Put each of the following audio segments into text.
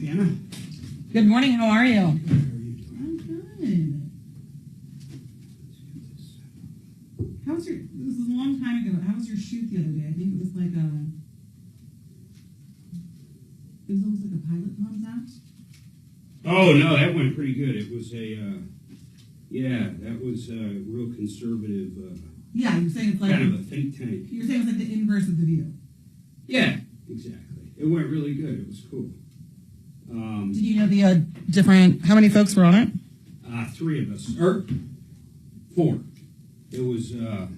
Anna. Good morning. How are you? How are you doing? I'm good. How was your? This was a long time ago. How was your shoot the other day? I think it was like a. It was almost like a pilot concept. Oh no, that went pretty good. It was that was a real conservative. Yeah, you're saying it's like kind of a think tank. You're saying it's like the inverse of the View. Yeah, exactly. It went really good. It was cool. Did you know the different? How many folks were on it? 3 of us, or 4. It was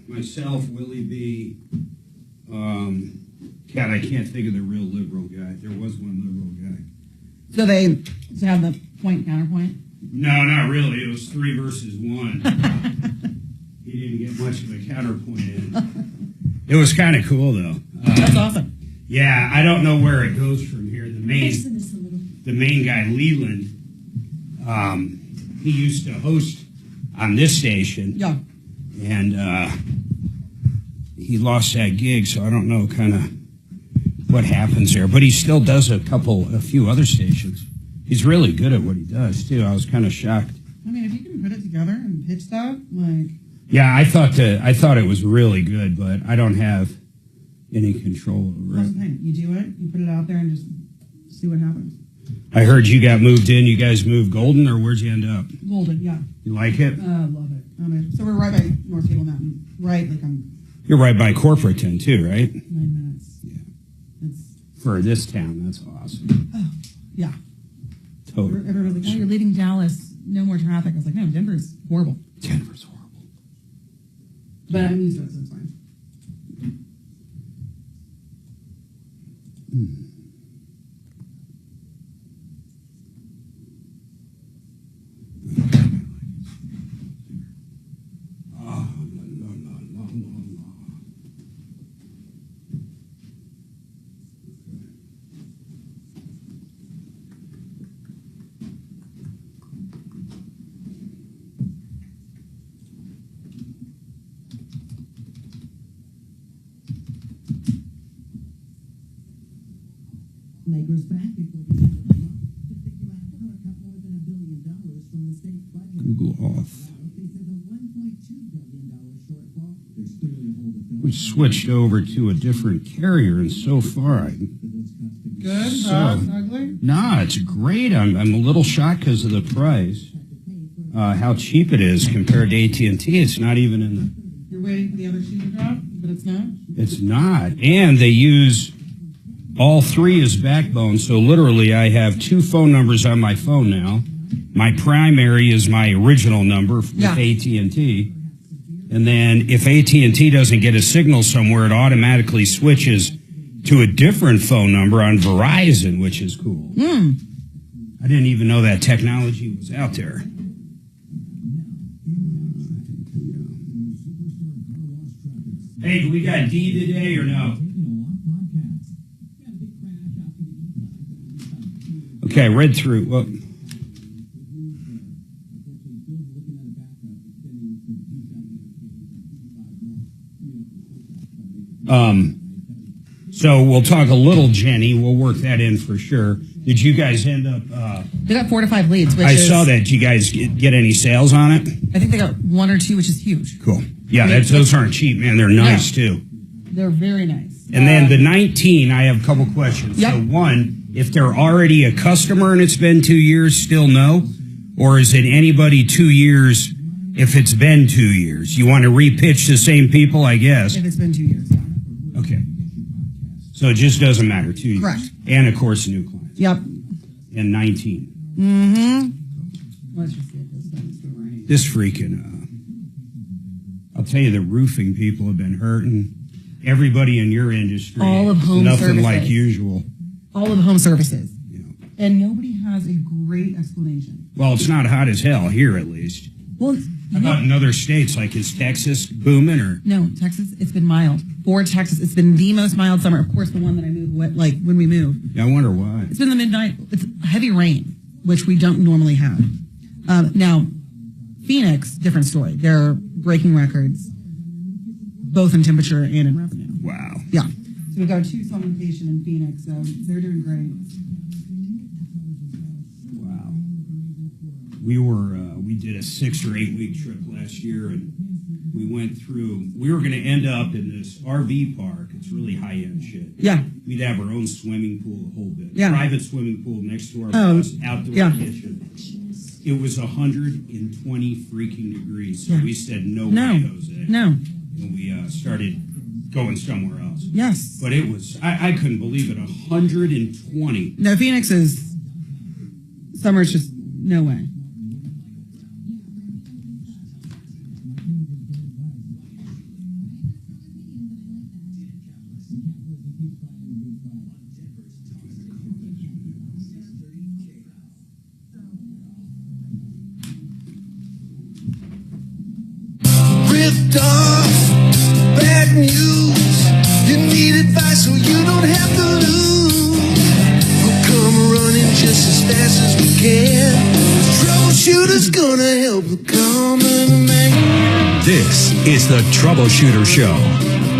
myself, Willie B. God, I can't think of the real liberal guy. There was one liberal guy. So they have the point counterpoint. No, not really. It was 3 versus 1. He didn't get much of a counterpoint in. It was kind of cool, though. That's awesome. Yeah, I don't know where it goes from here. The main guy, Leland, he used to host on this station. Yeah. And he lost that gig, so I don't know kind of what happens there. But he still does a few other stations. He's really good at what he does, too. I was kind of shocked. I mean, if you can put it together and pitch that, like... Yeah, I thought it was really good, but I don't have any control over That's it. the thing. You do it, you put it out there, and just see what happens. I heard you got moved in. You guys moved Golden, or where'd you end up? Golden, yeah. You like it? Love it. So we're right by North Table Mountain. Right, like You're right by Corporaton, too, right? 9 minutes. Yeah. It's... For this town, that's awesome. Oh, yeah. Totally. Everyone's like, oh, you're leaving Dallas. No more traffic. I was like, no, Denver's horrible. Denver's horrible. But I'm used to it, so it's fine. Maker's back before the end of the month to figure out how to cut more than $1 billion from the state budget. Google Auth. They said the $1.2 billion shortfall. There's clearly a hole to fill. We switched over to a different carrier, and so far, Good, bad, ugly? nah, it's great. I'm a little shocked because of the price. How cheap it is compared to AT&T. It's not even in the... You're waiting for the other shoe to drop, but it's not? It's not. And they use all 3 as backbone. So literally I have 2 phone numbers on my phone now. My primary is my original number with AT&T. And then if AT&T doesn't get a signal somewhere, it automatically switches to a different phone number on Verizon, which is cool. I didn't even know that technology was out there. Hey, do we got D today or no? Okay, I read through. Well, so we'll talk a little, Jenny. We'll work that in for sure. Did you guys end up... They got 4 to 5 leads, which I saw that. Did you guys get any sales on it? I think they got 1 or 2, which is huge. Cool. Yeah, those aren't cheap, man. They're nice, too. They're very nice. And then the 19, I have a couple questions. Yep. So one, if they're already a customer and it's been 2 years, still no? Or is it anybody 2 years if it's been 2 years? You want to repitch the same people, I guess? If it's been 2 years, yeah. Okay. So it just doesn't matter, 2 years. Correct. And, of course, new clients. Yep. And 19. Let's just get this done. Right. This freaking, I'll tell you, the roofing people have been hurting. Everybody in your industry. All of home nothing services. like usual. All of home services. Yeah. And nobody has a great explanation. Well, it's not hot as hell here, at least. Well, How about in other states? Like, is Texas booming or? no, Texas, it's been mild. For Texas, it's been the most mild summer. Of course, the one that I moved, when we moved. I wonder why. It's been the midnight. It's heavy rain, which we don't normally have. Now, Phoenix, different story. They're breaking records, both in temperature and in revenue. Wow. Yeah. So we've got a 2-song location in Phoenix, so they're doing great. we did a 6 or 8 week trip last year, and we went through. We were going to end up in this RV park. It's really high end shit. Yeah. We'd have our own swimming pool, the whole bit. Yeah. Private swimming pool next to our house, outdoor yeah. kitchen. It was 120 freaking degrees. So Yeah. we said no No. way, Jose. No. And we started going somewhere else. Yes. But it was, I couldn't believe it, 120. No, Phoenix is, summer's just no way. Ripped off, bad news. You need advice so you don't have to lose. We'll come running just as fast as we can. Troubleshooter's gonna help the common man. This is the Troubleshooter Show.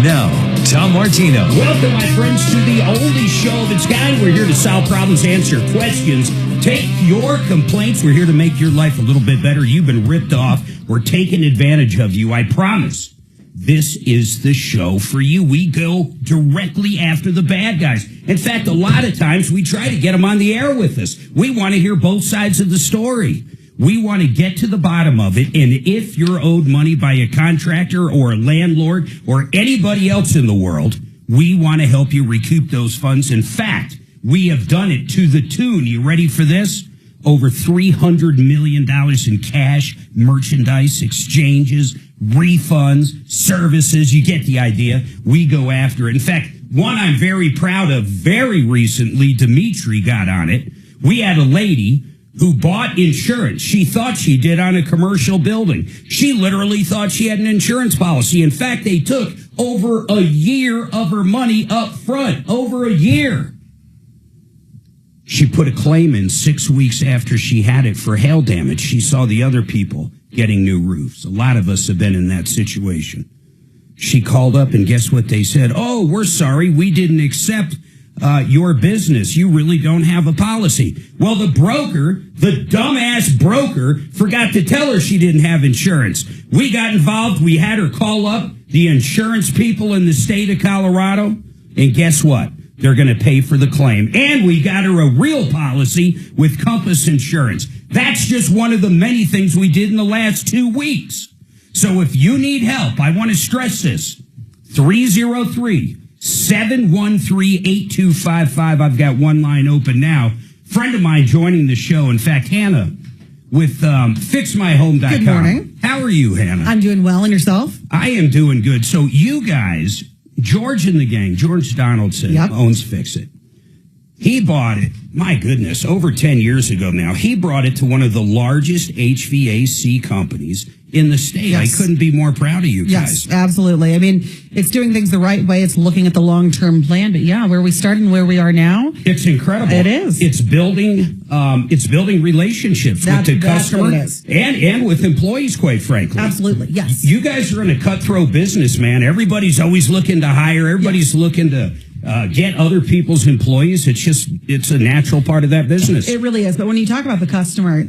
Now, Tom Martino. Welcome, my friends, to the only show that's kind. We're here to solve problems, answer questions, take your complaints. We're here to make your life a little bit better. You've been ripped off. We're taking advantage of you. I promise. This is the show for you. We go directly after the bad guys. In fact, a lot of times we try to get them on the air with us. We want to hear both sides of the story. We want to get to the bottom of it. And if you're owed money by a contractor or a landlord or anybody else in the world, we want to help you recoup those funds. In fact, we have done it to the tune. You ready for this? Over $300 million in cash, merchandise, exchanges, refunds, services. You get the idea. We go after it. In fact, one I'm very proud of, very recently, Dimitri got on it. We had a lady who bought insurance. She thought she did on a commercial building. She literally thought she had an insurance policy. In fact, they took over a year of her money up front. Over a year. She put a claim in 6 weeks after she had it for hail damage. She saw the other people getting new roofs. A lot of us have been in that situation. She called up, and guess what they said? Oh, we're sorry. We didn't accept your business. You really don't have a policy. Well, the broker, the dumbass broker, forgot to tell her she didn't have insurance. We got involved. We had her call up the insurance people in the state of Colorado. And guess what? They're going to pay for the claim. And we got her a real policy with Compass Insurance. That's just one of the many things we did in the last 2 weeks. So if you need help, I want to stress this. 303-713-8255. I've got one line open now. Friend of mine joining the show. In fact, Hannah with FixMyHome.com. Good morning. How are you, Hannah? I'm doing well. And yourself? I am doing good. So you guys... George and the gang, George Donaldson, owns Fix It. He bought it, my goodness, over 10 years ago now. He brought it to one of the largest HVAC companies in the state. Yes. I couldn't be more proud of you guys. Yes, absolutely. I mean, it's doing things the right way. It's looking at the long-term plan. But yeah, where we started and where we are now. It's incredible. It is. It's building relationships with the customer what it is. and with employees, quite frankly. Absolutely, yes. You guys are in a cutthroat business, man. Everybody's always looking to hire. Everybody's looking to get other people's employees. It's a natural part of that business. It really is. But when you talk about the customer,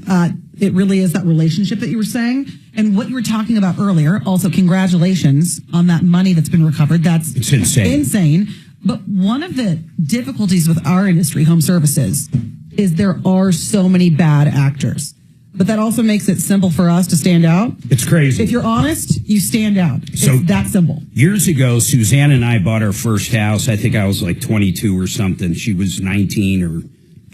it really is that relationship that you were saying. And what you were talking about earlier, also congratulations on that money that's been recovered. It's insane. Insane. But one of the difficulties with our industry, home services, is there are so many bad actors. But that also makes it simple for us to stand out. It's crazy. If you're honest, you stand out. So it's that simple. Years ago, Suzanne and I bought our first house. I think I was like 22 or something. She was 19 or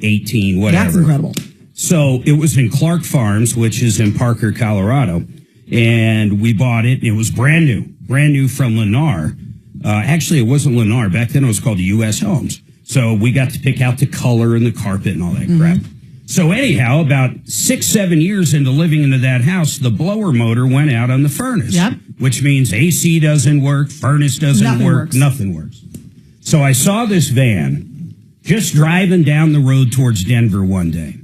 18, whatever. That's incredible. So it was in Clark Farms, which is in Parker, Colorado. And we bought it. It was brand new from Lennar. Actually, it wasn't Lennar. Back then it was called U.S. Homes. So we got to pick out the color and the carpet and all that crap. So anyhow, about 6-7 years into living into that house, the blower motor went out on the furnace. Yep. Which means AC doesn't work, furnace doesn't work, nothing works. So I saw this van just driving down the road towards Denver one day.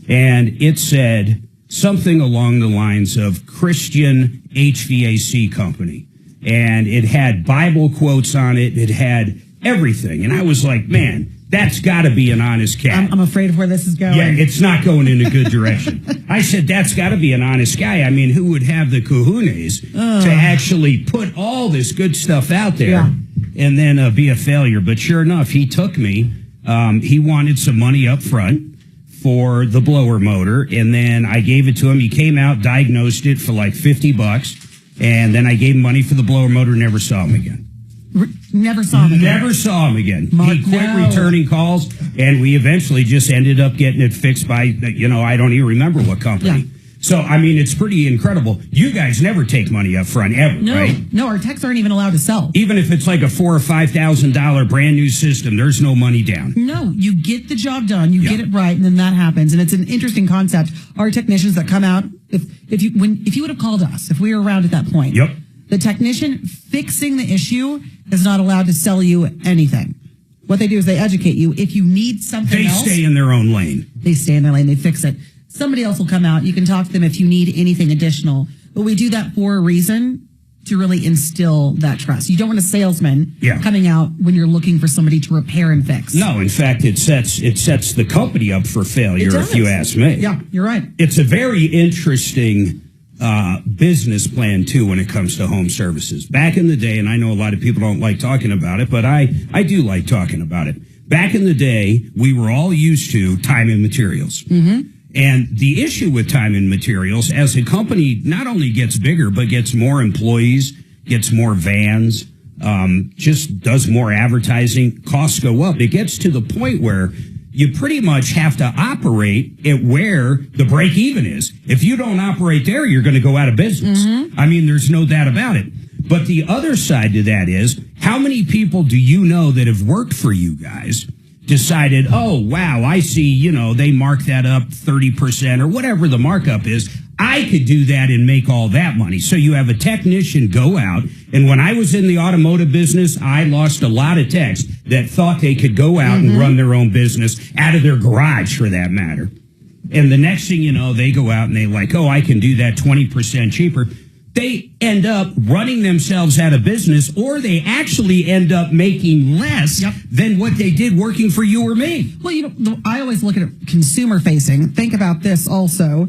And it said something along the lines of Christian HVAC company. And it had Bible quotes on it. It had everything. And I was like, man, That's got to be an honest cat. I'm afraid of where this is going. Yeah, it's not going in a good direction. I said, that's got to be an honest guy. I mean, who would have the cojones to actually put all this good stuff out there and then be a failure? But sure enough, he took me. He wanted some money up front for the blower motor, and then I gave it to him. He came out, diagnosed it for like $50, and then I gave him money for the blower motor, never saw him again. Never saw him again. Never saw him again. Mark, he quit returning calls, and we eventually just ended up getting it fixed by, I don't even remember what company. Yeah. So, I mean, it's pretty incredible. You guys never take money up front, ever, right? No, our techs aren't even allowed to sell. Even if it's like a $4,000 or $5,000 brand new system, there's no money down. No, you get the job done, you get it right, and then that happens. And it's an interesting concept. Our technicians that come out, if you would have called us, if we were around at that point, the technician fixing the issue is not allowed to sell you anything. What they do is they educate you. If you need something else, they stay in their own lane. They stay in their lane. They fix it. Somebody else will come out. You can talk to them if you need anything additional. But we do that for a reason, to really instill that trust. You don't want a salesman coming out when you're looking for somebody to repair and fix. No, in fact, it sets the company up for failure, if you ask me. Yeah, you're right. It's a very interesting business plan, too, when it comes to home services. Back in the day, and I know a lot of people don't like talking about it, but I do like talking about it. Back in the day, we were all used to time and materials. Mm-hmm. And the issue with time and materials, as a company not only gets bigger, but gets more employees, gets more vans, just does more advertising, costs go up. It gets to the point where you pretty much have to operate at where the break even is. If you don't operate there, you're going to go out of business. Mm-hmm. I mean, there's no doubt about it. But the other side to that is, how many people do you know that have worked for you guys decided, oh, wow, I see, they mark that up 30% or whatever the markup is. I could do that and make all that money. So you have a technician go out, and when I was in the automotive business, I lost a lot of techs that thought they could go out and run their own business out of their garage, for that matter. And the next thing you know, they go out and they like, oh, I can do that 20% cheaper. They end up running themselves out of business, or they actually end up making less than what they did working for you or me. Well, I always look at it consumer facing. Think about this also.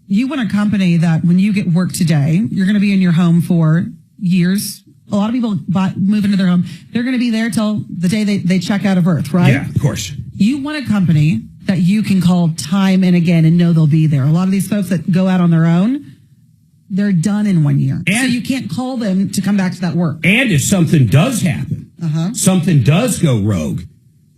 You want a company that when you get work today, you're going to be in your home for years. A lot of people move into their home. They're going to be there till the day they check out of Earth, right? Yeah, of course. You want a company that you can call time and again and know they'll be there. A lot of these folks that go out on their own, they're done in 1 year. So you can't call them to come back to that work. And if something does happen, something does go rogue,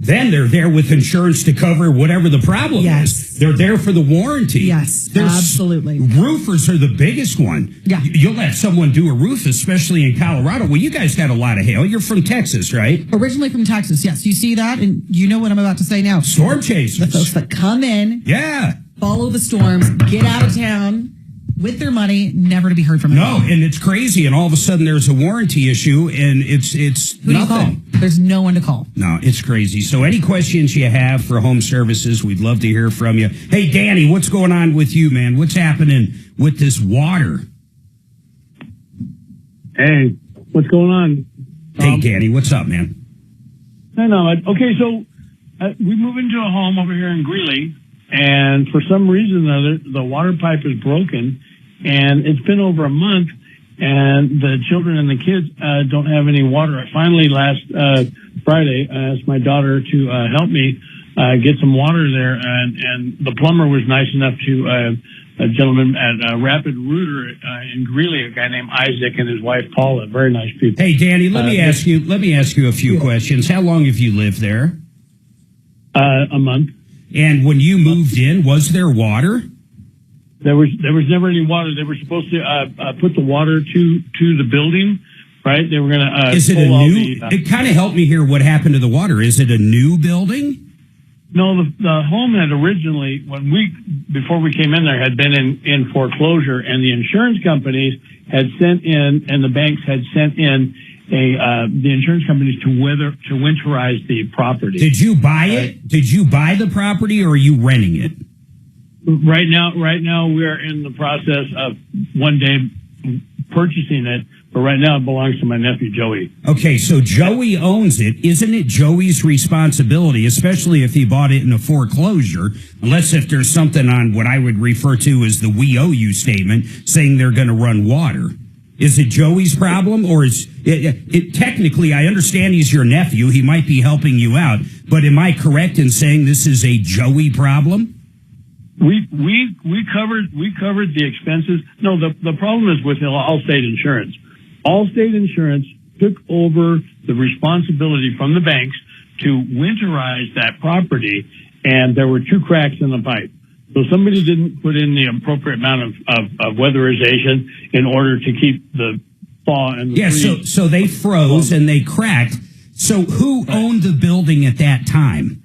then they're there with insurance to cover whatever the problem is. They're there for the warranty. Yes, absolutely. Roofers are the biggest one. Yeah. You'll let someone do a roof, especially in Colorado. Well, you guys got a lot of hail. You're from Texas, right? Originally from Texas, yes. You see that, and you know what I'm about to say now. Storm chasers. The folks that come in, follow the storms, get out of town with their money, never to be heard from again. No, and it's crazy, and all of a sudden there's a warranty issue, and it's Who nothing. do you call? There's no one to call. No, it's crazy. So any questions you have for home services, we'd love to hear from you. Hey, Danny, what's going on with you, man? What's happening with this water? Hey, what's going on? Hey, Danny, what's up, man? I know. Okay, so we moved into a home over here in Greeley, and for some reason or other, the water pipe is broken, and it's been over a month, and the children and the kids don't have any water. Finally, last Friday, I asked my daughter to help me get some water there, and the plumber was nice enough to, a gentleman at Rapid Rooter in Greeley, a guy named Isaac, and his wife Paula, very nice people. Hey, Danny, let me ask you a few questions. How long have you lived there? A month. And when you moved in, was there water? There was never any water. They were supposed to put the water to the building, right? They were going to. Is it a new? It kind of helped me hear what happened to the water. Is it a new building? No, the home had originally, before we came in there, had been in foreclosure, and the insurance companies had sent in, and the banks had sent in the insurance companies to winterize the property. Did you buy it? Did you buy the property, or are you renting it? Right now, we're in the process of one day purchasing it, but right now it belongs to my nephew Joey. Okay, so Joey owns it. Isn't it Joey's responsibility, especially if he bought it in a foreclosure, unless if there's something on what I would refer to as the "we owe you" statement saying they're going to run water? Is it Joey's problem, or is it technically, I understand he's your nephew, he might be helping you out, but am I correct in saying this is a Joey problem? We covered the expenses. No, the problem is with Allstate Insurance. Allstate Insurance took over the responsibility from the banks to winterize that property, and there were 2 cracks in the pipe. So somebody didn't put in the appropriate amount of weatherization in order to keep the thaw and the freeze. So they froze and they cracked. So who owned the building at that time?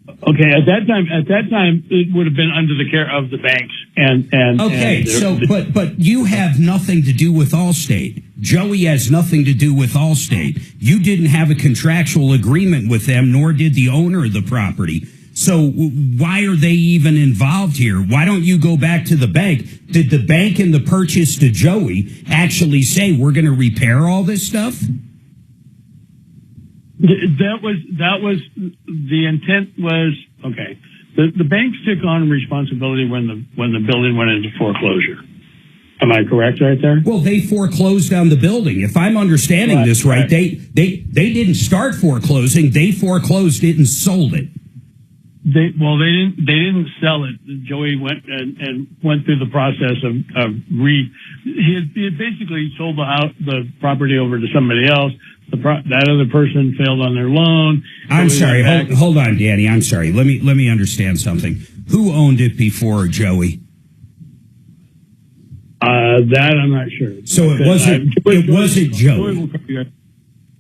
Okay, at that time, it would have been under the care of the banks but you have nothing to do with Allstate. Joey has nothing to do with Allstate. You didn't have a contractual agreement with them, nor did the owner of the property. So why are they even involved here? Why don't you go back to the bank? Did the bank in the purchase to Joey actually say, we're going to repair all this stuff? That was the intent was, okay. The banks took on responsibility when the building went into foreclosure. Am I correct right there? Well, they foreclosed on the building. If I'm understanding this right, they didn't start foreclosing. They foreclosed it and sold it. They didn't sell it. Joey went and went through the process he had basically sold the property over to somebody else. That other person failed on their loan. I'm sorry. Hold on, Danny. I'm sorry. Let me understand something. Who owned it before Joey? That I'm not sure. So it wasn't Joey.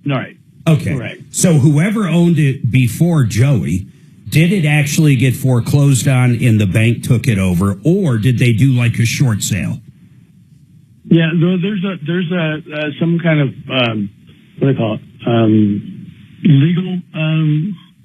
All right. Okay. Correct. So whoever owned it before Joey, did it actually get foreclosed on and the bank took it over, or did they do like a short sale? Yeah, there's some kind of what do they call it? Legal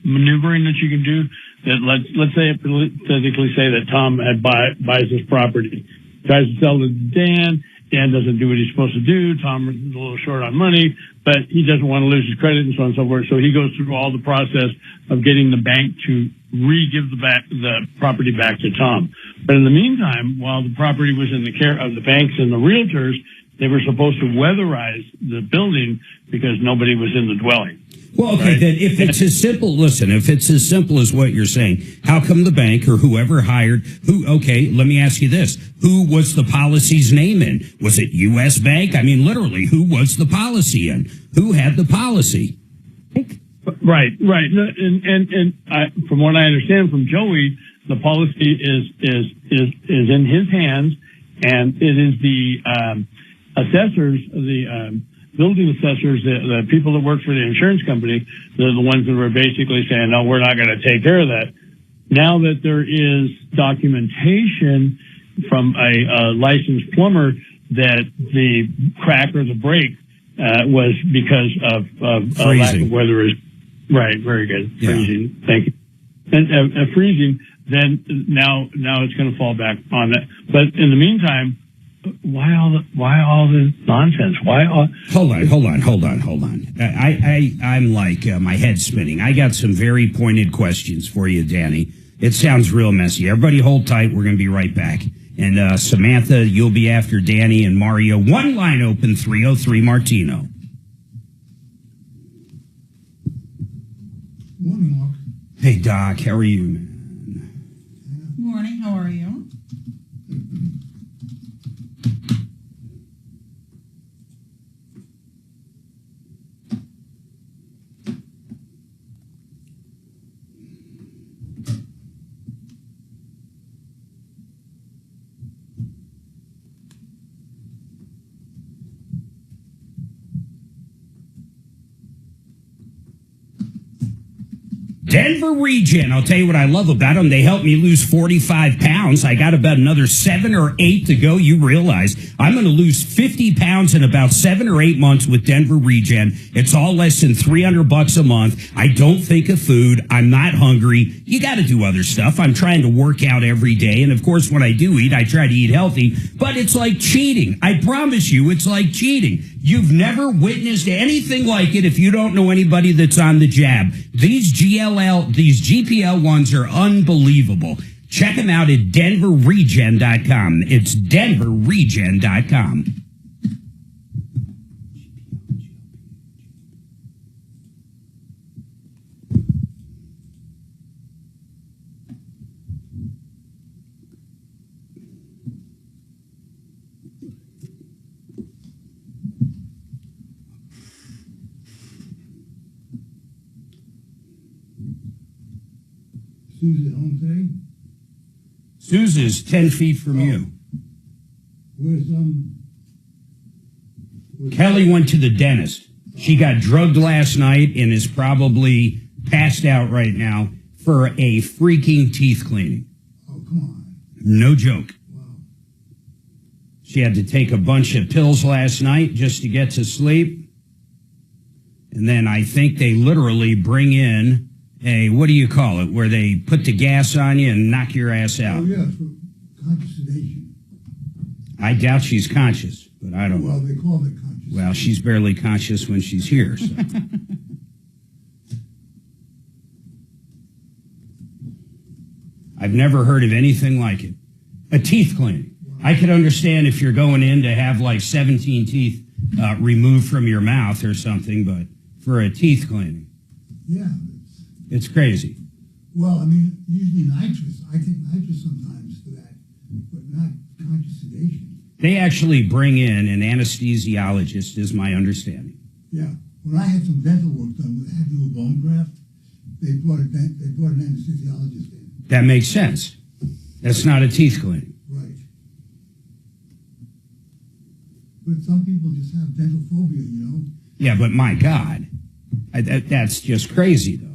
maneuvering that you can do. That let's say hypothetically say that Tom buys this property, tries to sell it to Dan. Dan doesn't do what he's supposed to do. Tom is a little short on money, but he doesn't want to lose his credit and so on and so forth. So he goes through all the process of getting the bank to re-give the property back to Tom. But in the meantime, while the property was in the care of the banks and the realtors, they were supposed to weatherize the building because nobody was in the dwelling. Well, okay, then if it's as simple as what you're saying, how come the bank or whoever hired, let me ask you this. Who was the policy's name in? Was it U.S. Bank? I mean, literally, who was the policy in? Who had the policy? Right. And from what I understand from Joey, the policy is in his hands, and it is the assessors, the building assessors, the people that work for the insurance company, they're the ones that were basically saying, no, we're not going to take care of that. Now that there is documentation from a licensed plumber that the crack or the break was because of lack of weather. Right, very good. Yeah. Freezing, thank you. And freezing, then now it's going to fall back on that. But in the meantime, why all this nonsense? Hold on. I'm like my head's spinning. I got some very pointed questions for you, Danny. It sounds real messy. Everybody hold tight. We're going to be right back. And Samantha, you'll be after Danny and Mario. One line open, 303 Martino. Morning, Mark. Hey, Doc. How are you, man? Morning. How are you? Denver Regen. I'll tell you what I love about them. They helped me lose 45 pounds. I got about another 7 or 8 to go. You realize I'm going to lose 50 pounds in about 7 or 8 months with Denver Regen. It's all less than $300 a month. I don't think of food. I'm not hungry. You got to do other stuff. I'm trying to work out every day. And of course, when I do eat, I try to eat healthy, but it's like cheating. I promise you, it's like cheating. You've never witnessed anything like it if you don't know anybody that's on the jab. These GPL ones are unbelievable. Check them out at denverregen.com. It's denverregen.com. Sue's at home today? Susan's 10 feet from you. Where's Kelly went to the dentist. She got drugged last night and is probably passed out right now for a freaking teeth cleaning. Oh, come on. No joke. Wow. She had to take a bunch of pills last night just to get to sleep. And then I think they literally bring in what do you call it, where they put the gas on you and knock your ass out. Oh, yeah, for conscious sedation. I doubt she's conscious, but I don't. Well, they call it conscious. Well, she's barely conscious when she's here. So. I've never heard of anything like it. A teeth cleaning. I could understand if you're going in to have like 17 teeth removed from your mouth or something, but for a teeth cleaning. Yeah. It's crazy. Well, I mean, usually nitrous. I take nitrous sometimes for that, but not conscious sedation. They actually bring in an anesthesiologist, is my understanding. Yeah. When I had some dental work done, I had to do a bone graft, they brought an anesthesiologist in. That makes sense. That's not a teeth cleaning. Right. But some people just have dental phobia, you know? Yeah, but my God, that's just crazy, though.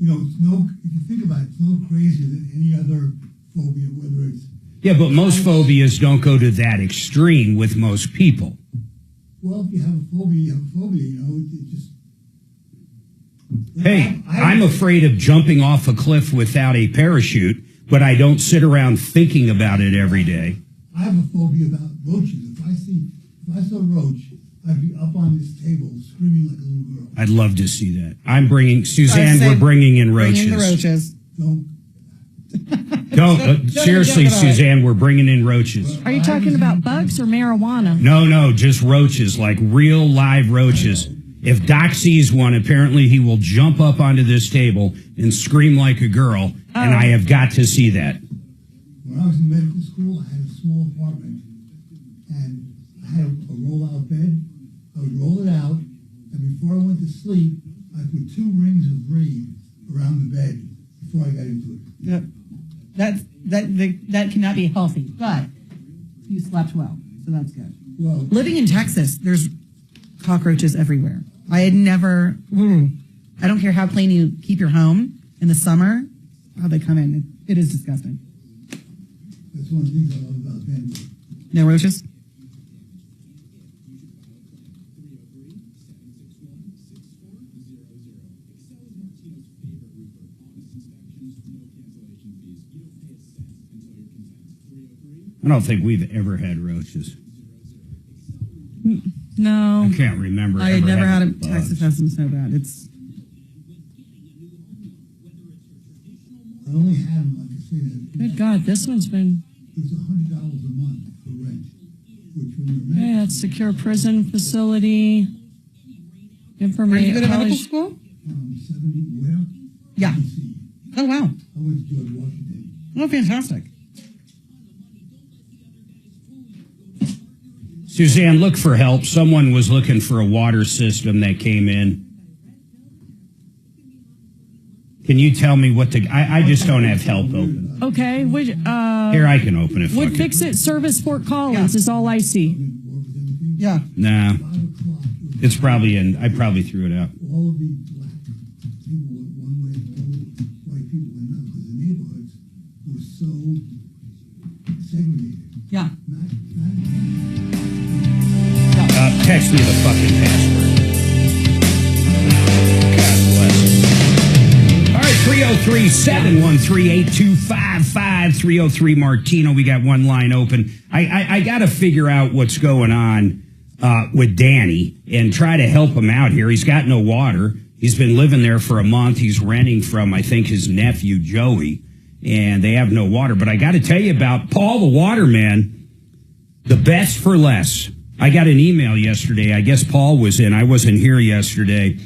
You know, if you think about it, it's no crazier than any other phobia, whether it's... Yeah, but most phobias don't go to that extreme with most people. Well, if you have a phobia, you have a phobia, you know, it just... Hey, I'm afraid of jumping off a cliff without a parachute, but I don't sit around thinking about it every day. I have a phobia about roaches. If I saw a roach, I'd be up on this table screaming like a little girl. I'd love to see that. I'm bringing, Suzanne, we're bringing in roaches. Bring in the roaches. Don't seriously, Suzanne, we're bringing in roaches. Are you talking about bugs or marijuana? No, just roaches, like real live roaches. If Doc sees one, apparently he will jump up onto this table and scream like a girl, and I have got to see that. When I was in medical school, I had a small apartment, and I had a roll-out bed. I would roll it out, and before I went to sleep, I put 2 rings of rain around the bed before I got into it. Yep. That cannot be healthy, but you slept well, so that's good. Well, Living in Texas, there's cockroaches everywhere. I had never, I don't care how clean you keep your home in the summer, how they come in. It is disgusting. that's one of the things I love about Denver. No roaches? I don't think we've ever had roaches. No. I can't remember. I had never had a bugs. Texas has them so bad. It's I only had them, like I said, Good God, this one's been. it was $100 a month for rent, which when you're Yeah, it's secure prison facility. Were Information. you go to medical school? 70, where? Yeah. DC. Oh wow. I went to George Washington. Oh, fantastic. Suzanne, look for help. Someone was looking for a water system that came in. Can you tell me what I just don't have help open. Okay, Here, I can open it. Would Fuck Fix It Service Fort Collins is all I see. Yeah. Nah, 5 o'clock, it was it's probably in. I probably threw it out. all of the black went up because the neighborhoods were so segregated. Yeah. Text me the fucking password. God bless. All right, 303-713-8255, 303 Martino. We got one line open. I got to figure out what's going on with Danny and try to help him out here. He's got no water. He's been living there for a month. He's renting from, I think, his nephew, Joey, and they have no water. But I got to tell you about Paul the Waterman, the best for less. I got an email yesterday. I guess Paul was in. I wasn't here yesterday.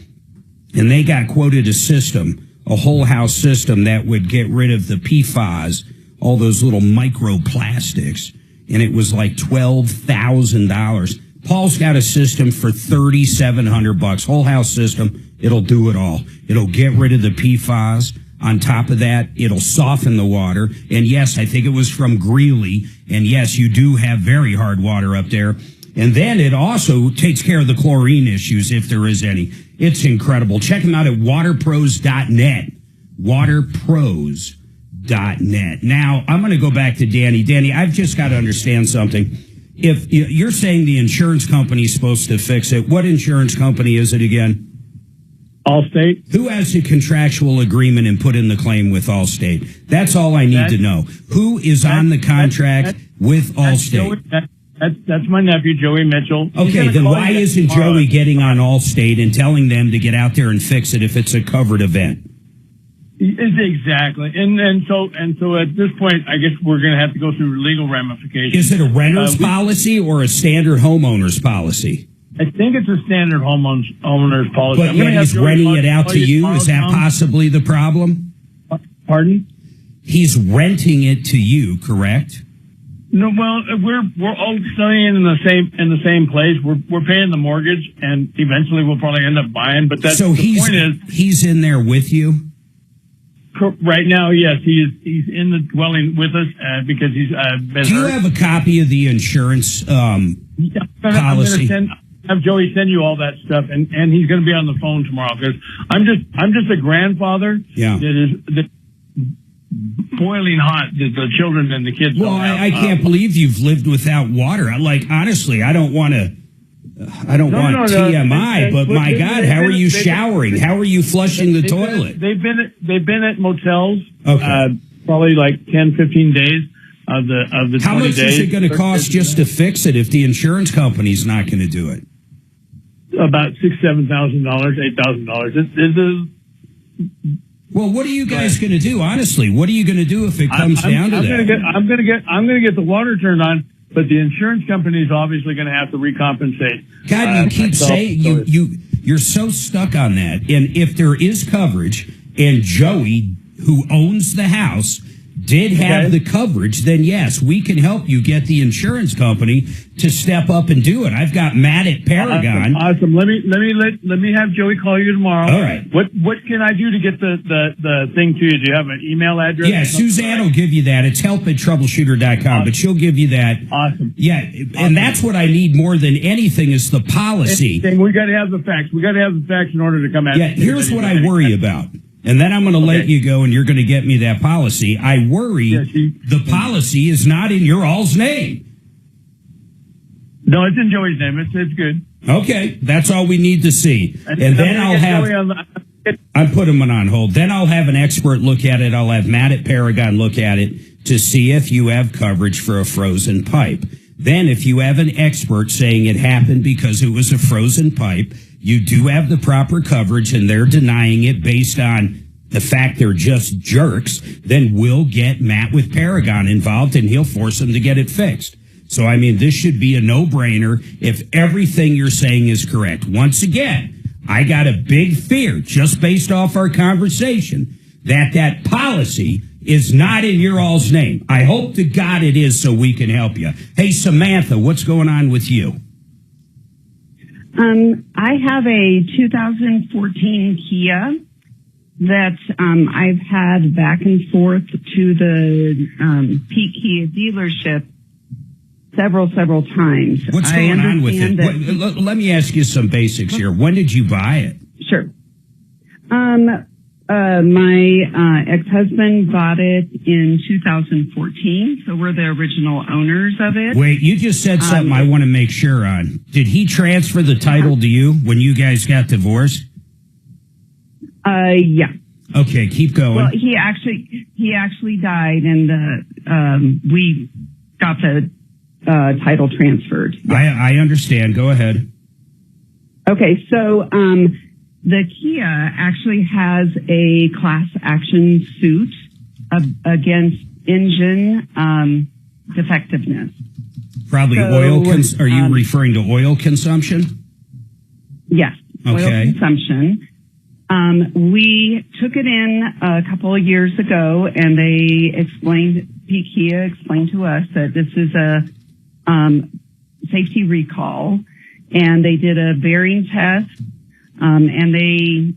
And they got quoted a system, a whole house system that would get rid of the PFAS, all those little microplastics. And it was like $12,000. Paul's got a system for $3,700. Whole house system. It'll do it all. It'll get rid of the PFAS. On top of that, it'll soften the water. And yes, I think it was from Greeley. And yes, you do have very hard water up there. And then it also takes care of the chlorine issues if there is any. It's incredible. Check them out at waterpros.net. Waterpros.net. Now, I'm going to go back to Danny. Danny, I've just got to understand something. If you're saying the insurance company is supposed to fix it, what insurance company is it again? Allstate. Who has the contractual agreement and put in the claim with Allstate? That's all I need to know. Who is on the contract with Allstate? That's my nephew, Joey Mitchell. Okay, then why isn't Joey getting on Allstate and telling them to get out there and fix it if it's a covered event? Exactly. And so at this point, I guess we're going to have to go through legal ramifications. Is it a renter's policy or a standard homeowner's policy? I think it's a standard homeowner's policy. But yet he's renting it out to you? Is that possibly the problem? Pardon? He's renting it to you, correct? No, well, we're all staying in the same place. We're paying the mortgage, and eventually we'll probably end up buying. But that's so the point is he's in there with you. Right now, yes, he's in the dwelling with us because he's been. Do you have a copy of the insurance policy? I'm going to have Joey send you all that stuff, and he's going to be on the phone tomorrow because I'm just a grandfather. Yeah. That boiling hot, the children and the kids. Well, I can't believe you've lived without water. Honestly, I don't want TMI, but my God, how are you showering? How are you flushing the toilet? They've been at motels, okay. Probably like 10, 15 days of the 20 days. How much is it going to cost just to fix it if the insurance company's not going to do it? About $6,000, $7,000, $8,000. Well, what are you guys going to do? Honestly, what are you going to do if it comes down to that? I'm going to get the water turned on, but the insurance company is obviously going to have to recompensate. God, you keep saying you're so stuck on that. And if there is coverage, and Joey, who owns the house, did have the coverage, then yes, we can help you get the insurance company to step up and do it. I've got Matt at Paragon. Awesome. Let me have Joey call you tomorrow. All right. What can I do to get the thing to you? Do you have an email address? Yeah, Suzanne will give you that. It's help@troubleshooter.com, awesome. But she'll give you that. Awesome. Yeah, and that's what I need more than anything is the policy. We got to have the facts. We got to have the facts in order to come out. Yeah, here's what I worry about. And then I'm going to let you go, and you're going to get me that policy. I worry the policy is not in your all's name. No, it's in Joey's name. It's good. Okay, that's all we need to see. And then I'll have... I'm putting him on hold. Then I'll have an expert look at it. I'll have Matt at Paragon look at it to see if you have coverage for a frozen pipe. Then if you have an expert saying it happened because it was a frozen pipe, you do have the proper coverage and they're denying it based on the fact they're just jerks, then we'll get Matt with Paragon involved and he'll force them to get it fixed. So, I mean, this should be a no-brainer if everything you're saying is correct. Once again, I got a big fear just based off our conversation that policy is not in your all's name. I hope to God it is so we can help you. Hey, Samantha, what's going on with you? I have a 2014 Kia that I've had back and forth to the Pete Kia dealership several times. What's going on with it? Let me ask you some basics here. When did you buy it? Sure. My ex-husband bought it in 2014, so we're the original owners of it. Wait, you just said something I want to make sure on. Did he transfer the title to you when you guys got divorced? Yeah. Okay, keep going. Well, he actually died, and we got the title transferred. I understand. Go ahead. Okay, so the Kia actually has a class action suit against engine defectiveness. Probably So, oil. Are you referring to oil consumption? Yes, Okay. oil consumption. We took it in a couple of years ago, and Kia explained to us that this is a safety recall, and they did a bearing test, and they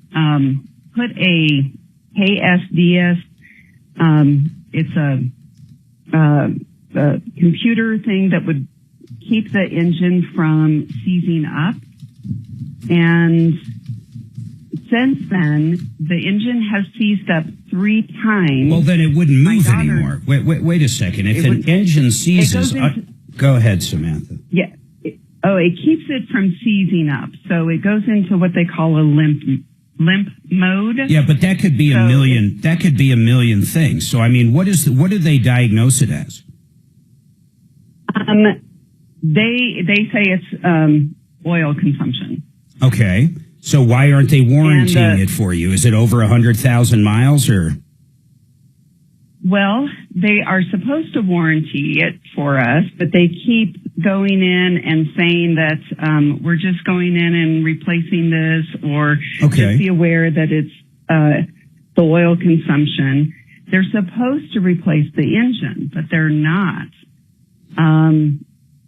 put a KSDS. It's a computer thing that would keep the engine from seizing up, and since then, the engine has seized up 3 times. Well, then it wouldn't move anymore. Wait a second. If an engine seizes... go ahead, Samantha. Yeah. It keeps it from seizing up. So it goes into what they call a limp mode. Yeah, but that could be a million. That could be a million things. So, I mean, what do they diagnose it as? They say it's oil consumption. Okay. So why aren't they warranting it for you? Is it over 100,000 miles or? Well, they are supposed to warranty it for us, but they keep going in and saying that we're just going in and replacing this, or just be aware that it's the oil consumption. They're supposed to replace the engine, but they're not.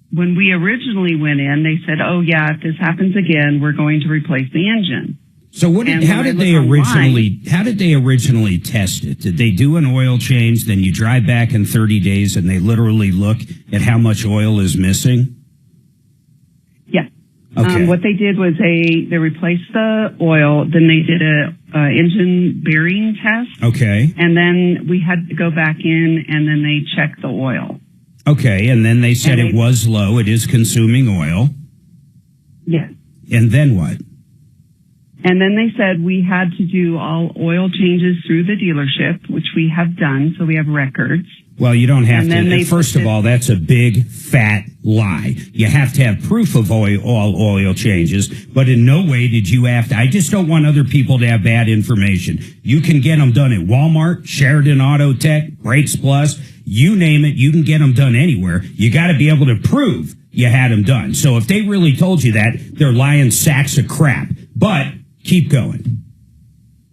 When we originally went in, they said, "Oh yeah, if this happens again, we're going to replace the engine." So how did they originally test it? Did they do an oil change, then you drive back in 30 days and they literally look at how much oil is missing? Yeah. Okay. What they did was they replaced the oil, then they did a engine bearing test. Okay. And then we had to go back in and then they checked the oil. Okay, and then they said it was low, it is consuming oil. Yes. And then what? And then they said we had to do all oil changes through the dealership, which we have done, so we have records. Well, you don't have to. First of all, that's a big, fat lie. You have to have proof of all oil changes, but in no way did you have to. I just don't want other people to have bad information. You can get them done at Walmart, Sheridan Auto Tech, Brakes Plus, you name it, you can get them done anywhere. You got to be able to prove you had them done. So if they really told you that, they're lying sacks of crap. But keep going.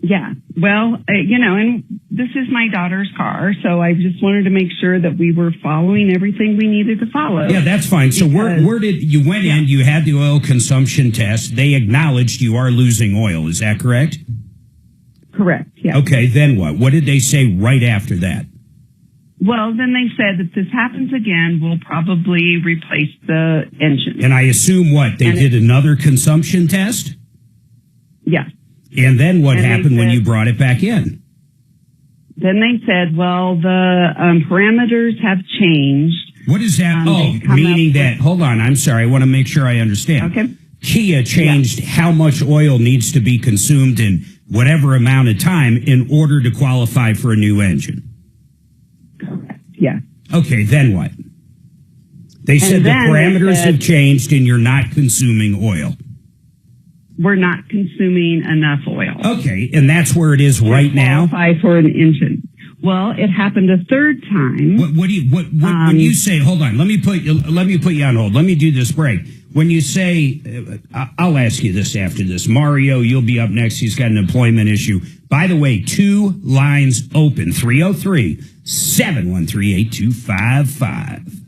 Yeah. Well, and this is my daughter's car, so I just wanted to make sure that we were following everything we needed to follow. Yeah, that's fine. So where did you went in, you had the oil consumption test. They acknowledged you are losing oil. Is that correct? Correct. Yeah. Okay, then what? What did they say right after that? Well, then they said if this happens again, we'll probably replace the engine. And I assume what? They did another consumption test? Yeah. And then what happened when you brought it back in? Then they said, well, the parameters have changed. What is that? Meaning that, hold on, I'm sorry, I want to make sure I understand. Okay. Kia changed how much oil needs to be consumed in whatever amount of time in order to qualify for a new engine. Correct. Yeah. Okay, then what? They said the parameters have changed and you're not consuming oil. We're not consuming enough oil. Okay, and that's where it is right now? Qualify for an engine. Well, it happened a third time. What when you say, hold on, let me put you on hold. Let me do this break. When you say, I'll ask you this after this. Mario, you'll be up next. He's got an employment issue. By the way, 2 lines open, 303-713-8255.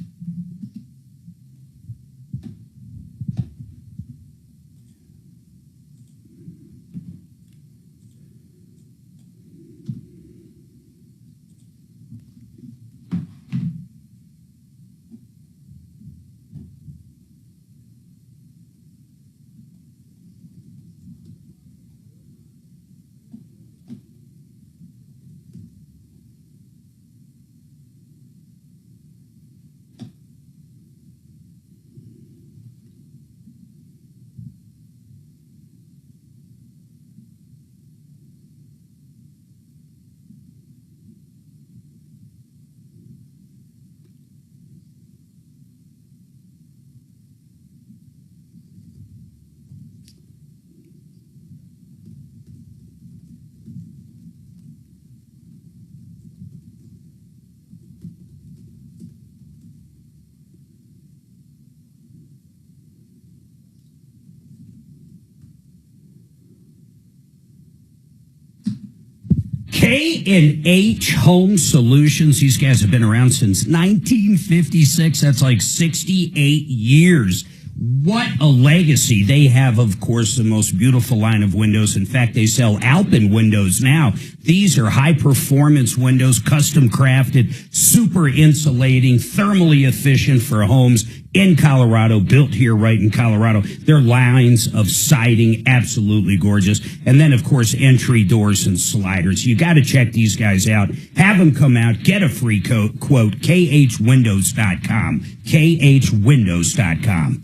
K&H Home Solutions. These guys have been around since 1956. That's like 68 years. What a legacy. They have, of course, the most beautiful line of windows. In fact, they sell Alpen windows now. These are high-performance windows, custom crafted, super insulating, thermally efficient for homes in Colorado, built here right in Colorado. Their lines of siding, absolutely gorgeous. And then, of course, entry doors and sliders. You got to check these guys out. Have them come out. Get a free quote, khwindows.com. khwindows.com.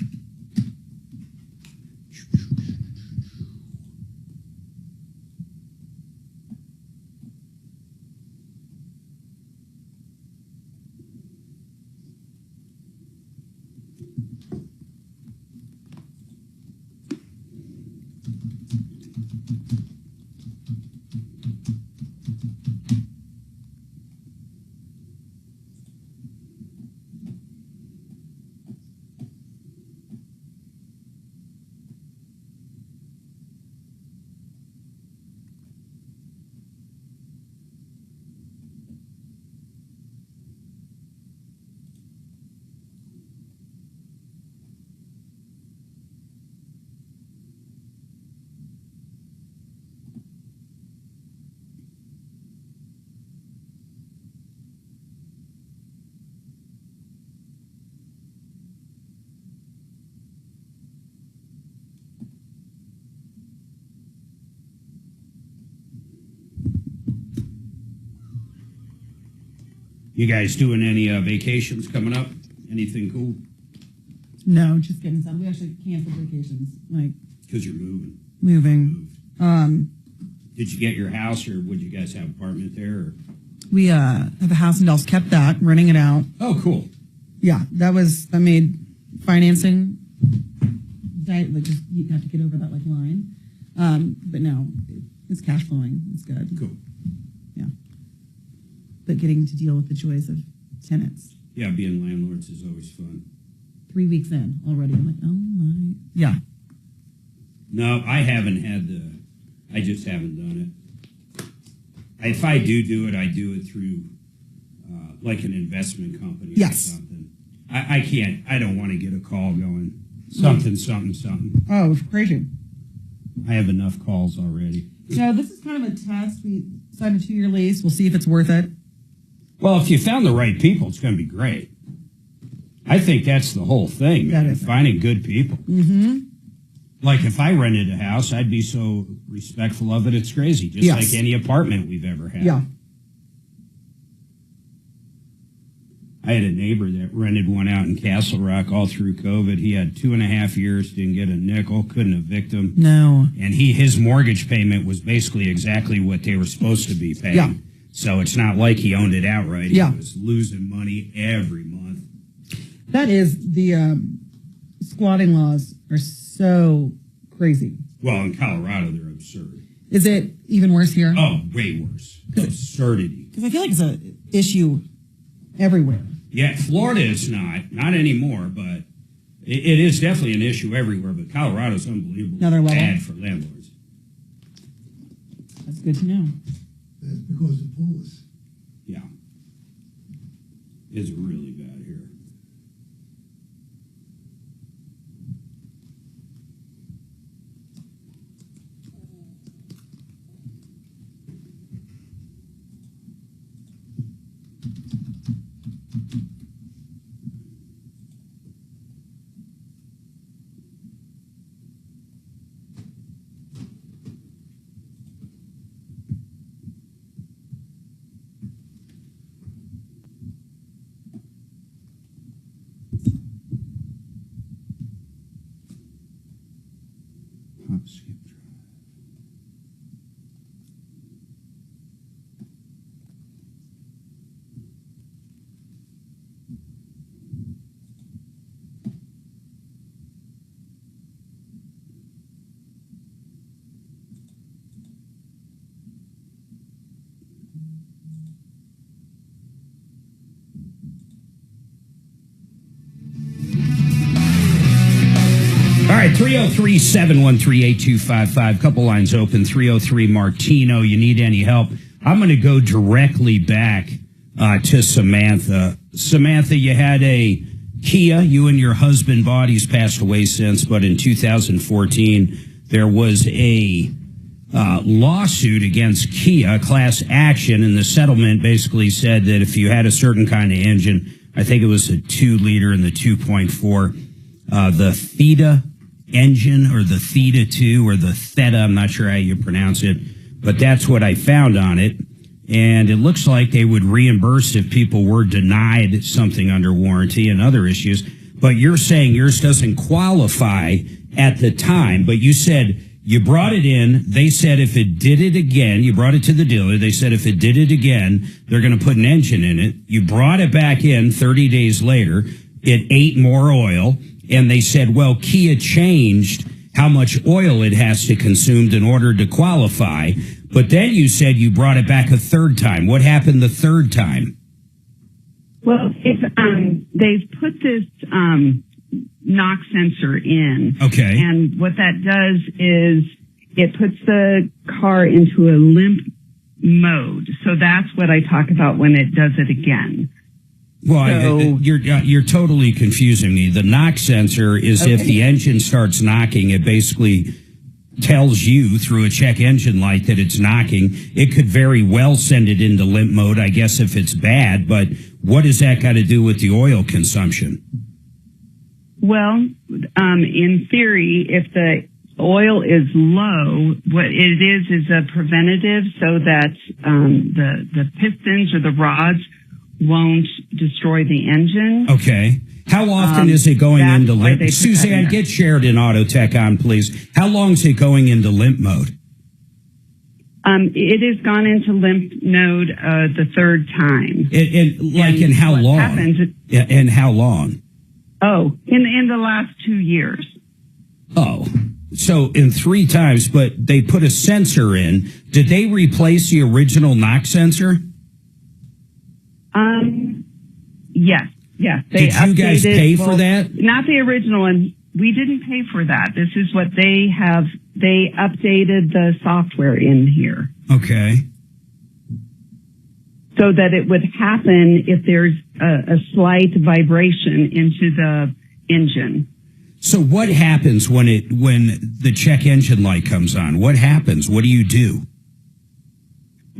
You guys doing any vacations coming up? Anything cool? No, just getting some. We actually canceled vacations. Because you're moving. Moving. Did you get your house, or would you guys have an apartment there? Or? We have a house in Dells, kept that, renting it out. Oh, cool. Yeah, that made financing, just you have to get over that line. But no, it's cash flowing. It's good. Cool. Yeah. But getting to deal with the joys of tenants. Yeah, being landlords is always fun. 3 weeks in already. I'm like, oh my. Yeah. No, I haven't I just haven't done it. If I do it, I do it through like an investment company or something. I don't want to get a call going something. Oh, it's crazy. I have enough calls already. No, this is kind of a test. We signed a 2-year lease. We'll see if it's worth it. Well, if you found the right people, it's going to be great. I think that's the whole thing, man. Finding good people. Mm-hmm. Like if I rented a house, I'd be so respectful of it. It's crazy. Just like any apartment we've ever had. Yeah. I had a neighbor that rented one out in Castle Rock all through COVID. He had 2.5 years, didn't get a nickel, couldn't evict him. No. And his mortgage payment was basically exactly what they were supposed to be paying. Yeah. So it's not like he owned it outright. Yeah. He was losing money every month. That is, the squatting laws are so crazy. Well, in Colorado, they're absurd. Is it even worse here? Oh, way worse. Absurdity. Because I feel like it's an issue everywhere. Yeah, Florida is not anymore, but it is definitely an issue everywhere. But Colorado's unbelievable. Another level. Bad for landlords. That's good to know. That's because of police. Yeah. It's really bad here. Skip drive. All right, 303-713-8255. Couple lines open. 303 Martino. You need any help I'm going to go directly back to Samantha. Samantha, you had a Kia. You and your husband bought. He's passed away since, but in 2014, there was a lawsuit against Kia, class action, and the settlement basically said that if you had a certain kind of engine, I think it was a 2-liter and the 2.4, the Theta engine, or the Theta 2, or the Theta, I'm not sure how you pronounce it, but that's what I found on it. And it looks like they would reimburse if people were denied something under warranty and other issues. But you're saying yours doesn't qualify at the time, but you said you brought it in. They said if it did it again, you brought it to the dealer. They said if it did it again, they're going to put an engine in it. You brought it back in 30 days later. It ate more oil. And they said, well, Kia changed how much oil it has to consume in order to qualify. But then you said you brought it back a third time. What happened the third time? Well, they've put this knock sensor in. Okay. And what that does is it puts the car into a limp mode. So that's what I talk about when it does it again. Well, you're totally confusing me. The knock sensor is if the engine starts knocking, it basically tells you through a check engine light that it's knocking. It could very well send it into limp mode, I guess, if it's bad. But what does that got to do with the oil consumption? Well, in theory, if the oil is low, what it is a preventative so that the pistons or the rods won't destroy the engine. Okay. How often is it going into limp? Suzanne, get Sheridan Auto Tech on, please. How long is it going into limp mode? It has gone into limp mode the third time. In how long? And how long? Oh, in the last 2 years. Oh, so in 3 times, but they put a sensor in. Did they replace the original knock sensor? Yes. Did you guys pay for that? Not the original one. We didn't pay for that. This is what they have. They updated the software in here. Okay. So that it would happen if there's a slight vibration into the engine. So what happens when the check engine light comes on? What happens? What do you do?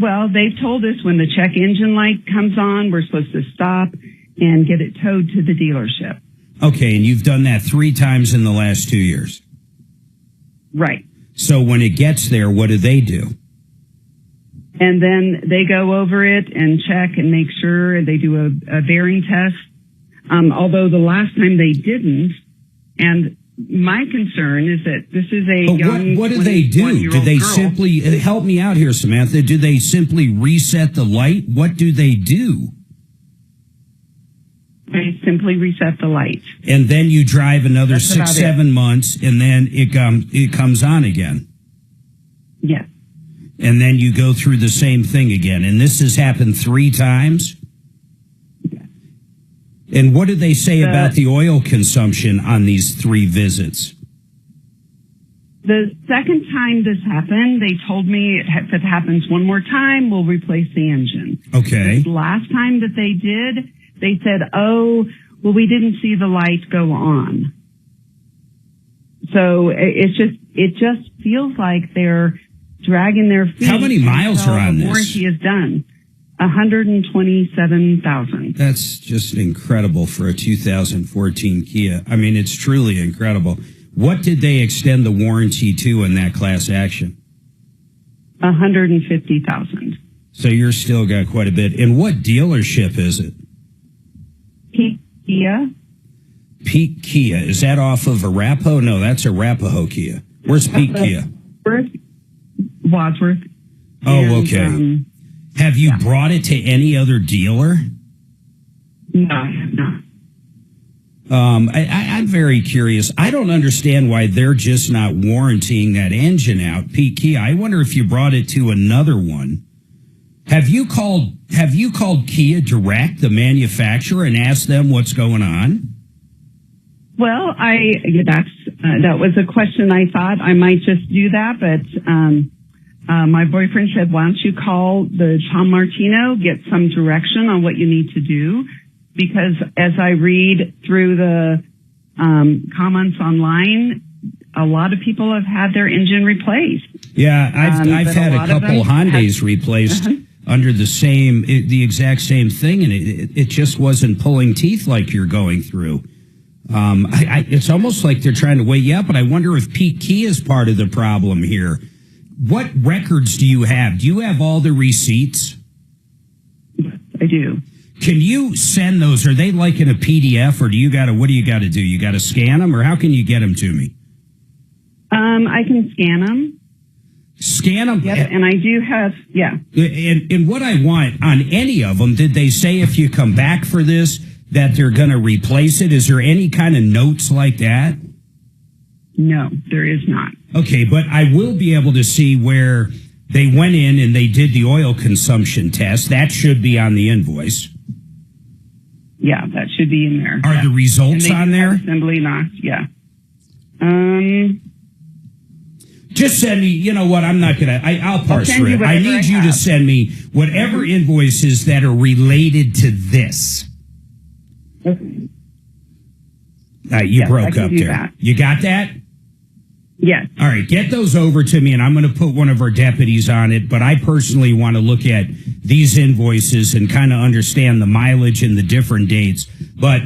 Well, they've told us when the check engine light comes on, we're supposed to stop and get it towed to the dealership. Okay, and you've done that 3 times in the last 2 years. Right. So when it gets there, what do they do? And then they go over it and check and make sure. They do a bearing test. Although the last time they didn't. And my concern is that this is a young what do they do? Do they girl. simply, help me out here, Samantha, do they simply reset the light? What do they do? They simply reset the light. And then you drive another 6-7 months, and then it comes on again. Yes. And then you go through the same thing again. And this has happened 3 times? Yes. And what do they say about the oil consumption on these 3 visits? The second time this happened, they told me if it happens one more time, we'll replace the engine. Okay. The last time that they did, they said, oh, well, we didn't see the light go on. So it just feels like they're dragging their feet. How many miles are on this? The warranty is done. 127,000. That's just incredible for a 2014 Kia. I mean, it's truly incredible. What did they extend the warranty to in that class action? 150,000. So you're still got quite a bit. And what dealership is it? Kia. Peak Kia. Is that off of Arapahoe? No, that's Arapahoe Kia. Where's Peak Kia? Wadsworth. Oh, okay. Have you brought it to any other dealer? No, I have not. I'm very curious. I don't understand why they're just not warranting that engine out, Peak Kia. I wonder if you brought it to another one. Have you called Kia direct, the manufacturer, and asked them what's going on? Well, that was a question I thought I might just do that, but my boyfriend said, why don't you call the Tom Martino, get some direction on what you need to do? Because as I read through the comments online, a lot of people have had their engine replaced. Yeah, I've had a couple Hyundais replaced under the exact same thing, and it just wasn't pulling teeth like you're going through. It's almost like they're trying to wake you up, but I wonder if Pete Key is part of the problem here. What records do you have? Do you have all the receipts? I do. Can you send those? Are they like in a PDF, or what do you got to do? You got to scan them, or how can you get them to me? I can scan them. Scan them? Yep, and I do have, yeah. And what I want on any of them, did they say if you come back for this that they're going to replace it? Is there any kind of notes like that? No, there is not. Okay, but I will be able to see where they went in and they did the oil consumption test. That should be on the invoice. Yeah, that should be in there. Are the results on there? Assembly knocks, yeah. Just send me, you know what, I'm not going to, I'll parse through it. I need you to send me whatever invoices that are related to this. Okay. You broke up there. That. You got that? Yes. All right, get those over to me, and I'm going to put one of our deputies on it, but I personally want to look at these invoices and kind of understand the mileage and the different dates. But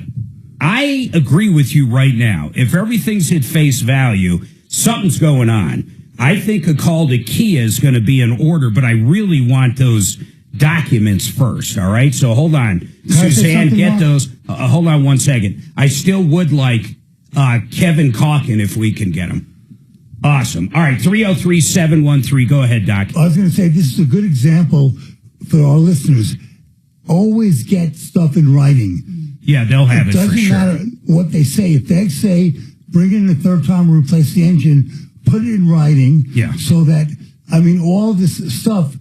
I agree with you right now. If everything's at face value, something's going on. I think a call to Kia is going to be in order, but I really want those documents first, all right? So hold on. Suzanne, get those. Hold on one second. I still would like Kevin Calkin if we can get him. Awesome. All right, 303-713. Go ahead, Doc. I was going to say, this is a good example for our listeners. Always get stuff in writing. Yeah, they'll have it for sure. It doesn't matter what they say. If they say, bring in the third time and replace the engine, put it in writing. Yeah. So that, all of this stuff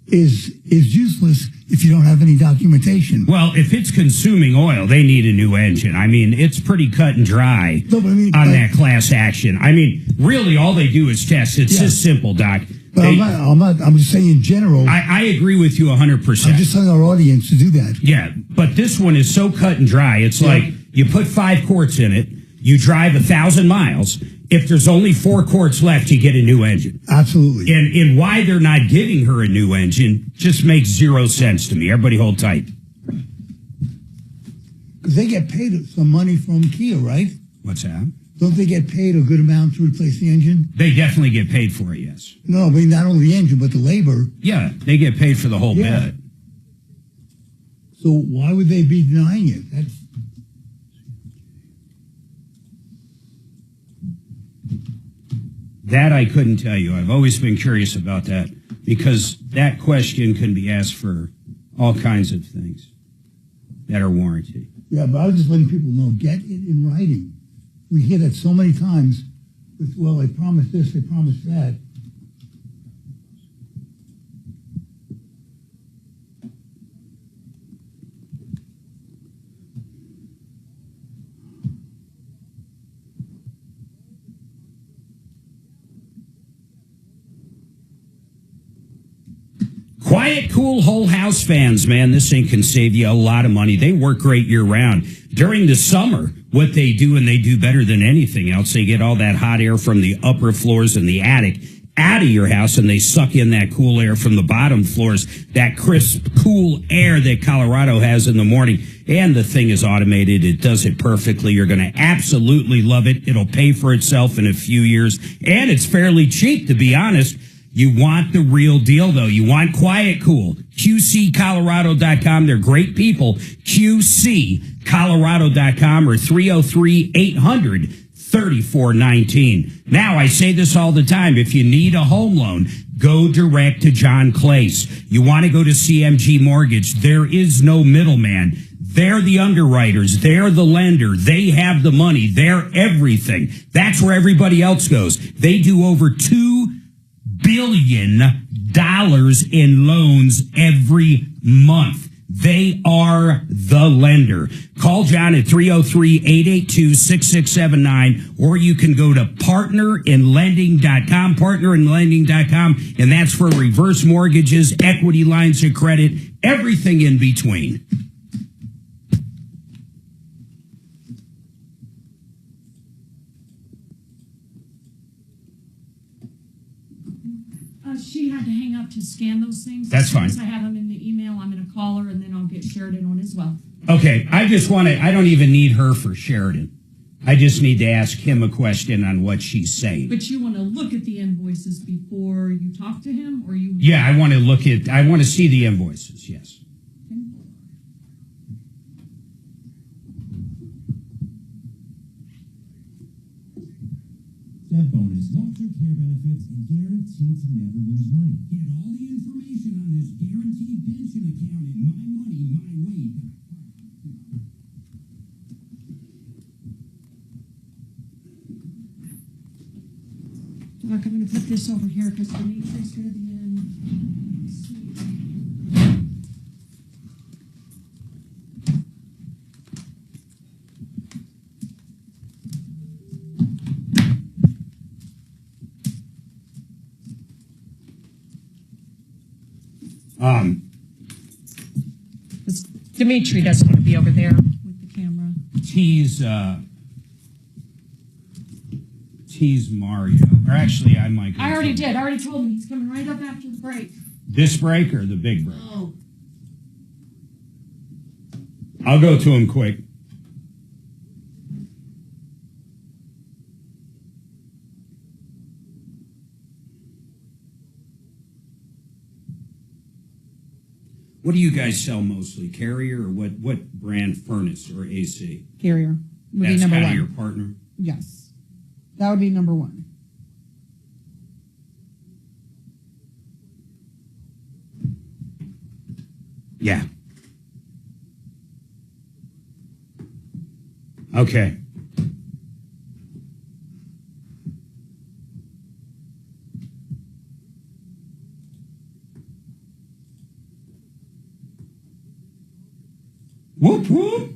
is useless if you don't have any documentation. Well, if it's consuming oil, they need a new engine. It's pretty cut and dry on that class action. Really, all they do is test. It's just simple, Doc. But I'm just saying in general. I agree with you 100%. I'm just telling our audience to do that. Yeah, but this one is so cut and dry. It's like you put 5 quarts in it, you drive 1,000 miles. If there's only 4 quarts left, you get a new engine. Absolutely. And why they're not giving her a new engine just makes zero sense to me. Everybody hold tight. Because they get paid some money from Kia, right? What's that? Don't they get paid a good amount to replace the engine? They definitely get paid for it, yes. No, not only the engine, but the labor. Yeah, they get paid for the whole bit. So why would they be denying it? That I couldn't tell you. I've always been curious about that because that question can be asked for all kinds of things that are warranty. Yeah, but I was just letting people know, get it in writing. We hear that so many times with, well, they promised this, they promised that. Quiet, cool, whole house fans, man, this thing can save you a lot of money. They work great year-round. During the summer, what they do, and they do better than anything else, they get all that hot air from the upper floors and the attic out of your house, and they suck in that cool air from the bottom floors, that crisp, cool air that Colorado has in the morning. And the thing is automated. It does it perfectly. You're going to absolutely love it. It'll pay for itself in a few years, and it's fairly cheap, to be honest. You want the real deal, though. You want Quiet Cool. QCcolorado.com. They're great people. QCcolorado.com or 303-800-3419. Now, I say this all the time. If you need a home loan, go direct to John Clace. You want to go to CMG Mortgage. There is no middleman. They're the underwriters. They're the lender. They have the money. They're everything. That's where everybody else goes. They do over $2 billion in loans every month. They are the the lender. Call John at 303-882-6679, or you can go to partnerinlending.com, partnerinlending.com, and that's for reverse mortgages, equity lines of credit, everything in between. She had to hang up to scan those things. That's fine. As I have them in the email, I'm going to call her, and then I'll get Sheridan on as well. Okay, I don't even need her for Sheridan. I just need to ask him a question on what she's saying. But you want to look at the invoices before you talk to him, or you? Yeah, I want to see the invoices, yes. That bonus, long-term care benefits, and guaranteed to never lose money. Get all the information on this guaranteed pension account at mymoneymyway.com. Look, I'm going to put this over here because Dimitri's going to be in. Let's see. Dimitri doesn't want to be over there with the camera. Tease Mario. Or actually, I might go. I already did. I already told him he's coming right up after the break. This break or the big break? Oh. I'll go to him quick. What do you guys sell mostly? Carrier or what brand furnace or AC? Carrier would be That's number kind one. of your partner? Yes. That would be number one. Yeah. Okay. Whoop, whoop.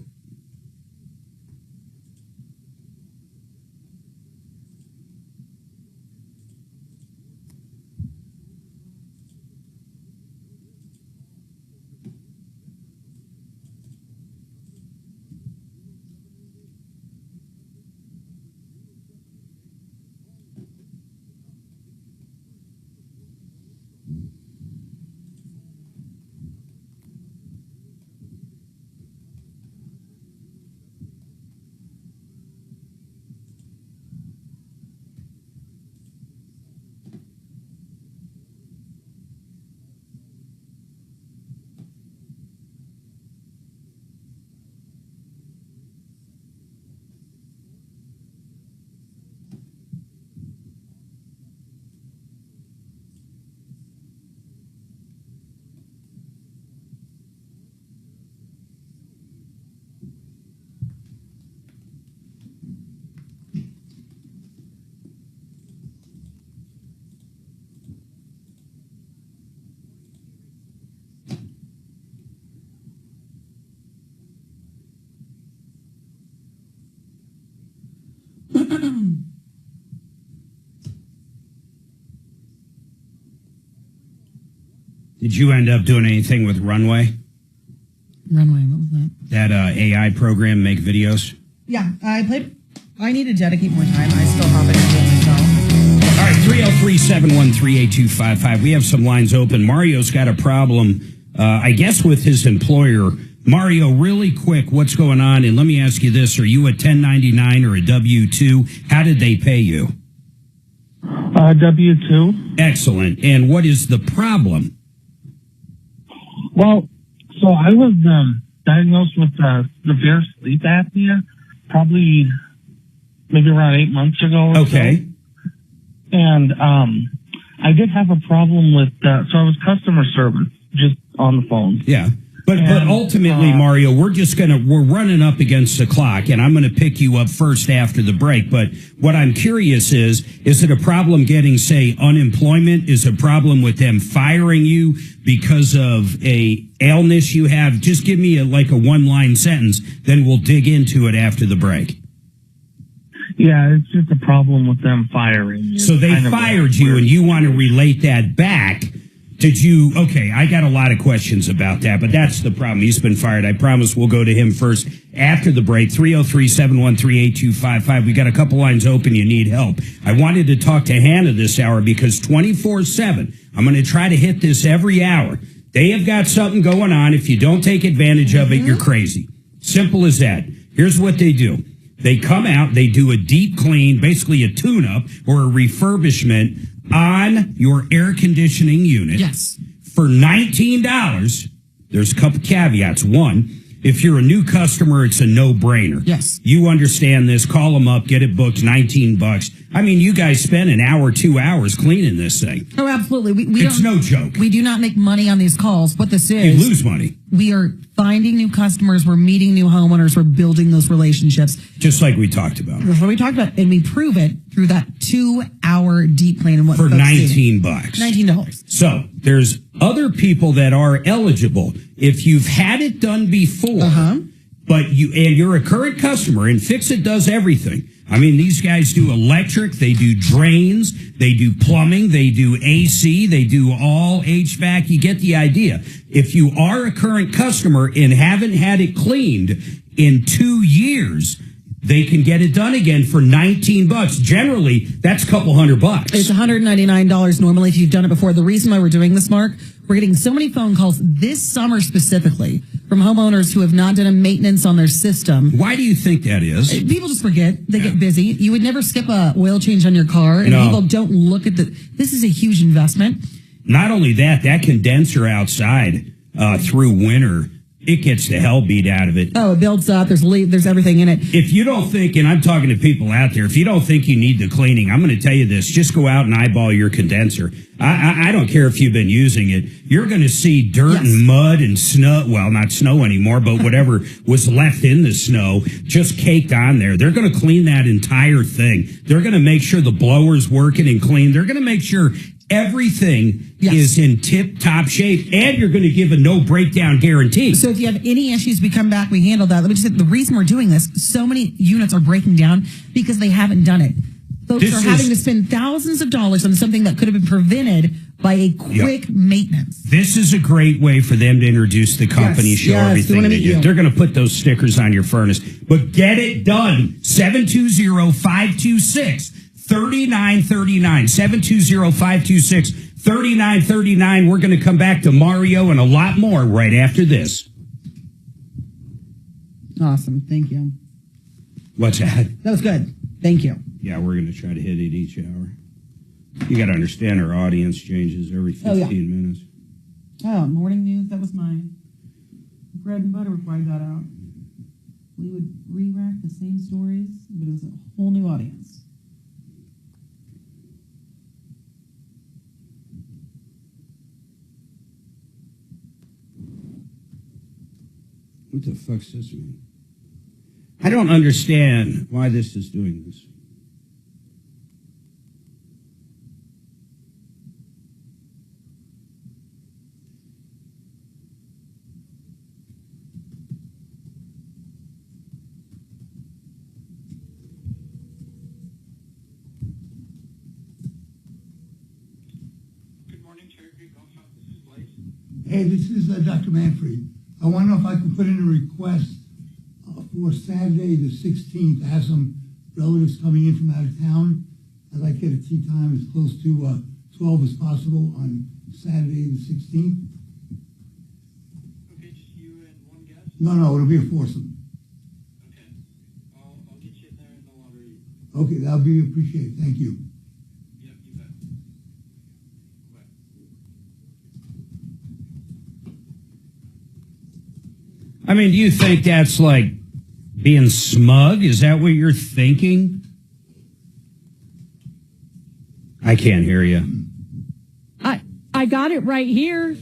Did you end up doing anything with Runway? Runway, what was that? That AI program, make videos? Yeah, I need to dedicate more time. I still hop into it myself. All right, 303-713-8255. We have some lines open. Mario's got a problem, I guess, with his employer. Mario, really quick, what's going on? And let me ask you this. Are you a 1099 or a W-2? How did they pay you? W-2. Excellent. And what is the problem? Well, so I was diagnosed with severe sleep apnea probably maybe around 8 months ago or okay. so. And I did have a problem with, so I was customer service just on the phone. Yeah. But ultimately, Mario, we're running up against the clock, and I'm going to pick you up first after the break. But what I'm curious is it a problem getting, say, unemployment? Is it a problem with them firing you because of a illness you have? Just give me a one-line sentence, then we'll dig into it after the break. Yeah, it's just a problem with them firing you. So they fired you, and you want to relate that back. Did you? Okay, I got a lot of questions about that, but that's the problem. He's been fired. I promise we'll go to him first after the break. 303-713-8255. We got a couple lines open. You need help. I wanted to talk to Hannah this hour because 24/7, I'm going to try to hit this every hour. They have got something going on. If you don't take advantage of it, you're crazy. Simple as that. Here's what they do. They come out, they do a deep clean, basically a tune-up or a refurbishment on your air conditioning unit. Yes. For $19. There's a couple caveats. One, if you're a new customer, it's a no-brainer. Yes. You understand this. Call them up, get it booked, $19. I mean, you guys spend an hour, 2 hours cleaning this thing. Oh, absolutely. It's no joke. We do not make money on these calls. What this is, you lose money. We are finding new customers. We're meeting new homeowners. We're building those relationships. Just like we talked about. That's what we talked about. And we prove it through that 2-hour deep clean. And what for $19. $19. So there's other people that are eligible. If you've had it done before, but you're a current customer, and Fix It does everything. I mean, these guys do electric, they do drains, they do plumbing, they do AC, they do all HVAC. You get the idea. If you are a current customer and haven't had it cleaned in 2 years, they can get it done again for $19. Generally, that's a couple $100. It's $199 normally if you've done it before. The reason why we're doing this, Mark, we're getting so many phone calls this summer specifically from homeowners who have not done a maintenance on their system. Why do you think that is? People just forget. They get busy. You would never skip a oil change on your car. And people don't look at this is a huge investment. Not only that, that condenser outside through winter, it gets the hell beat out of it. Oh, it builds up. There's everything in it. If you don't think, and I'm talking to people out there, if you don't think you need the cleaning, I'm going to tell you this. Just go out and eyeball your condenser. I don't care if you've been using it. You're going to see dirt and mud and snow. Well, not snow anymore, but whatever was left in the snow just caked on there. They're going to clean that entire thing. They're going to make sure the blower's working and clean. They're going to make sure everything is in tip-top shape, and you're going to give a no-breakdown guarantee. So if you have any issues, we come back, we handle that. Let me just say, the reason we're doing this, so many units are breaking down because they haven't done it. Folks are having to spend thousands of dollars on something that could have been prevented by a quick maintenance. This is a great way for them to introduce the company, show everything they do. They're going to put those stickers on your furnace. But get it done. 720-526-3939. 720-526-3939. We're going to come back to Mario and a lot more right after this. Awesome. Thank you. What's that? That was good. Thank you. Yeah, we're going to try to hit it each hour. You got to understand our audience changes every 15 minutes. Oh, morning news. That was mine. Bread and butter before I got out. We would re-rack the same stories, but it was a whole new audience. What the fuck's this mean? I don't understand why this is doing this. Hey, this is Dr. Manfred. I want to know if I can put in a request for Saturday the 16th. I have some relatives coming in from out of town. I'd like to get a tea time as close to 12 as possible on Saturday the 16th. Okay, just you and one guest? No, it'll be a foursome. Okay. I'll get you in there in the lottery. Okay, that'll be appreciated. Thank you. Yep, you bet. Bye. I mean, do you think that's like being smug? Is that what you're thinking? I can't hear you. I got it right here.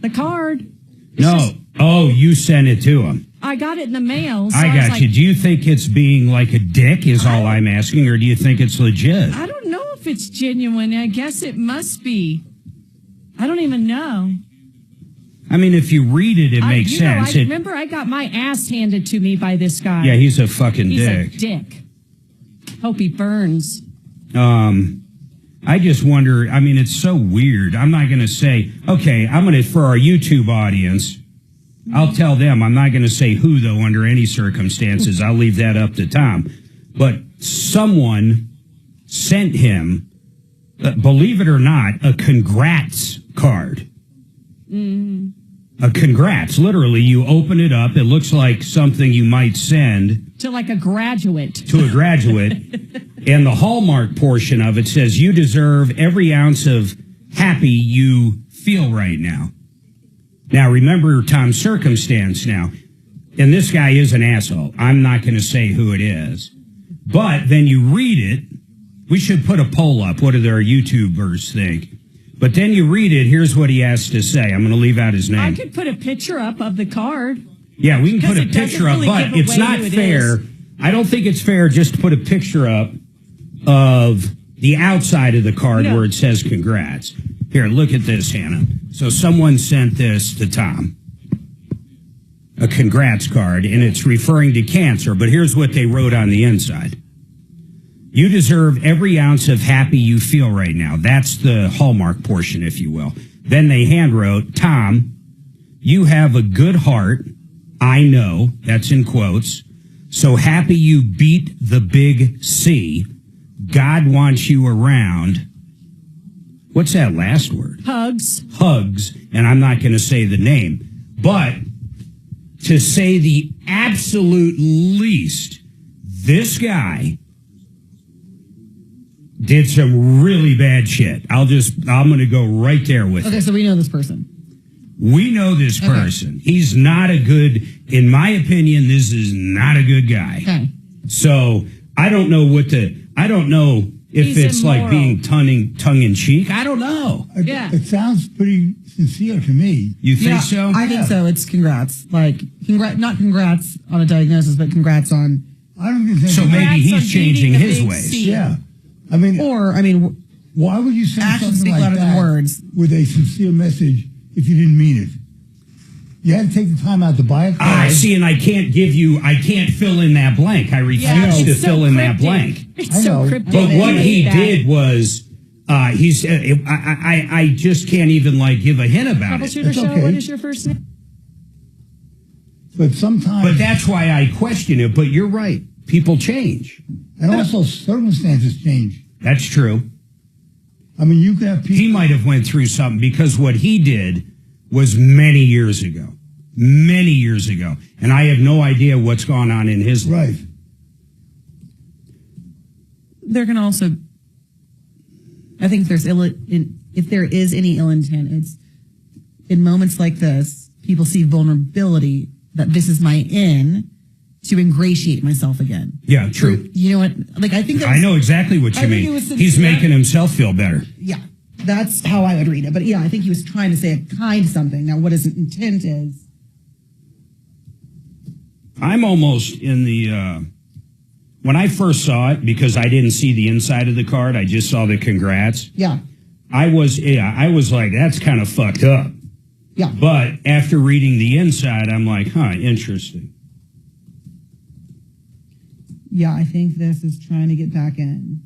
The card. No. Oh, you sent it to him. I got it in the mail. So I got was you. like, Do you think it's being like a dick is all I'm asking, or do you think it's legit? I don't know if it's genuine. I guess it must be. I don't even know. I mean, if you read it, it makes sense. I remember I got my ass handed to me by this guy. Yeah, he's a fucking He's dick. a dick. Hope he burns. I just wonder, I mean, it's so weird. I'm not going to say, okay, for our YouTube audience, I'll tell them, I'm not going to say who, though, under any circumstances. I'll leave that up to Tom. But someone sent him, believe it or not, a congrats card. A congrats. Literally, you open it up. It looks like something you might send To like a graduate. to a graduate. And the hallmark portion of it says, you deserve every ounce of happy you feel right now. Now, remember Tom's circumstance now. And this guy is an asshole. I'm not going to say who it is. But then you read it. We should put a poll up. What do our YouTubers think? But then you read it. Here's what he has to say. I'm going to leave out his name. I could put a picture up of the card. Yeah, we can put a Because it doesn't picture up, really but give it's away not who it fair. is. I don't think it's fair just to put a picture up of the outside of the card No. where it says congrats. Here, look at this, Hannah. So someone sent this to Tom, a congrats card, and it's referring to cancer, but here's what they wrote on the inside. You deserve every ounce of happy you feel right now. That's the hallmark portion, if you will. Then they handwrote, Tom, you have a good heart. I know. That's in quotes. So happy you beat the big C. God wants you around. What's that last word? Hugs. Hugs. And I'm not going to say the name. But to say the absolute least, this guy did some really bad shit. I'm going to go right there with it. Okay, so we know this person. We know this person. He's not a good, in my opinion, this is not a good guy. Okay. So I don't know I don't know if He's it's immoral. like being tongue in cheek. I don't know. Yeah. It sounds pretty sincere to me. You think so? I think so. It's congrats. Like, not congrats on a diagnosis, but congrats on. I don't think So maybe Congrats on he's changing beating the his big ways. C. Yeah. Why would you say Actions something speak like louder that than words. with a sincere message if you didn't mean it? You had to take the time out to buy a card. See, and I can't fill in that blank. I refuse Yeah, to it's so fill in that cryptic. blank. It's I so know. cryptic. But what he That. did was, he said, I just can't even like give a hint about it. Troubleshooter It's Show, okay. what is your first name? But sometimes, But that's why I question it. But you're right. People change. and also circumstances change. That's true. I mean, you can have people. He might have went through something because what he did was many years ago. And I have no idea what's gone on in his life. Right. There can also, I think if there is any ill intent, it's in moments like this, people see vulnerability, that this is my in to ingratiate myself again. Yeah, true. You know what? Like, I think I know exactly what you I think mean. it was He's sincere. making himself feel better. Yeah, that's how I would read it. But yeah, I think he was trying to say a kind something. Now, what his intent is. I'm almost in the, when I first saw it, because I didn't see the inside of the card, I just saw the congrats. Yeah. I was like, that's kind of fucked up. Yeah. But after reading the inside, I'm like, interesting. Yeah, I think this is trying to get back in.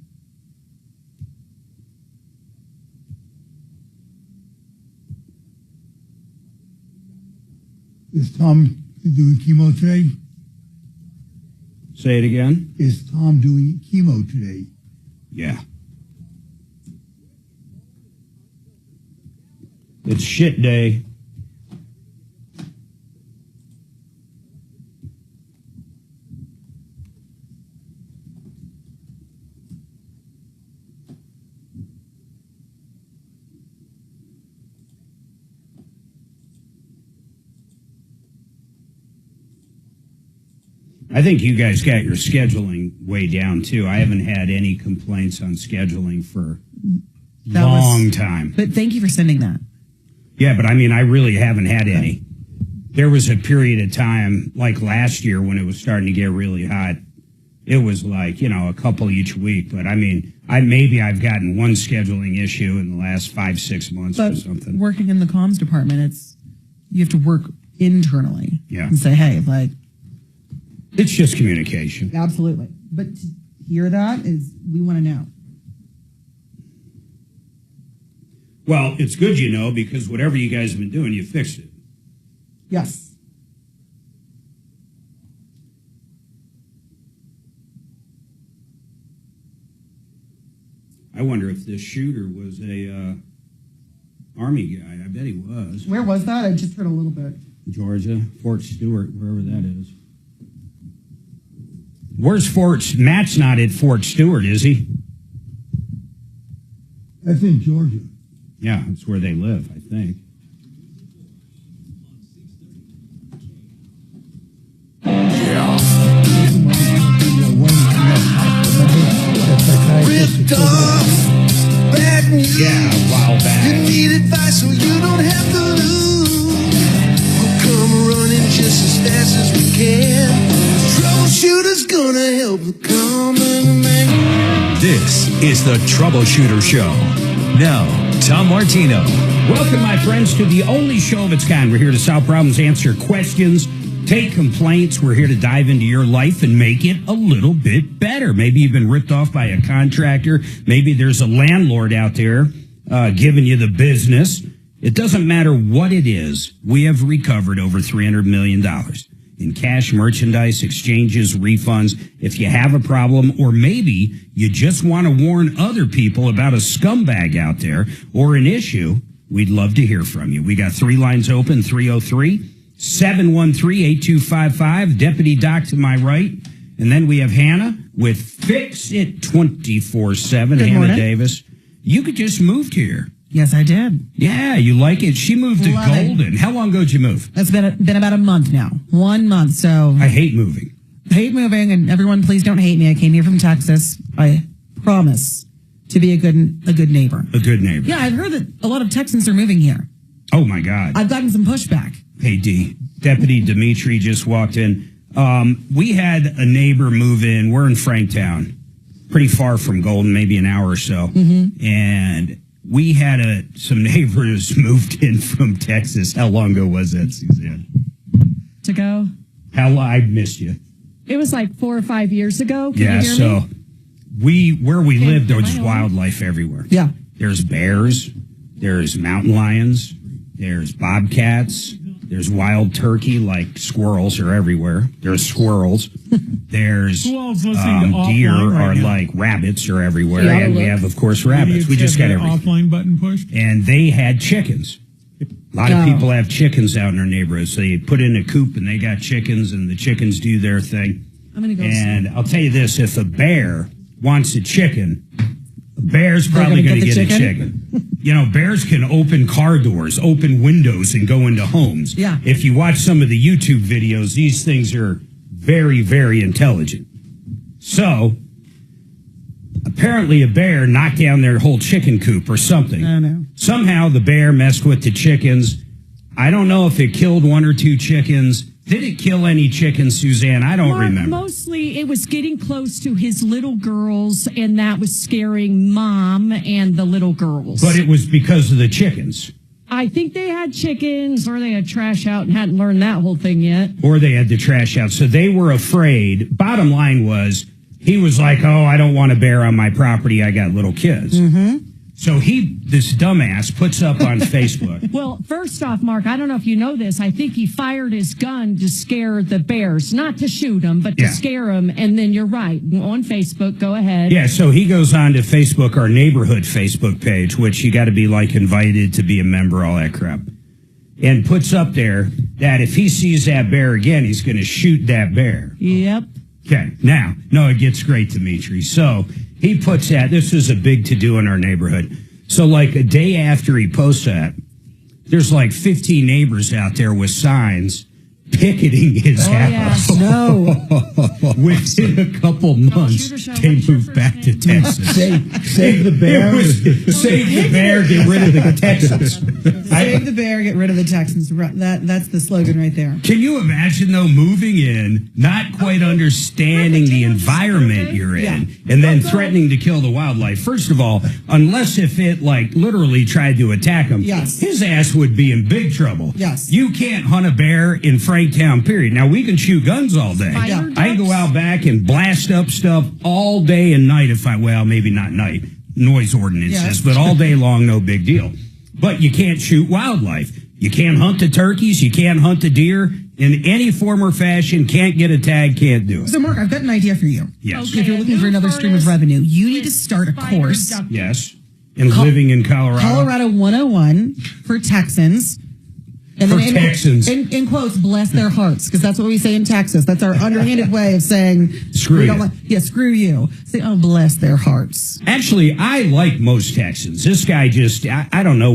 Is Tom doing chemo today? Say it again? Is Tom doing chemo today? Yeah. It's shit day. I think you guys got your scheduling way down, too. I haven't had any complaints on scheduling for a long time. But thank you for sending that. Yeah, but I mean, I really haven't had any. There was a period of time, like last year when it was starting to get really hot. It was like, a couple each week. But I mean, I've gotten one scheduling issue in the last 5-6 months or something. Working in the comms department, you have to work internally. Yeah. And say, hey, it's just communication. Absolutely. But to hear that we want to know. Well, it's good because whatever you guys have been doing, you fixed it. Yes. I wonder if this shooter was a Army guy. I bet he was. Where was that? I just heard a little bit. Georgia, Fort Stewart, wherever that is. Where's Fort? Matt's not at Fort Stewart, is he? That's in Georgia. Yeah, that's where they live, I think. Ripped off, bad news. Yeah, a while back. You need advice so you don't have to lose. We'll come running just as fast as we can. Troubleshooter's gonna help the common man. This is the Troubleshooter Show. Now, Tom Martino. Welcome, my friends, to the only show of its kind. We're here to solve problems, answer questions, take complaints. We're here to dive into your life and make it a little bit better. Maybe you've been ripped off by a contractor. Maybe there's a landlord out there giving you the business. It doesn't matter what it is. We have recovered over $300 million in cash, merchandise, exchanges, refunds. If you have a problem, or maybe you just want to warn other people about a scumbag out there or an issue, we'd love to hear from you. We got 3 lines open, 303-713-8255. Deputy Doc to my right. And then we have Hannah with Fix It 24/7. Hannah morning. Davis. You could just moved here. Yes, I did. Yeah, you like it. She moved to Love it. Golden. How long ago did you move? It's been about a month now. 1 month. So I hate moving. hate moving, and everyone, please don't hate me. I came here from Texas. I promise to be a good neighbor. A good neighbor. Yeah, I've heard that a lot of Texans are moving here. Oh my God. I've gotten some pushback. Hey, D. Deputy Dimitri just walked in. We had a neighbor move in. We're in Franktown, pretty far from Golden, maybe an hour or so. Mm-hmm. And we had some neighbors moved in from Texas. How long ago was that, Suzanne? To go? I missed you. It was like 4 or 5 years ago. Can yeah, you hear so me? where we lived, there was wildlife everywhere. Yeah. There's bears, there's mountain lions, there's bobcats, there's wild turkey, like squirrels are everywhere. There's squirrels. There's deer are like rabbits are everywhere. Yeah, and we have, of course, rabbits. We just got everything. Offline button pushed. And they had chickens. A lot of people have chickens out in their neighborhoods. So they put in a coop and they got chickens, and the chickens do their thing. I'm going to go And I'll tell you this, if a bear wants a chicken, a bear's probably going to get a chicken. Bears can open car doors, open windows, and go into homes. Yeah. If you watch some of the YouTube videos, these things are very, very intelligent. So, apparently a bear knocked down their whole chicken coop or something. I know. Somehow the bear messed with the chickens. I don't know if it killed 1 or 2 chickens. Did it kill any chickens, Suzanne? I don't remember. Mostly it was getting close to his little girls, and that was scaring Mom and the little girls. But it was because of the chickens. I think they had chickens, or they had trash out and hadn't learned that whole thing yet. Or they had the trash out. So they were afraid. Bottom line was, he was like, oh, I don't want a bear on my property. I got little kids. Mm-hmm. So this dumbass puts up on Facebook. Well, first off, Mark, I don't know if you know this. I think he fired his gun to scare the bears, not to shoot them, but to scare them. And then you're right. On Facebook, go ahead. Yeah, so he goes on to Facebook, our neighborhood Facebook page, which you got to be invited to be a member, all that crap. And puts up there that if he sees that bear again, he's going to shoot that bear. Yep. Okay, now, it gets great, Dimitri. So he puts that, this is a big to-do in our neighborhood. So a day after he posts that, there's 15 neighbors out there with signs, picketing his house. No. Within a couple months, they moved back to Texas. Save the bear. Save the bear, get rid of the Texans. Save the bear, get rid of the Texans. That's the slogan right there. Can you imagine, though, moving in, not quite understanding the environment you're in, and then threatening to kill the wildlife? First of all, unless if it, like, literally tried to attack him, his ass would be in big trouble. Yes. You can't hunt a bear in Franktown, period. Now, we can shoot guns all day. I can go out back and blast up stuff all day and night well, maybe not night, noise ordinances, but all day long, no big deal. But you can't shoot wildlife. You can't hunt the turkeys. You can't hunt the deer in any form or fashion. Can't get a tag. Can't do it. So, Mark, I've got an idea for you. Yes. Okay, if you're looking for another stream of revenue, you need to start a course. Yes. And living in Colorado. Colorado 101 for Texans. And for Texans. In quotes, bless their hearts, because that's what we say in Texas. That's our underhanded way of saying, screw you. Screw you. Say, oh, bless their hearts. Actually, I like most Texans. This guy just, I don't know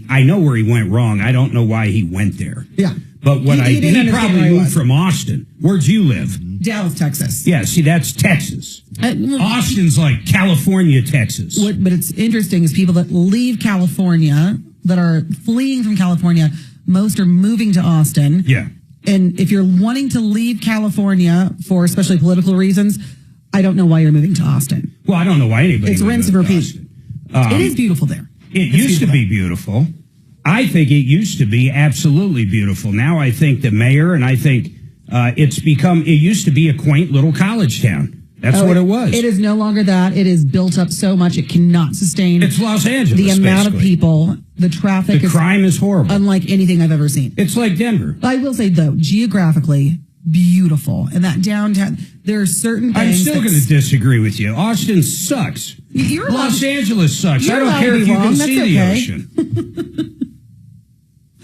I know where he went wrong. I don't know why he went there. Yeah. But he probably moved from Austin. Where'd you live? Dallas, Texas. Yeah, see, that's Texas. Austin's like California, Texas. But it's interesting is people that leave California, that are fleeing from California, most are moving to Austin. Yeah. And if you're wanting to leave California for especially political reasons, I don't know why you're moving to Austin. Well, I don't know why anybody. It's rinse and repeat. It is beautiful there. It used to be beautiful. I think it used to be absolutely beautiful. Now I think the mayor, and I think it used to be a quaint little college town. That's what it was. It is no longer that. It is built up so much it cannot sustain. It's Los Angeles. The amount of people, the traffic, the crime is horrible, unlike anything I've ever seen. It's like Denver. I will say though, geographically beautiful, and that downtown. There are certain things. I'm still going to disagree with you. Austin sucks. Los Angeles sucks. I don't care if you can see the ocean.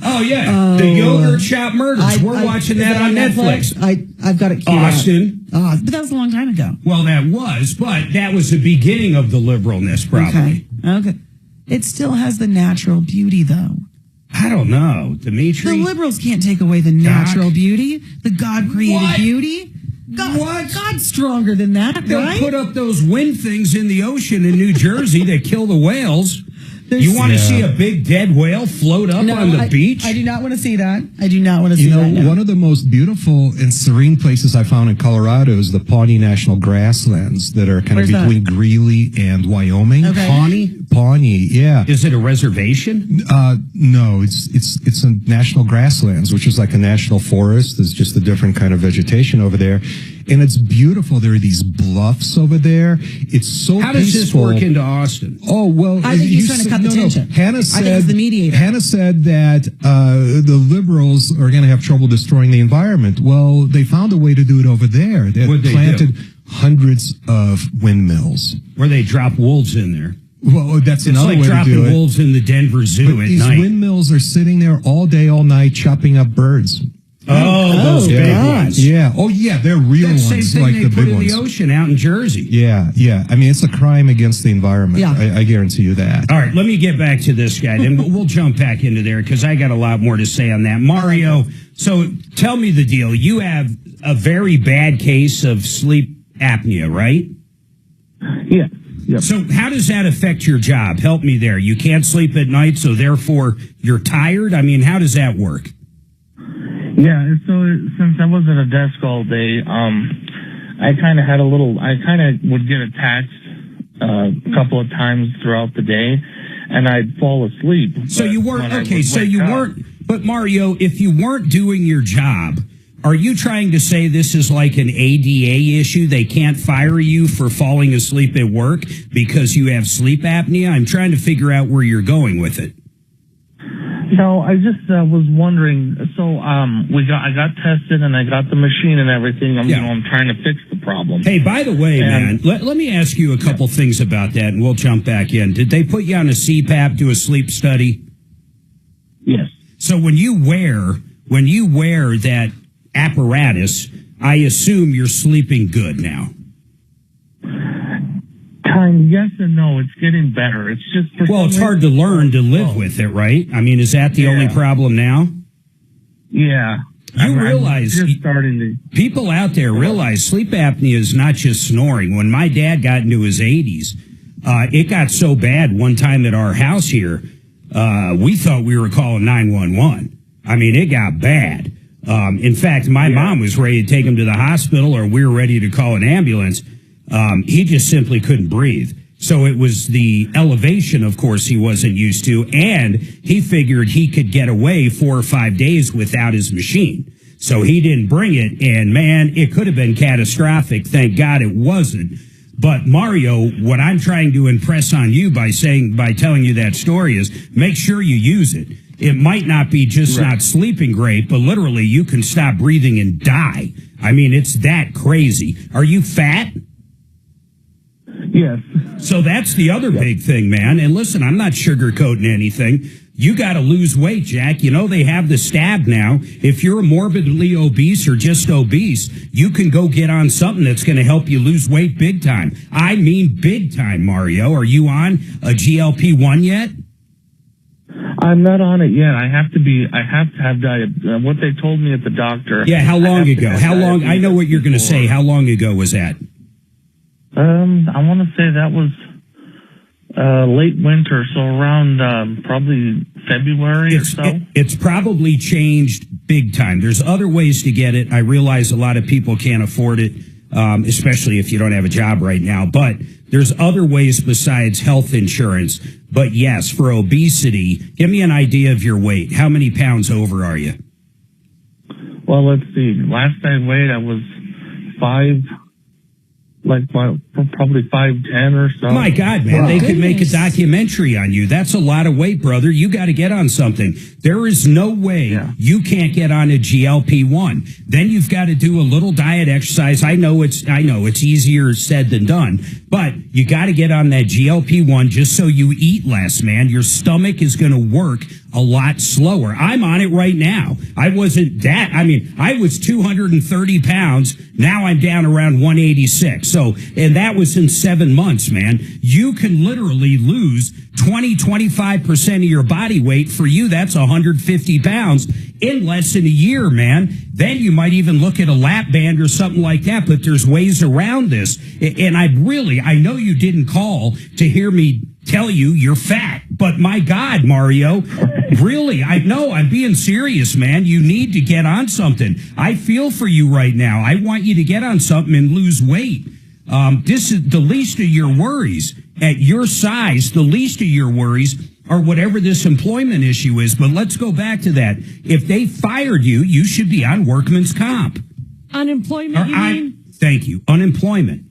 Oh, yeah. The Yogurt Shop Murders. We're watching that on Netflix. I've got it queued Austin. But that was a long time ago. Well, that was, but that was the beginning of the liberalness, probably. Okay. It still has the natural beauty, though. I don't know. Dimitri? The liberals can't take away the natural beauty, the God-created beauty. God's stronger than that, They'll right? put up those wind things in the ocean in New Jersey that kill the whales. You want to see a big dead whale float up on the beach? I do not want to see that. I do not want to see that. You know, one of the most beautiful and serene places I found in Colorado is the Pawnee National Grasslands that are kind of between Greeley and Wyoming. Okay. Pawnee, yeah. Is it a reservation? No, it's a national grasslands, which is like a national forest. There's just a different kind of vegetation over there. And it's beautiful. There are these bluffs over there. It's so peaceful. How does this work into Austin? Oh, well. I think he's trying to cut the tension. Hannah said, I think it's the mediator. Hannah said that the liberals are going to have trouble destroying the environment. Well, they found a way to do it over there. They planted hundreds of windmills. Where they drop wolves in there. Well, that's another way to do it. It's like dropping wolves in the Denver Zoo at these night. These windmills are sitting there all day, all night, chopping up birds. Those big ones. Yeah. Oh, yeah. They're real ones. Same thing like they the put big in ones. the ocean out in Jersey. Yeah. I mean, it's a crime against the environment. Yeah. I guarantee you that. All right. Let me get back to this guy. Then we'll jump back into there because I got a lot more to say on that. Mario, so tell me the deal. You have a very bad case of sleep apnea, right? Yeah. Yep. So how does that affect your job? Help me there. You can't sleep at night, so therefore you're tired? I mean, how does that work? Yeah, so since I was at a desk all day, I kind of would get attached a couple of times throughout the day, and I'd fall asleep. So you weren't, but Mario, if you weren't doing your job, are you trying to say this is like an ADA issue? They can't fire you for falling asleep at work because you have sleep apnea? I'm trying to figure out where you're going with it. No, I just was wondering. So I got tested and I got the machine and everything. I'm trying to fix the problem. Hey, by the way, man, let me ask you a couple things about that, and we'll jump back in. Did they put you on a CPAP, do a sleep study? Yes. So when you wear that apparatus, I assume you're sleeping good now. Yes and no. It's getting better. It's just it's hard to learn to live with it, right? I mean, is that the only problem now? Yeah. You realize, just starting to, people out there realize sleep apnea is not just snoring. When my dad got into his 80s, it got so bad one time at our house here, we thought we were calling 911. I mean, it got bad. In fact, my mom was ready to take him to the hospital, or we were ready to call an ambulance. He just simply couldn't breathe. So it was the elevation, of course, he wasn't used to, and he figured he could get away 4 or 5 days without his machine. So he didn't bring it, and man, it could have been catastrophic. Thank God it wasn't. But Mario, what I'm trying to impress on you by telling you that story is make sure you use it. It might not be just not sleeping great, but literally you can stop breathing and die. I mean, it's that crazy. Are you fat? Yes. So that's the other big thing, man. And listen, I'm not sugarcoating anything. You got to lose weight, Jack. You know, they have the stab now. If you're morbidly obese or just obese, you can go get on something that's going to help you lose weight big time. I mean, big time, Mario. Are you on a GLP-1 yet? I'm not on it yet. I have to have diet. What they told me at the doctor. Yeah, how long ago? How long? I know what you're going to say. How long ago was that? I want to say that was late winter, so around probably February or so. It's probably changed big time. There's other ways to get it. I realize a lot of people can't afford it, especially if you don't have a job right now. But there's other ways besides health insurance. But yes, for obesity, give me an idea of your weight. How many pounds over are you? Well, let's see. Last I weighed, I was probably 5'10" or so. My God, man, they could make a documentary on you. That's a lot of weight, brother. You got to get on something. There is no way you can't get on a GLP-1. Then you've got to do a little diet exercise. I know it's easier said than done, but you got to get on that GLP-1 just so you eat less, man. Your stomach is going to work a lot slower. I'm on it right now. I wasn't that. I mean, I was 230 pounds. Now I'm down around 186. So, and that was in 7 months, man. You can literally lose 25% of your body weight. For you, that's 150 pounds in less than a year, man. Then you might even look at a lap band or something like that, but there's ways around this. And I know you didn't call to hear me tell you you're fat, but my God, Mario, really, I know I'm being serious, man. You need to get on something. I feel for you right now. I want you to get on something and lose weight. This is the least of your worries. At your size, the least of your worries are whatever this employment issue is. But let's go back to that. If they fired you, you should be on workman's comp. Unemployment, you mean? Thank you. Unemployment.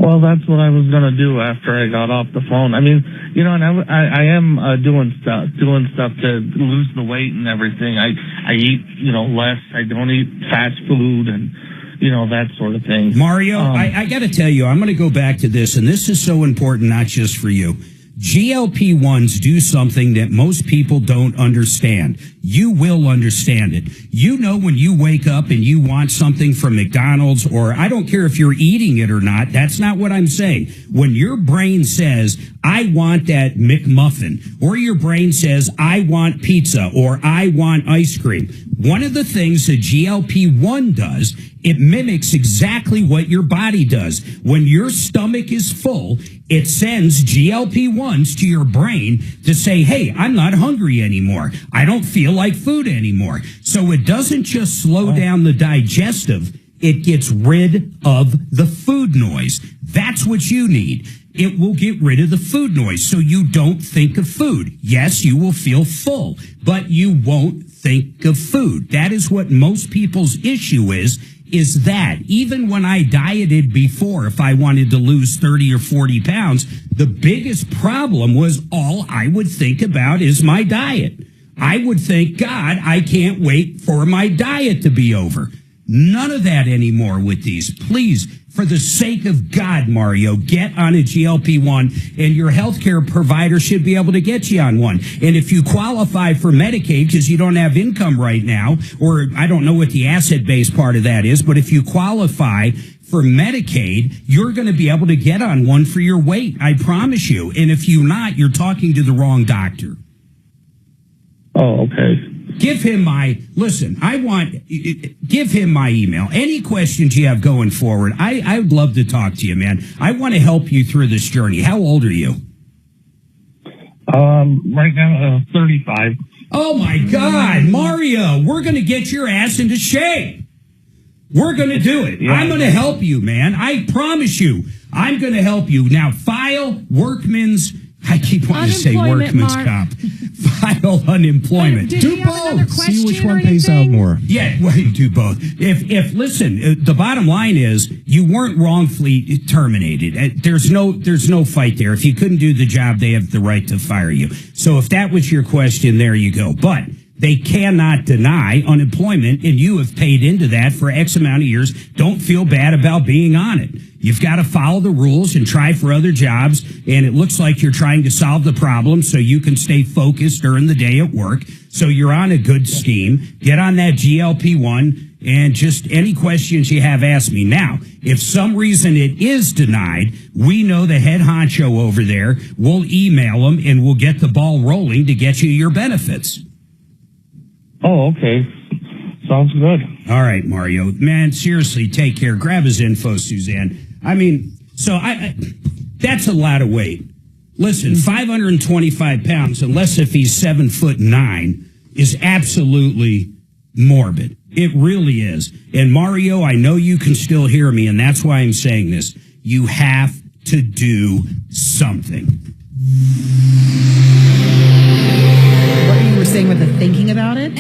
Well, that's what I was going to do after I got off the phone. I mean, you know, and I am doing stuff to lose the weight and everything. I eat, less. I don't eat fast food and, that sort of thing. Mario, I got to tell you, I'm going to go back to this, and this is so important, not just for you. GLP-1s do something that most people don't understand. You will understand it. You know when you wake up and you want something from McDonald's, or I don't care if you're eating it or not, that's not what I'm saying. When your brain says, I want that McMuffin, or your brain says, I want pizza, or I want ice cream, one of the things that GLP-1 does, it mimics exactly what your body does. When your stomach is full, it sends GLP-1s to your brain to say, hey, I'm not hungry anymore. I don't feel like food anymore. So it doesn't just slow down the digestive, it gets rid of the food noise. That's what you need. It will get rid of the food noise so you don't think of food. Yes, you will feel full, but you won't think of food. That is what most people's issue is that even when I dieted before, if I wanted to lose 30 or 40 pounds, the biggest problem was all I would think about is my diet. I would think, God, I can't wait for my diet to be over. None of that anymore with these. Please, for the sake of God, Mario, get on a GLP-1, and your healthcare provider should be able to get you on one. And if you qualify for Medicaid because you don't have income right now, or I don't know what the asset-based part of that is, but if you qualify for Medicaid, you're going to be able to get on one for your weight. I promise you. And if you're not, you're talking to the wrong doctor. Oh, okay. Give him my give him my email. Any questions you have going forward, I would love to talk to you, man. I want to help you through this journey. How old are you? Right now, 35. Oh my God, Mario, we're going to get your ass into shape. We're going to do it. Yeah. I'm going to help you, man. I promise you, I'm going to help you. Now, file workman's, I keep wanting to say workman's comp. File unemployment. Do both. See which one pays out more. Yeah, well, do both. If listen, the bottom line is you weren't wrongfully terminated. There's no fight there. If you couldn't do the job, they have the right to fire you. So if that was your question, there you go. But they cannot deny unemployment, and you have paid into that for X amount of years. Don't feel bad about being on it. You've got to follow the rules and try for other jobs, and it looks like you're trying to solve the problem so you can stay focused during the day at work. So you're on a good scheme. Get on that GLP-1, and just any questions you have, ask me. Now, if some reason it is denied, we know the head honcho over there. We'll email them, and we'll get the ball rolling to get you your benefits. Oh, okay. Sounds good. All right, Mario. Man, seriously, take care. Grab his info, Suzanne. I mean, so that's a lot of weight. Listen, 525 pounds, unless if he's 7'9", is absolutely morbid. It really is. And Mario, I know you can still hear me, and that's why I'm saying this. You have to do something. What you were saying with the thinking about it?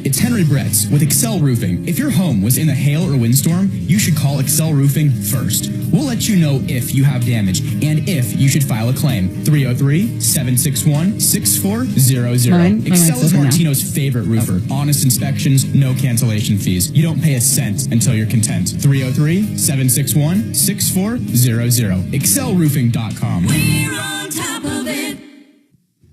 It's Henry Bretz with Excel Roofing. If your home was in a hail or windstorm, you should call Excel Roofing first. We'll let you know if you have damage and if you should file a claim. 303-761-6400. Excel is Martino's favorite roofer. Honest inspections, no cancellation fees. You don't pay a cent until you're content. 303-761-6400. ExcelRoofing.com. We're on top of it.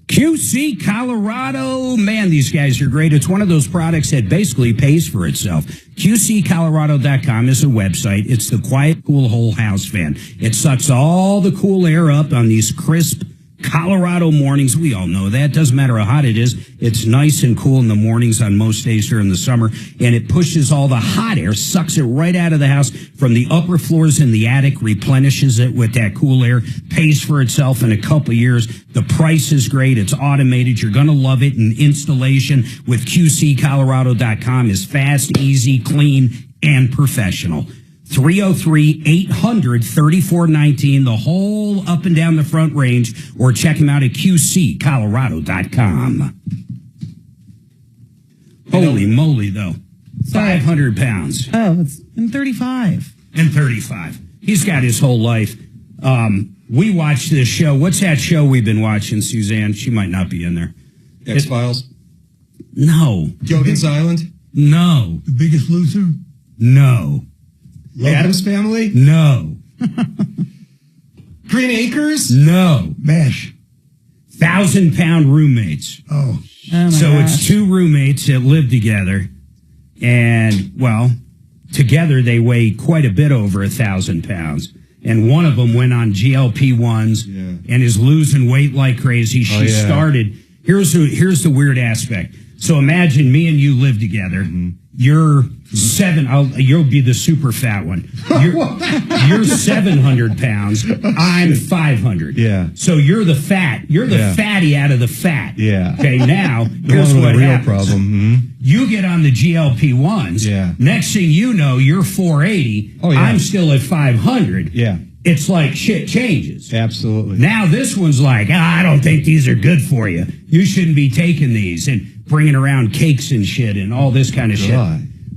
QC Colorado, man, these guys are great. It's one of those products that basically pays for itself. QCColorado.com is a website. It's the quiet, cool whole house fan. It sucks all the cool air up on these crisp Colorado mornings. We all know that. Doesn't matter how hot it is. It's nice and cool in the mornings on most days during the summer, and it pushes all the hot air, sucks it right out of the house from the upper floors in the attic, replenishes it with that cool air, pays for itself in a couple of years. The price is great. It's automated. You're going to love it. And installation with QCColorado.com is fast, easy, clean, and professional. 303-800-3419, the whole up and down the Front Range, or check him out at QCColorado.com. Holy moly, though. 500 pounds. Oh, it's in 35. And 35. He's got his whole life. We watched this show. What's that show we've been watching, Suzanne? She might not be in there. X-Files? No. Gilligan's Island? No. The Biggest Loser? No. Addams Family? No. Green Acres? No. MASH. 1,000-pound roommates. Oh. So it's two roommates that live together, and, well, together they weigh quite a bit over 1,000 pounds. And one of them went on GLP-1s and is losing weight like crazy. She started. Here's the weird aspect. So imagine me and you live together. You're you'll be the super fat one. You're 700 pounds. I'm 500. Yeah. So you're the fat. You're the fatty out of the fat. Yeah. Okay. Now here's what real happens. Problem. You get on the GLP-1s. Yeah. Next thing you know, you're 480. Oh, yeah. I'm still at 500. Yeah. It's like shit changes. Absolutely. Now this one's like, I don't think these are good for you. You shouldn't be taking these, and bringing around cakes and shit and all this kind of shit.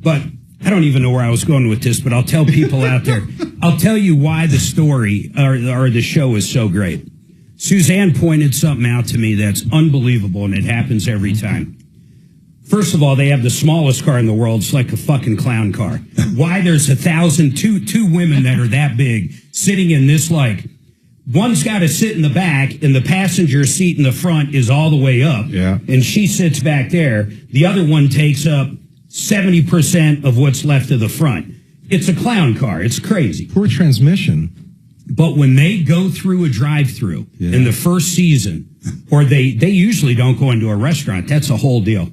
But I don't even know where I was going with this, but I'll tell people out there. I'll tell you why the story or the show is so great. Suzanne pointed something out to me that's unbelievable, and it happens every time. First of all, they have the smallest car in the world. It's like a fucking clown car. Why there's two women that are that big sitting in this, like, one's got to sit in the back, and the passenger seat in the front is all the way up. Yeah. And she sits back there. The other one takes up 70% of what's left of the front. It's a clown car. It's crazy. Poor transmission. But when they go through a drive-through in the first season, or they usually don't go into a restaurant, that's a whole deal.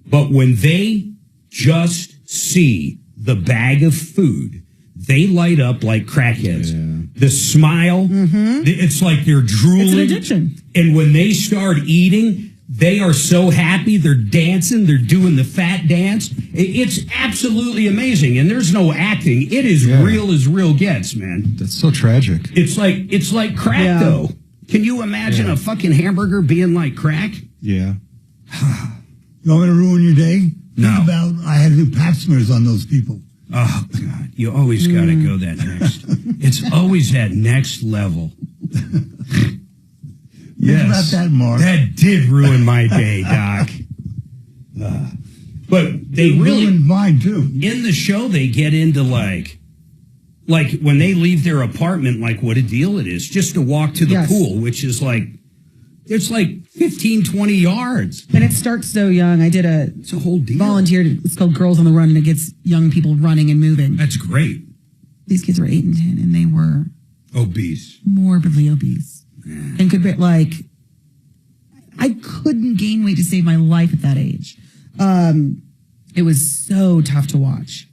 But when they just see the bag of food, they light up like crackheads. Yeah. The smile, it's like they're drooling. It's an addiction. And when they start eating, they are so happy. They're dancing. They're doing the fat dance. It's absolutely amazing. And there's no acting. It is real as real gets, man. That's so tragic. It's like crack, though. Can you imagine a fucking hamburger being like crack? Yeah. You want me to ruin your day? No. Think about, I had to do pap smears on those people. Oh, God. You always got to go that next. It's always that next level. Think about that, Mark. That did ruin my day, Doc. But they really ruined mine, too. In the show, they get into like when they leave their apartment, like what a deal it is just to walk to the pool, which is like, it's like 15, 20 yards. And it starts so young. I did it's a whole deal. Volunteered. It's called Girls on the Run, and it gets young people running and moving. That's great. These kids were 8 and 10, and they were obese, morbidly obese, and could be like, I couldn't gain weight to save my life at that age. It was so tough to watch.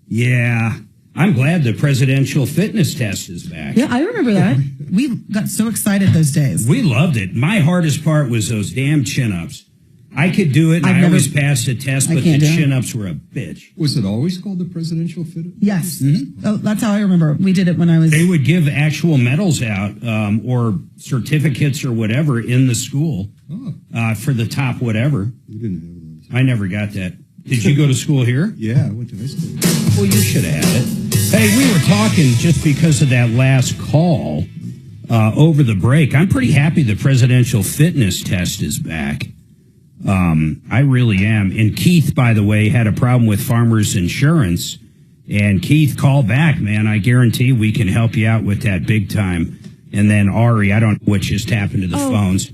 Yeah. I'm glad the presidential fitness test is back. Yeah, I remember that. We got so excited those days. We loved it. My hardest part was those damn chin-ups. I could do it, and I always passed the test, but the chin-ups were a bitch. Was it always called the presidential fitness? Yes. Oh, that's how I remember. We did it when I was... They would give actual medals out or certificates or whatever in the school for the top whatever. We didn't have those. I never got that. Did you go to school here? Yeah, I went to high school. Well, you should have had it. Hey, we were talking just because of that last call over the break. I'm pretty happy the presidential fitness test is back. I really am. And Keith, by the way, had a problem with Farmers Insurance. And Keith, call back, man. I guarantee we can help you out with that big time. And then Ari, I don't know what just happened to the phones.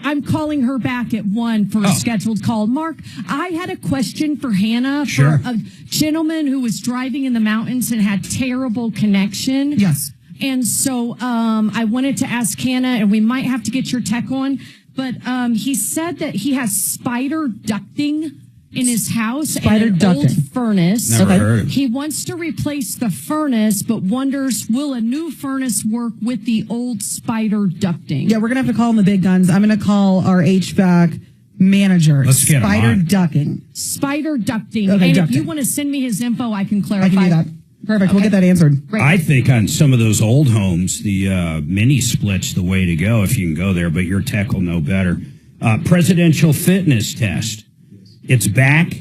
I'm calling her back at 1 for a scheduled call. Mark, I had a question for Hannah for a gentleman who was driving in the mountains and had terrible connection. Yes. And so I wanted to ask Hannah, and we might have to get your tech on, but he said that he has spider ducting in his house and an old furnace. Never heard of it. He wants to replace the furnace, but wonders, will a new furnace work with the old spider ducting? Yeah, we're going to have to call him the big guns. I'm going to call our HVAC manager. Let's get him Spider on. ducking. Spider ducting. Okay, and ducting. if you want to send me his info, I can clarify. I can do that. Perfect. We'll get that answered. Great. I think on some of those old homes, the mini split's the way to go if you can go there, but your tech will know better. Presidential fitness test. It's back.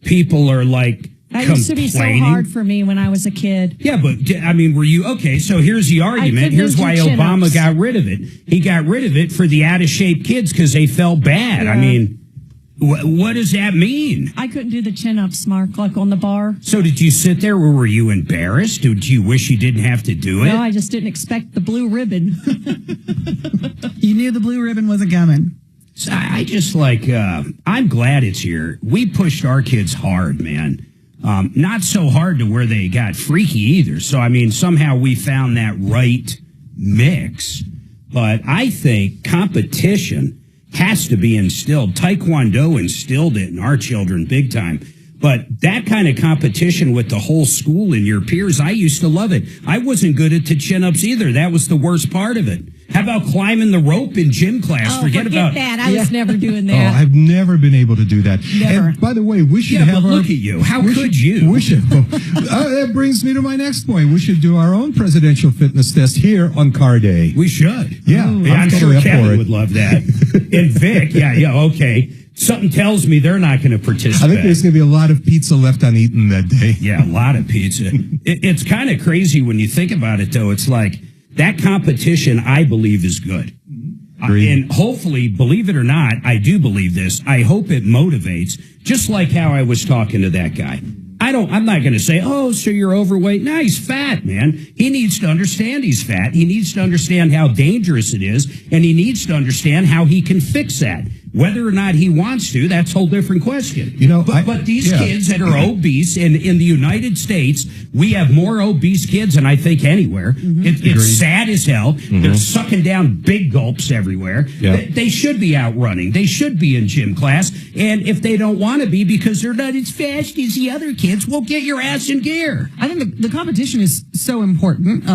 People are like that used to be so hard for me when I was a kid. Yeah, but I mean, were you okay? So here's the argument. Here's why Obama got rid of it. He got rid of it for the out of shape kids because they felt bad. Yeah. I mean, what does that mean? I couldn't do the chin ups, Mark, like on the bar. So did you sit there or were you embarrassed? Did you wish you didn't have to do it? No, I just didn't expect the blue ribbon. You knew the blue ribbon wasn't coming. So I just I'm glad it's here. We pushed our kids hard, man. Not so hard to where they got freaky either. So, I mean, somehow we found that right mix. But I think competition has to be instilled. Taekwondo instilled it in our children big time. But that kind of competition with the whole school and your peers, I used to love it. I wasn't good at the chin-ups either. That was the worst part of it. How about climbing the rope in gym class? Oh, forget about that. I was never doing that. Oh, I've never been able to do that. Never. And by the way, we should have but look at you. How could you? We should. That brings me to my next point. We should do our own presidential fitness test here on Car Day. We should. Yeah, I'm totally sure up for Kevin it. would love that. And Vic, okay. Something tells me they're not going to participate. I think there's going to be a lot of pizza left uneaten that day. Yeah, a lot of pizza. It's kind of crazy when you think about it, though. It's like that competition, I believe, is good. And hopefully, believe it or not, I do believe this. I hope it motivates, just like how I was talking to that guy. I'm not going to say, oh, so you're overweight. No, he's fat, man. He needs to understand he's fat. He needs to understand how dangerous it is, and he needs to understand how he can fix that. Whether or not he wants to, that's a whole different question. But these kids that are obese, in the United States, we have more obese kids than I think anywhere. It's sad as hell. They're sucking down big gulps everywhere. They should be out running. They should be in gym class. And if they don't want to be because they're not as fast as the other kids, well, get your ass in gear. I think the competition is so important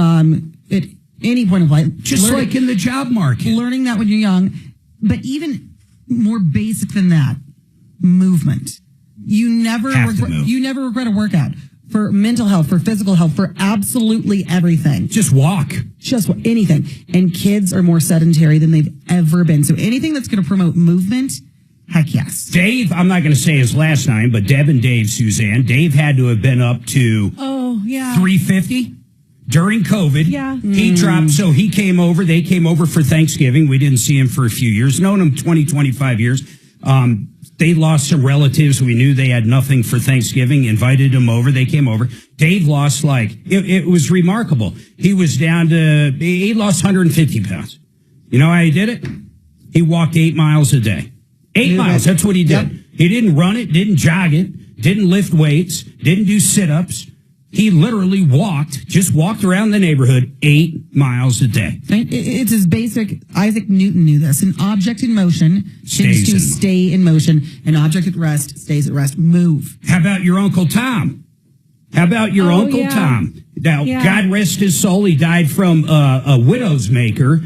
at any point of life. Just like in the job market. Learning that when you're young. But even more basic than that, movement. You never regret a workout for mental health, for physical health, for absolutely everything. Just walk. Anything. And kids are more sedentary than they've ever been. So anything that's going to promote movement, heck yes. Dave, I'm not going to say his last name, but Deb and Dave, Suzanne. Dave had to have been up to 350 during COVID. Yeah. He dropped, so he came over. They came over for Thanksgiving. We didn't see him for a few years. Known him 20, 25 years. They lost some relatives. We knew they had nothing for Thanksgiving. Invited him over. They came over. Dave lost it was remarkable. He was down to, he lost 150 pounds. You know how he did it? He walked 8 miles a day. 8 miles. That's what he did. Yep. He didn't run it, didn't jog it, didn't lift weights, didn't do sit-ups. He literally just walked around the neighborhood 8 miles a day. It's as basic. Isaac Newton knew this. An object in motion tends to stay in motion. An object at rest stays at rest. Move. How about your Uncle Tom? Tom? Now, God rest his soul. He died from a widow's maker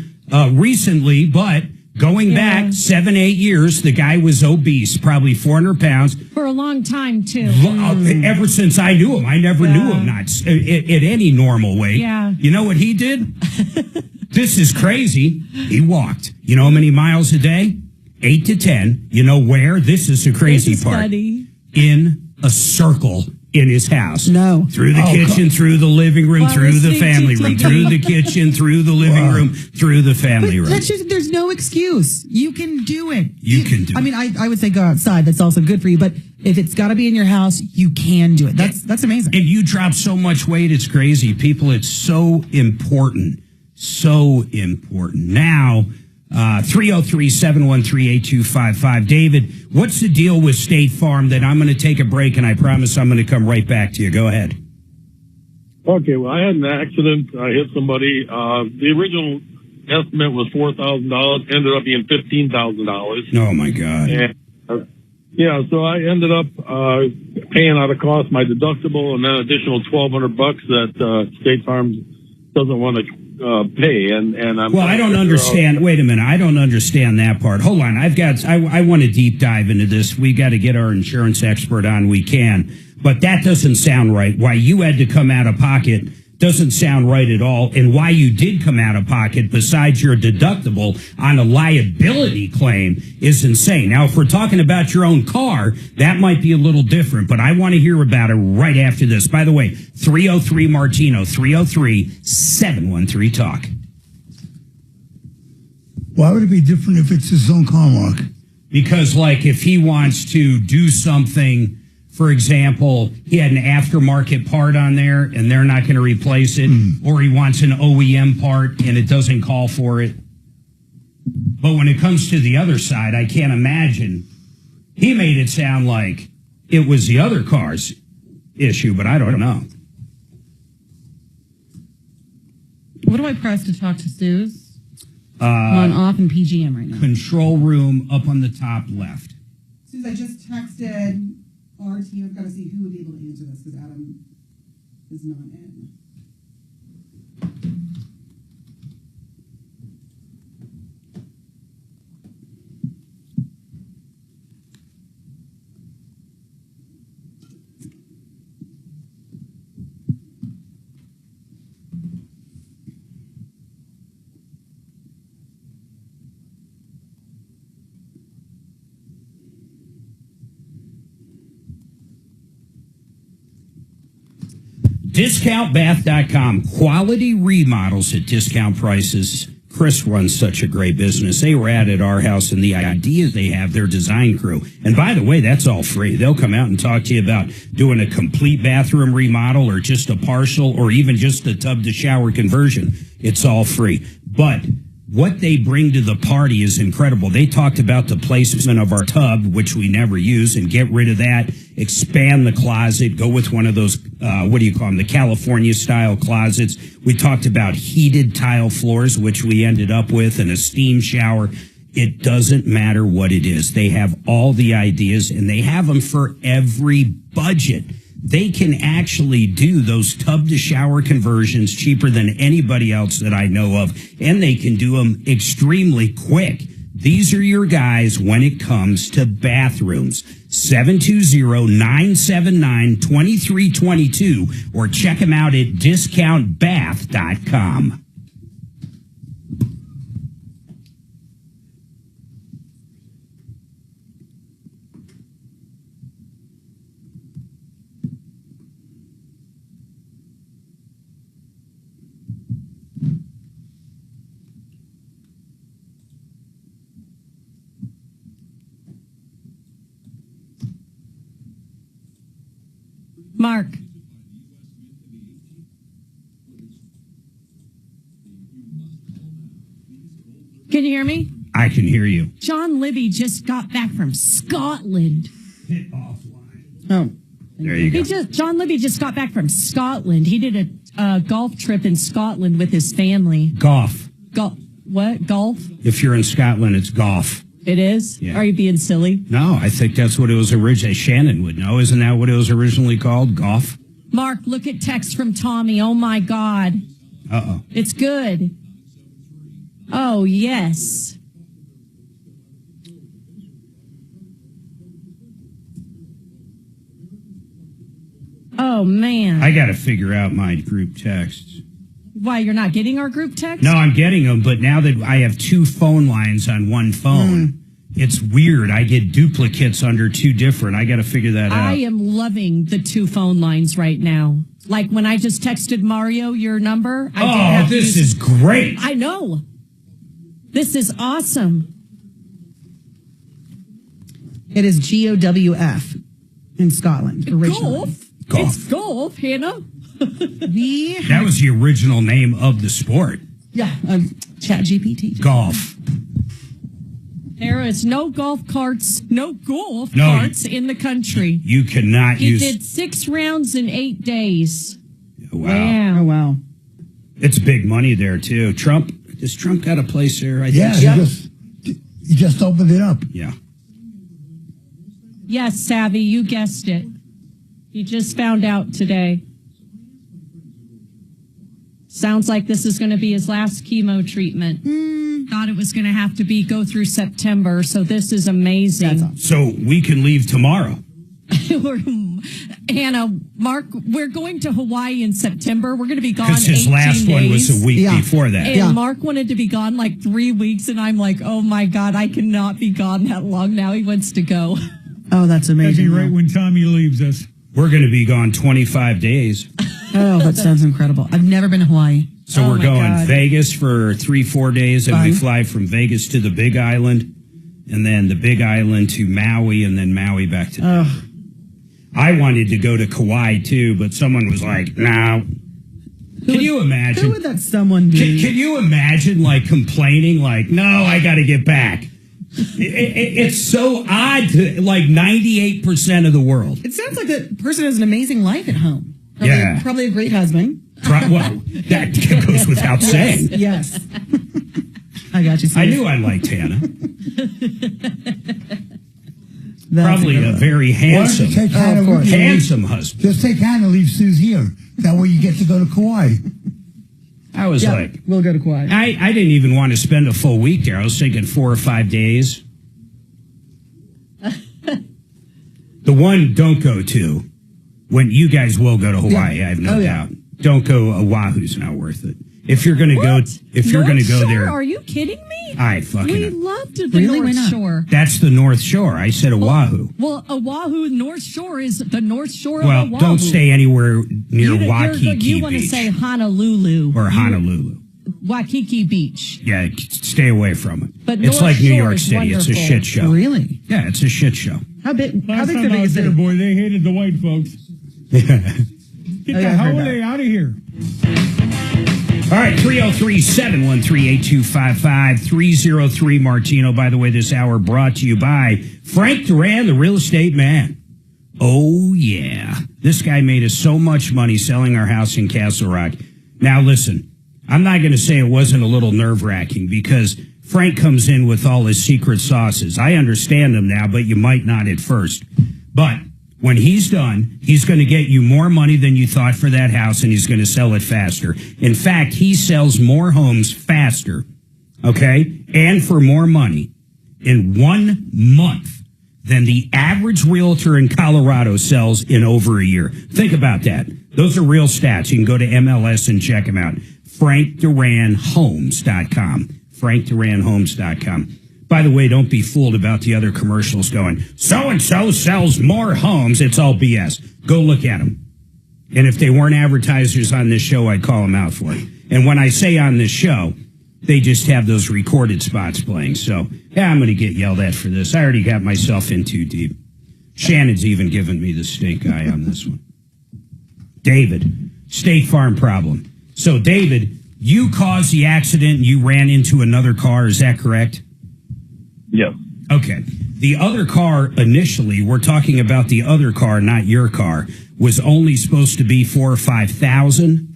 recently, but going back 7, 8 years, the guy was obese, probably 400 pounds. For a long time, too. Ever since I knew him. I never knew him not in any normal way. Yeah. You know what he did? This is crazy. He walked. You know how many miles a day? 8 to 10. You know where? This is the crazy part. Funny. In a circle in his house. No. Through the kitchen, through the living room, through the family room, through the kitchen, through the living room, through the family room. There's no excuse. You can do it. You can do it. I mean, I would say go outside. That's also good for you. But if it's got to be in your house, you can do it. That's amazing. And you drop so much weight, it's crazy. People, it's so important. So important. Now, 303-713-8255. David, what's the deal with State Farm that I'm going to take a break and I promise I'm going to come right back to you? Go ahead. Okay, well, I had an accident. I hit somebody. The original estimate was $4,000, ended up being $15,000. Oh, my God. And, so I ended up paying out of cost my deductible and then additional $1,200 that State Farm doesn't want to pay, and I'm. Well, I don't understand. Wait a minute, I don't understand that part. Hold on, I want to deep dive into this. We got to get our insurance expert on. We can, but that doesn't sound right. Why you had to come out of pocket doesn't sound right at all, and why you did come out of pocket besides your deductible on a liability claim is insane. Now, if we're talking about your own car, that might be a little different, but I want to hear about it right after this. By the way, 303-MARTINO, 303-713-TALK. Why would it be different if it's his own car, Mark? Because, if he wants to do something, for example, he had an aftermarket part on there and they're not going to replace it, or he wants an OEM part and it doesn't call for it. But when it comes to the other side, I can't imagine. He made it sound like it was the other car's issue, but I don't know. What do I press to talk to Suze? I'm on off and PGM right now. Control room up on the top left. Suze, I just texted our team. I've got to see who would be able to answer this because Adam is not in. DiscountBath.com. Quality remodels at discount prices. Chris runs such a great business. They were at our house, and the ideas they have, their design crew. And by the way, that's all free. They'll come out and talk to you about doing a complete bathroom remodel or just a partial or even just a tub to shower conversion. It's all free. But what they bring to the party is incredible. They talked about the placement of our tub, which we never use, and get rid of that, expand the closet, go with one of those, what do you call them, the California-style closets. We talked about heated tile floors, which we ended up with, and a steam shower. It doesn't matter what it is. They have all the ideas, and they have them for every budget. They can actually do those tub-to-shower conversions cheaper than anybody else that I know of, and they can do them extremely quick. These are your guys when it comes to bathrooms. 720-979-2322, or check them out at discountbath.com. Mark. Can you hear me? I can hear you. John Libby just got back from Scotland. Hit offline. Oh. There you go. John Libby just got back from Scotland. He did a golf trip in Scotland with his family. Golf. What? Golf? If you're in Scotland, it's golf. It is? Yeah. Are you being silly? No, I think that's what it was originally. Shannon would know. Isn't that what it was originally called? Golf? Mark, look at text from Tommy. Oh, my God. Uh-oh. It's good. Oh, yes. Oh, man. I got to figure out my group texts. Why, you're not getting our group text? No, I'm getting them, but now that I have two phone lines on one phone, it's weird. I get duplicates under two different. I got to figure that out. I am loving the two phone lines right now. Like when I just texted Mario your number. This is great. I know. This is awesome. It is GOWF in Scotland originally. Golf. It's golf, Hannah. That was the original name of the sport. Yeah, ChatGPT. Golf. There is no golf carts in the country. You cannot He use. did 6 rounds in 8 days. Wow. Oh, wow. It's big money there, too. Does Trump got a place there? I Yeah, think he just opened it up. Yeah. Yes, Savvy, you guessed it. He just found out today. Sounds like this is going to be his last chemo treatment. Thought it was going to have to go through September, so this is amazing. Awesome. So we can leave tomorrow. Hannah, Mark, we're going to Hawaii in September. We're going to be gone 'Cause his 18 last days. one was a week before that. And Mark wanted to be gone like 3 weeks, and I'm like, oh my God, I cannot be gone that long now. He wants to go. Oh, that's amazing. That'd be right when Tommy leaves us. We're going to be gone 25 days. Oh, that sounds incredible. I've never been to Hawaii. So we're going Vegas for 3-4 days, and Fun. we fly from Vegas to the Big Island, and then the Big Island to Maui, and then Maui back to. I wanted to go to Kauai too, but someone was like, "No." Can you imagine? Who would that someone be? Can you imagine like complaining, like, "No, I got to get back." It's so odd to like 98% of the world. It sounds like that person has an amazing life at home. Probably a great husband. Well, that goes without saying. Yes. I got you. I knew I liked Hannah. Probably a very handsome, handsome husband. Just take Hannah, leave Suze here. That way you get to go to Kauai. I was like, we'll go to Kauai. I didn't even want to spend a full week there. I was thinking 4 or 5 days. The one don't go to, when you guys will go to Hawaii, I have no doubt. Don't go. Oahu's not worth it. If you're going to go, there, Are you kidding me? I fucking. We loved the North Shore. That's the North Shore. I said Oahu. Well, Oahu North Shore is the North Shore Well, of Oahu. don't stay anywhere near Waikiki You want to Beach say Honolulu. or Honolulu. Waikiki Beach. Yeah, stay away from it. But it's North like New Shore York is City. It's a wonderful. shit show. Really? Yeah, it's a shit show. How big? How Last big's time the I biggest was there, city? boy, they hated the white folks. Get the hell out of here. All right, 303-713-8255, 303 Martino. By the way, this hour brought to you by Frank Duran, the real estate man. Oh, yeah. This guy made us so much money selling our house in Castle Rock. Now, listen, I'm not going to say it wasn't a little nerve-wracking because Frank comes in with all his secret sauces. I understand them now, but you might not at first. But when he's done, he's going to get you more money than you thought for that house, and he's going to sell it faster. In fact, he sells more homes faster, okay, and for more money in 1 month than the average realtor in Colorado sells in over a year. Think about that. Those are real stats. You can go to MLS and check them out. FrankDuranHomes.com. FrankDuranHomes.com. By the way, don't be fooled about the other commercials going, so-and-so sells more homes. It's all BS. Go look at them. And if they weren't advertisers on this show, I'd call them out for it. And when I say on this show, they just have those recorded spots playing. So, yeah, I'm going to get yelled at for this. I already got myself in too deep. Shannon's even giving me the stink eye on this one. David, State Farm problem. So, David, you caused the accident and you ran into another car. Is that correct? Yes. Okay. The other car initially, we're talking about the other car, not your car, was only supposed to be $4,000 or $5,000.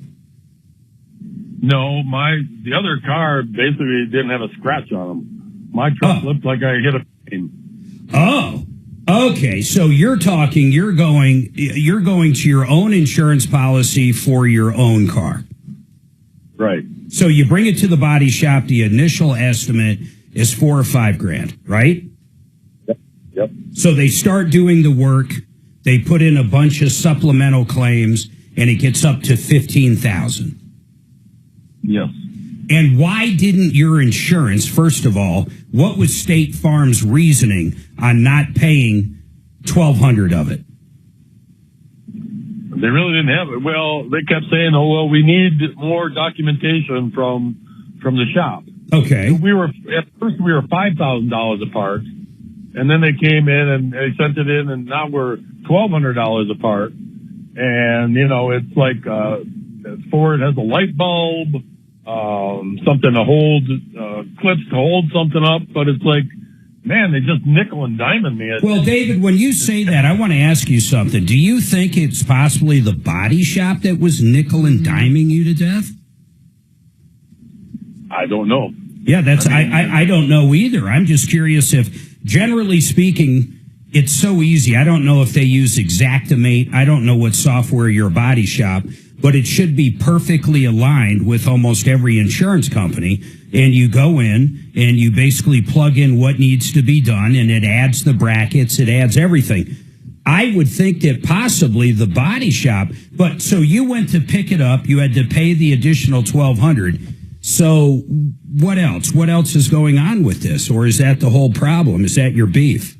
No, the other car basically didn't have a scratch on them. My truck looked like I hit a plane. Oh, okay. So you're going to your own insurance policy for your own car. Right. So you bring it to the body shop. The initial estimate is $4,000 or $5,000, right? Yep. So they start doing the work. They put in a bunch of supplemental claims, and it gets up to $15,000. Yes. And why didn't your insurance, first of all, what was State Farm's reasoning on not paying $1,200 of it? They really didn't have it. Well, they kept saying, we need more documentation from the shop. Okay. At first we were $5,000 apart, and then they came in and they sent it in, and now we're $1,200 apart. And, it's like, Ford has a light bulb, something to hold, clips to hold something up, but it's like, man, they just nickel and diamond me. Well, David, when you say that, I want to ask you something. Do you think it's possibly the body shop that was nickel and diming you to death? I don't know. Yeah, I don't know either. I'm just curious if, generally speaking, it's so easy. I don't know if they use Xactimate. I don't know what software your body shop, but it should be perfectly aligned with almost every insurance company. And you go in and you basically plug in what needs to be done, and it adds the brackets, it adds everything. I would think that possibly the body shop, but so you went to pick it up, you had to pay the additional $1,200. So what else? What else is going on with this? Or is that the whole problem? Is that your beef?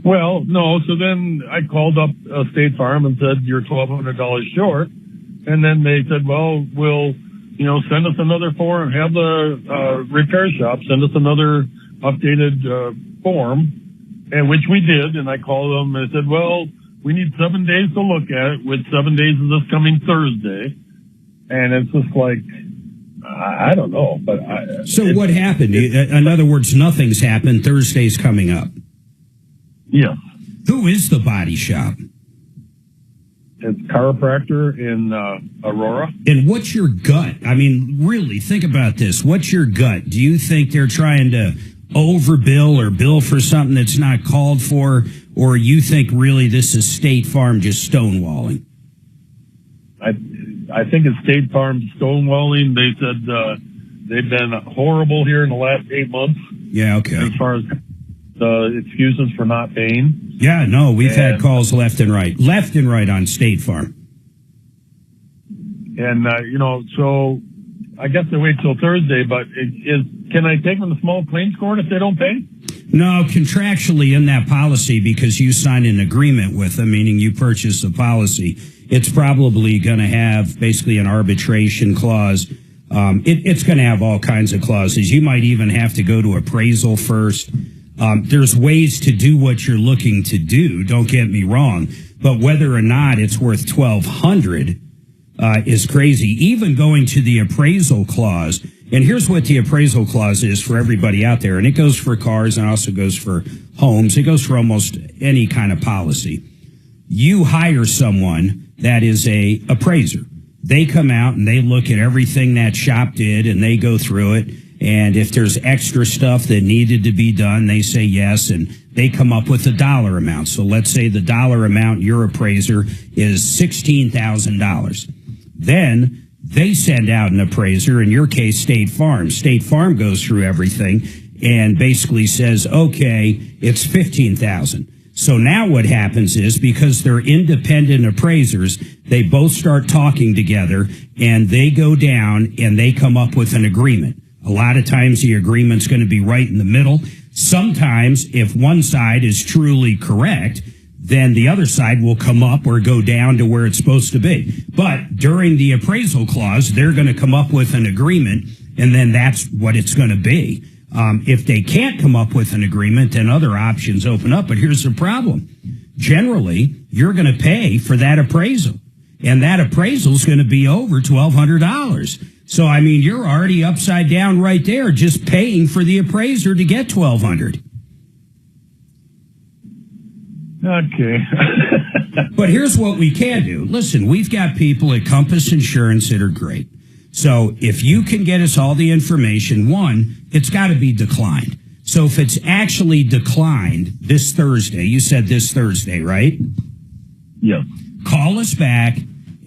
Well, no. So then I called up State Farm and said, you're $1,200 short. And then they said, well, we'll, send us another form, have the repair shop send us another updated form, and which we did. And I called them and I said, well, we need 7 days to look at it, with 7 days of this coming Thursday. And it's just like, I don't know. But so what happened? In other words, nothing's happened. Thursday's coming up. Yes. Who is the body shop? It's chiropractor in Aurora. And what's your gut? I mean, really, think about this. What's your gut? Do you think they're trying to overbill or bill for something that's not called for? Or you think really this is State Farm just stonewalling? I think it's State Farm stonewalling. They said they've been horrible here in the last 8 months. Yeah, okay. As far as excuses for not paying. Yeah, no, we've had calls left and right on State Farm. And, so I guess they wait till Thursday, but can I take them to small claims court if they don't pay? No, contractually in that policy, because you signed an agreement with them, meaning you purchased a policy, it's probably going to have basically an arbitration clause. It's going to have all kinds of clauses. You might even have to go to appraisal first. There's ways to do what you're looking to do, don't get me wrong, but whether or not it's worth $1,200, is crazy. Even going to the appraisal clause, and here's what the appraisal clause is for everybody out there, and it goes for cars and also goes for homes. It goes for almost any kind of policy. You hire someone that is a appraiser. They come out and they look at everything that shop did and they go through it. And if there's extra stuff that needed to be done, they say yes, and they come up with a dollar amount. So let's say the dollar amount, your appraiser, is $16,000. Then they send out an appraiser, in your case, State Farm. State Farm goes through everything and basically says, okay, it's $15,000. So now what happens is, because they're independent appraisers, they both start talking together and they go down and they come up with an agreement. A lot of times the agreement's going to be right in the middle. Sometimes if one side is truly correct, then the other side will come up or go down to where it's supposed to be. But during the appraisal clause, they're going to come up with an agreement, and then that's what it's going to be. If they can't come up with an agreement, then other options open up. But here's the problem. Generally, you're going to pay for that appraisal, and that appraisal is going to be over $1,200. So, I mean, you're already upside down right there just paying for the appraiser to get $1,200. Okay. But here's what we can do. Listen, we've got people at Compass Insurance that are great. So if you can get us all the information, one, it's got to be declined. So if it's actually declined this Thursday, you said this Thursday, right? Yeah. Call us back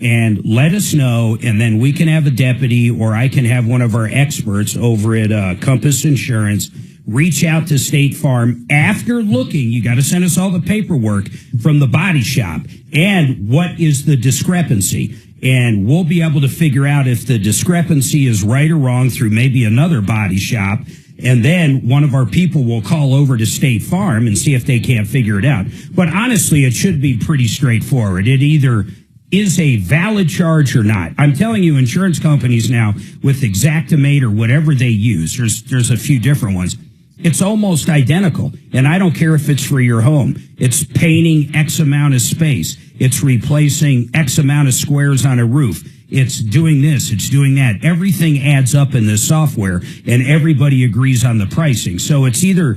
and let us know, and then we can have a deputy, or I can have one of our experts over at Compass Insurance reach out to State Farm after looking. You got to send us all the paperwork from the body shop and what is the discrepancy. And we'll be able to figure out if the discrepancy is right or wrong through maybe another body shop. And then one of our people will call over to State Farm and see if they can't figure it out. But honestly, it should be pretty straightforward. It either is a valid charge or not. I'm telling you, insurance companies now with Xactimate or whatever they use, there's a few different ones. It's almost identical. And I don't care if it's for your home. It's painting X amount of space. It's replacing X amount of squares on a roof. It's doing this. It's doing that. Everything adds up in this software, and everybody agrees on the pricing. So it's either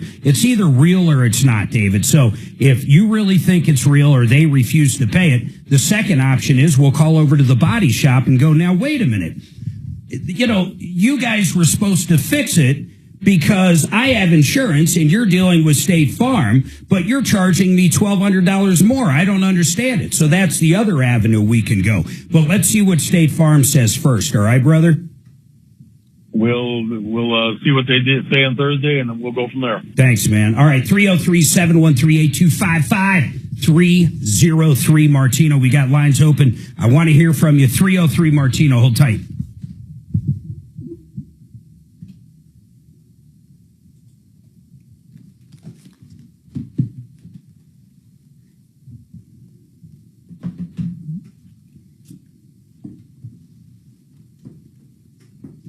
real or it's not, David. So if you really think it's real or they refuse to pay it, the second option is we'll call over to the body shop and go, now, wait a minute. You know, you guys were supposed to fix it because I have insurance and you're dealing with State Farm, but you're charging me $1,200 more. I don't understand it. So that's the other avenue we can go. But let's see what State Farm says first. All right, brother? We'll see what they say on Thursday, and then we'll go from there. Thanks, man. All right, 303-713-8255. 303 Martino. We got lines open. I want to hear from you. 303 Martino. Hold tight.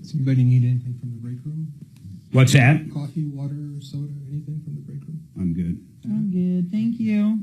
Does anybody need anything from the break room? What's that? Coffee, water, soda, anything from the break room? I'm good. I'm good. Thank you.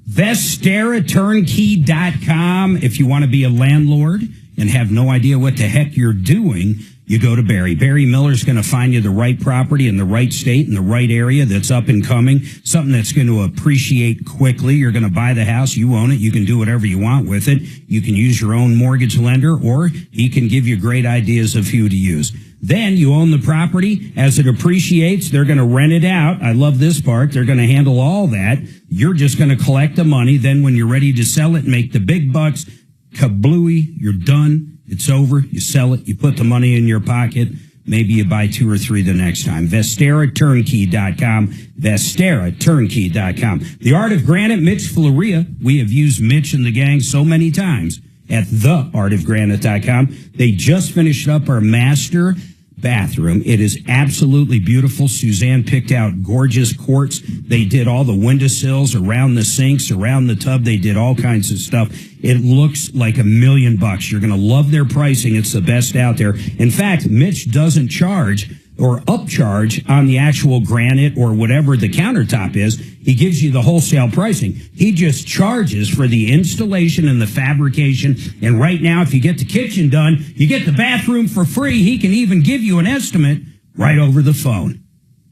VesteraTurnkey.com. If you want to be a landlord and have no idea what the heck you're doing, you go to Barry. Barry Miller's going to find you the right property in the right state, in the right area that's up and coming, something that's going to appreciate quickly. You're going to buy the house. You own it. You can do whatever you want with it. You can use your own mortgage lender, or he can give you great ideas of who to use. Then you own the property. As it appreciates, they're going to rent it out. I love this part. They're going to handle all that. You're just going to collect the money. Then when you're ready to sell it and make the big bucks, kablooey, you're done. It's over. You sell it. You put the money in your pocket. Maybe you buy 2 or 3 the next time. VesteraTurnkey.com. VesteraTurnkey.com. The Art of Granite, Mitch Floria. We have used Mitch and the gang so many times. at theartofgranite.com. They just finished up our master bathroom. It is absolutely beautiful. Suzanne picked out gorgeous quartz. They did all the windowsills around the sinks, around the tub. They did all kinds of stuff. It looks like $1 million. You're going to love their pricing. It's the best out there. In fact, Mitch doesn't charge or upcharge on the actual granite or whatever the countertop is. He gives you the wholesale pricing. He just charges for the installation and the fabrication. And right now, if you get the kitchen done, you get the bathroom for free. He can even give you an estimate right over the phone.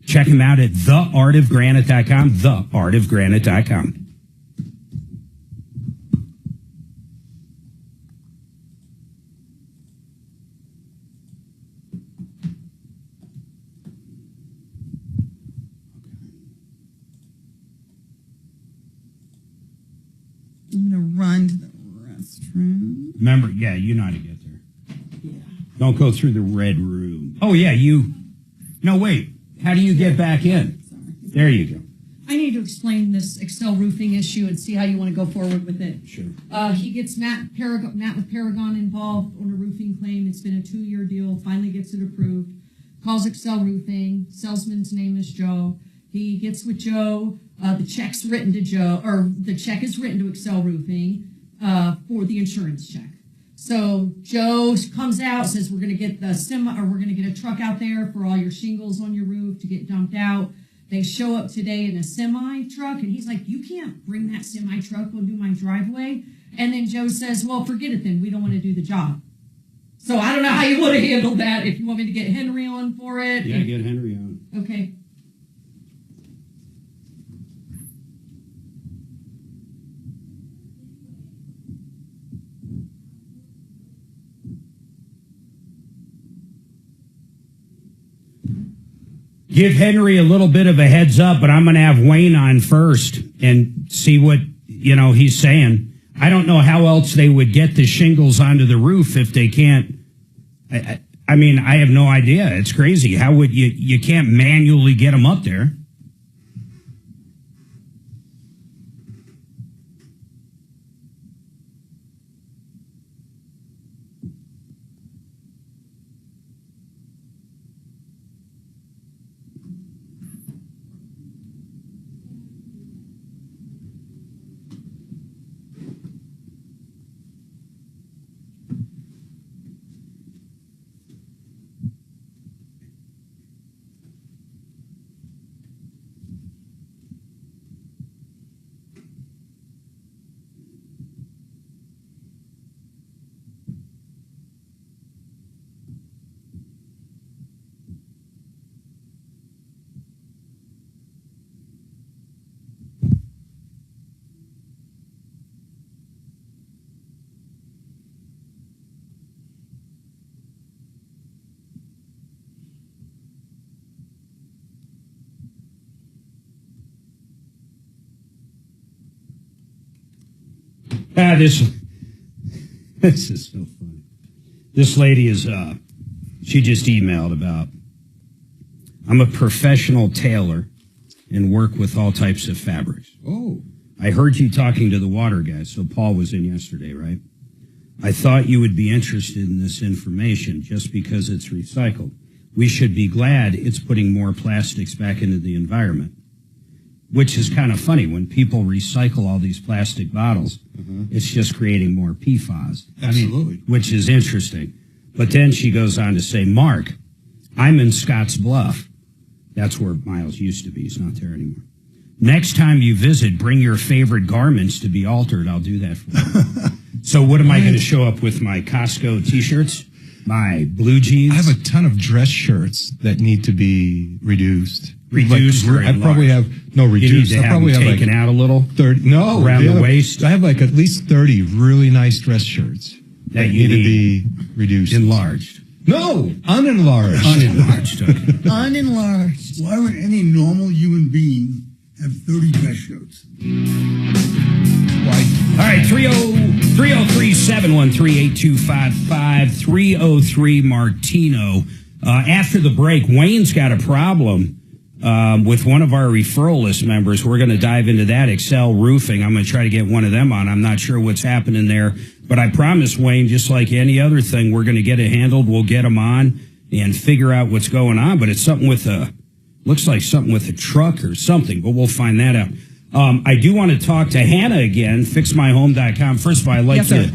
Check him out at theartofgranite.com, theartofgranite.com. I'm going to run to the restroom. Remember, yeah, you know how to get there. Yeah. Don't go through the red room. Oh, yeah, No, wait. How do you get back in? Sorry. There you go. I need to explain this Excel roofing issue and see how you want to go forward with it. Sure. He gets Matt with Paragon involved on a roofing claim. It's been a 2-year deal. Finally gets it approved. Calls Excel Roofing. Salesman's name is Joe. He gets with Joe. The check's written to Joe, or the check is written to Excel Roofing for the insurance check. So Joe comes out, says we're going to get the we're going to get a truck out there for all your shingles on your roof to get dumped out. They show up today in a semi truck, and he's like, "You can't bring that semi truck onto my driveway." And then Joe says, "Well, forget it then. We don't want to do the job." So I don't know how you want to handle that. If you want me to get Henry on for it, yeah, get Henry on. Okay. Give Henry a little bit of a heads up, but I'm going to have Wayne on first and see what, he's saying. I don't know how else they would get the shingles onto the roof if they can't. I mean, I have no idea. It's crazy. How would you can't manually get them up there. This is so funny. This lady is, she just emailed about, I'm a professional tailor and work with all types of fabrics. Oh. I heard you talking to the water guy, so Paul was in yesterday, right? I thought you would be interested in this information just because it's recycled. We should be glad it's putting more plastics back into the environment. Which is kind of funny. When people recycle all these plastic bottles, it's just creating more PFAS. Absolutely. Which is interesting. But then she goes on to say, Mark, I'm in Scotts Bluff. That's where Miles used to be. He's not there anymore. Next time you visit, bring your favorite garments to be altered. I'll do that for you. So what am I going to show up with? My Costco T-shirts? My blue jeans? I have a ton of dress shirts that need to be reduced. Reduced or I probably have reduced. You need to I probably have taken out a little. 30. No, around the waist. I have like at least 30 really nice dress shirts that need to be reduced, enlarged. No, unenlarged. Unenlarged. Okay. Unenlarged. Why would any normal human being have 30 dress shirts? Why? All right, 303-713-8255, 303 Martino. After the break, Wayne's got a problem with one of our referral list members. We're going to dive into that, Excel Roofing. I'm going to try to get one of them on. I'm not sure what's happening there, but I promise, Wayne, just like any other thing, we're going to get it handled. We'll get them on and figure out what's going on. But it's something with looks like something with a truck or something, but we'll find that out. I do want to talk to Hannah again, fixmyhome.com. First of all, I like you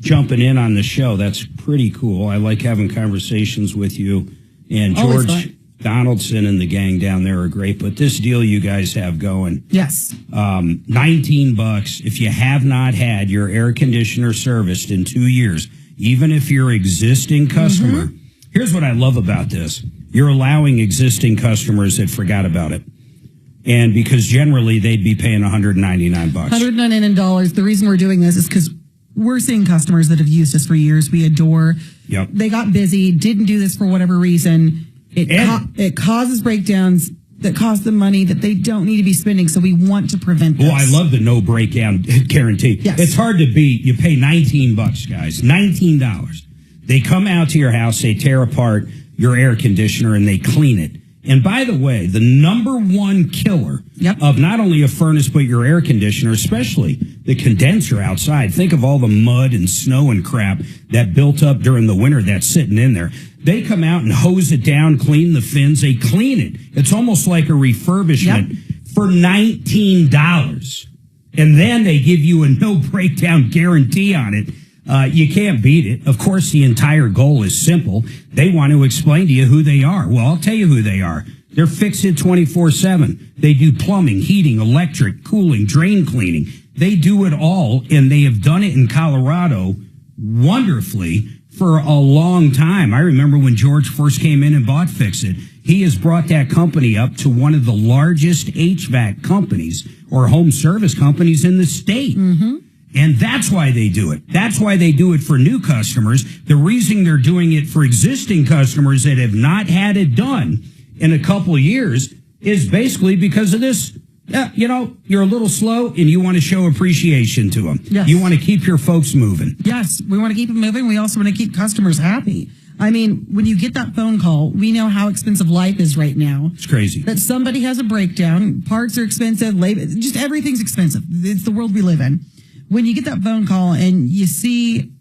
jumping in on the show. That's pretty cool. I like having conversations with you. And George Donaldson and the gang down there are great. But this deal you guys have going. Yes. $19. If you have not had your air conditioner serviced in 2 years, even if you're existing customer, here's what I love about this. You're allowing existing customers that forgot about it. And because generally they'd be paying $199. $199. The reason we're doing this is because we're seeing customers that have used us for years. We adore. Yep. They got busy, didn't do this for whatever reason. It causes breakdowns that cost them money that they don't need to be spending. So we want to prevent this. Well, I love the no breakdown guarantee. Yes. It's hard to beat. You pay $19, guys. $19. They come out to your house, they tear apart your air conditioner, and they clean it. And by the way, the number one killer of not only a furnace, but your air conditioner, especially the condenser outside. Think of all the mud and snow and crap that built up during the winter that's sitting in there. They come out and hose it down, clean the fins. They clean it. It's almost like a refurbishment for $19. And then they give you a no breakdown guarantee on it. You can't beat it. Of course, the entire goal is simple. They want to explain to you who they are. Well, I'll tell you who they are. They're Fix-It 24/7. They do plumbing, heating, electric, cooling, drain cleaning. They do it all, and they have done it in Colorado wonderfully for a long time. I remember when George first came in and bought Fix-It. He has brought that company up to one of the largest HVAC companies or home service companies in the state. And that's why they do it. That's why they do it for new customers. The reason they're doing it for existing customers that have not had it done in a couple of years is basically because of this. You're a little slow and you want to show appreciation to them. Yes. You want to keep your folks moving. Yes, we want to keep them moving. We also want to keep customers happy. I mean, when you get that phone call, we know how expensive life is right now. It's crazy. That somebody has a breakdown, parts are expensive, labor, just everything's expensive. It's the world we live in. When you get that phone call and you see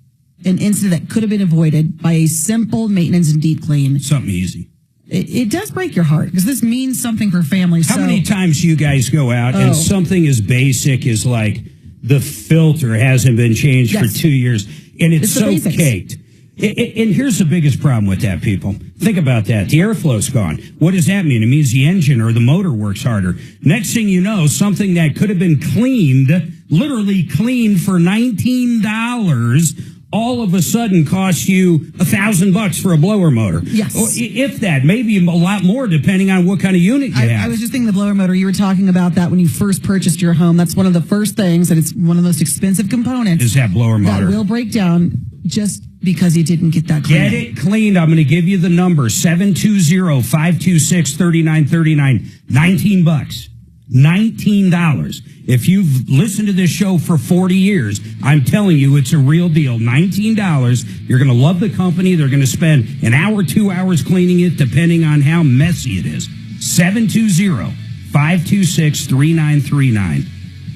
an incident that could have been avoided by a simple maintenance and deep clean. Something easy. It does break your heart because this means something for families. How many times you guys go out and something as basic as like the filter hasn't been changed for 2 years and it's so caked? And here's the biggest problem with that, people. Think about that. The airflow's gone. What does that mean? It means the engine or the motor works harder. Next thing you know, something that could have been cleaned, literally cleaned for $19, all of a sudden costs you $1,000 for a blower motor. Yes. Or if that, maybe a lot more depending on what kind of unit you have. I was just thinking the blower motor. You were talking about that when you first purchased your home. That's one of the first things, and it's one of the most expensive components. Is that blower motor. That will break down just because you didn't get that cleaned. Get it cleaned. I'm going to give you the number, 720-526-3939. $19. $19. If you've listened to this show for 40 years, I'm telling you it's a real deal. $19. You're going to love the company. They're going to spend an hour, 2 hours cleaning it, depending on how messy it is. 720-526-3939.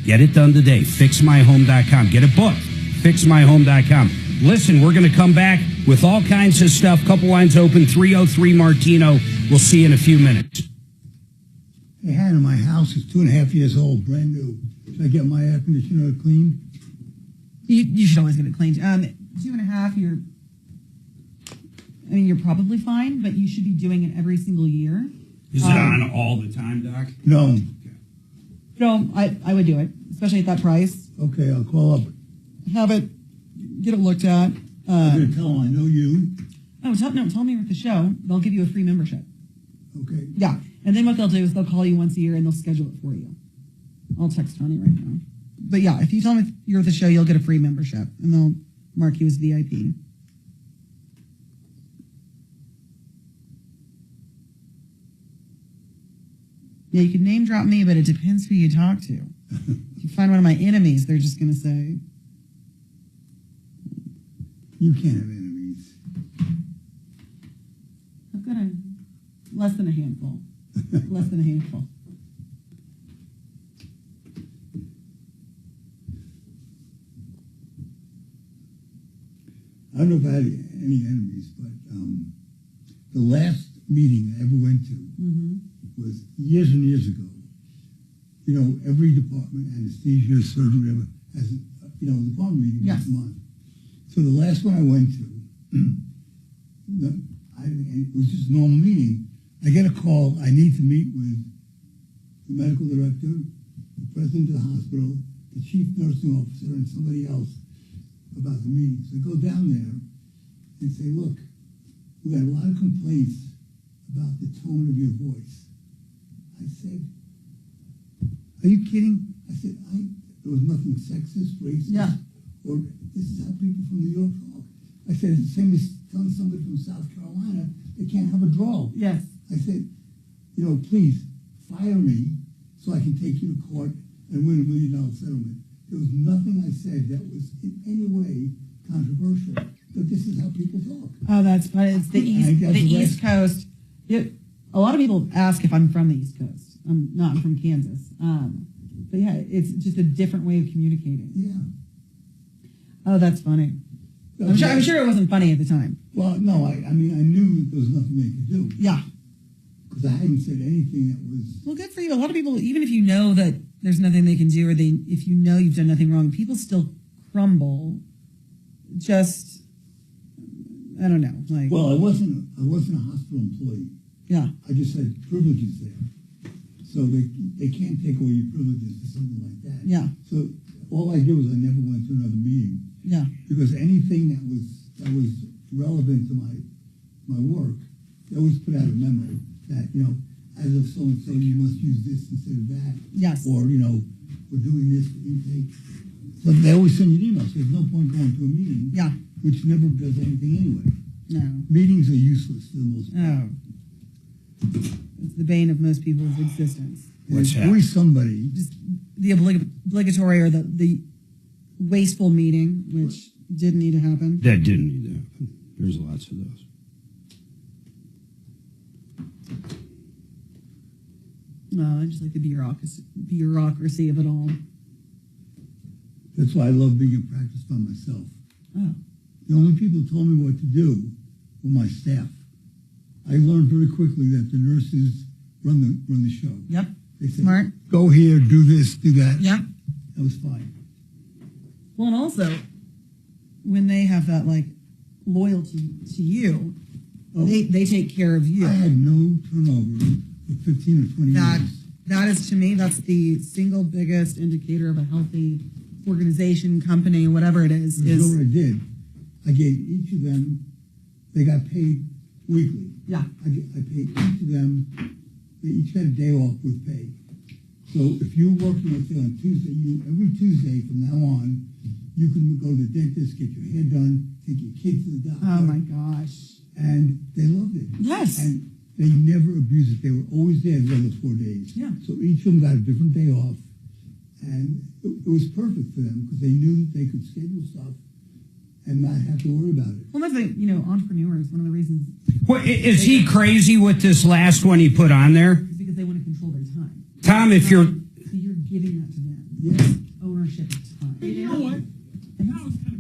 Get it done today. FixMyHome.com. Get it booked. FixMyHome.com. Listen, we're going to come back with all kinds of stuff. Couple lines open, 303 Martino. We'll see you in a few minutes. Hey, Hannah, my house is 2.5 years old, brand new. Should I get my air conditioner cleaned? You should always get it cleaned. 2.5, you're probably fine, but you should be doing it every single year. Is it on all the time, Doc? No. No, I would do it, especially at that price. Okay, I'll call up. Have it, get it looked at. I'm going to tell them I know you. Tell me with the show. They'll give you a free membership. Okay. Yeah. And then what they'll do is they'll call you once a year and they'll schedule it for you. I'll text Tony right now. But yeah, if you tell them you're at the show, you'll get a free membership and they'll mark you as VIP. Yeah, you can name drop me, but it depends who you talk to. If you find one of my enemies, they're just going to say, you can't have enemies. I've got less than a handful. Less than a handful. I don't know if I had any enemies, but the last meeting I ever went to was years and years ago. You know, every department, anesthesia, surgery, whatever, has a department meeting once a month. So the last one I went to, it was just a normal meeting. I get a call. I need to meet with the medical director, the president of the hospital, the chief nursing officer, and somebody else about the meeting. So I go down there and say, look, we got a lot of complaints about the tone of your voice. I said, are you kidding? I said, there was nothing sexist, racist, or this is how people from New York talk. I said, it's the same as telling somebody from South Carolina they can't have a drawl. Yes. I said, please fire me so I can take you to court and win $1 million settlement. There was nothing I said that was in any way controversial, but this is how people talk. Oh, that's funny. It's the East Coast. A lot of people ask if I'm from the East Coast. I'm not. I'm from Kansas. But yeah, it's just a different way of communicating. Yeah. Oh, that's funny. I'm sure it wasn't funny at the time. Well, no, I knew there was nothing they could do. Yeah. Because I hadn't said anything that was... Well, good for you. A lot of people, even if you know that there's nothing they can do, or if you know you've done nothing wrong, people still crumble. Just, I don't know. Well, I wasn't a hospital employee. Yeah. I just had privileges there. So they can't take away your privileges or something like that. Yeah. So all I did was I never went to another meeting. Yeah. Because anything that was relevant to my work, they always put out a memo that, as of so-and-so, you must use this instead of that. Yes. Or, we're doing this for intake. So they always send you an email. So there's no point going to a meeting. Yeah. Which never does anything anyway. No. Meetings are useless for the most part. Oh. It's the bane of most people's existence. What's that? Always somebody. Just the obligatory or the wasteful meeting, which didn't need to happen. That didn't need to happen. There's lots of those. No, I just like the bureaucracy of it all. That's why I love being in practice by myself. Oh. The only people who told me what to do were my staff. I learned very quickly that the nurses run the show. Yep. They said, Smart. Go here, do this, do that. Yep. That was fine. Well, and also, when they have that, loyalty to you, they take care of you. I had no turnover for 15 or 20 years. That is, to me, that's the single biggest indicator of a healthy organization, company, whatever it is. You know what I did? I gave each of them, they got paid weekly. Yeah. I paid each of them, they each got a day off with pay. So if you're working, let's say, on Tuesday, every Tuesday from now on, you can go to the dentist, get your hair done, take your kids to the doctor. Oh, my gosh. And they loved it. Yes. And they never abused it. They were always there the other 4 days. Yeah. So each of them got a different day off. And it was perfect for them because they knew that they could schedule stuff and not have to worry about it. Well, that's entrepreneurs, one of the reasons. Well, is he crazy with this last one he put on there? Because they want to control their time. Tom, if you're... So you're giving that to them. Yes. Ownership of time. You know what?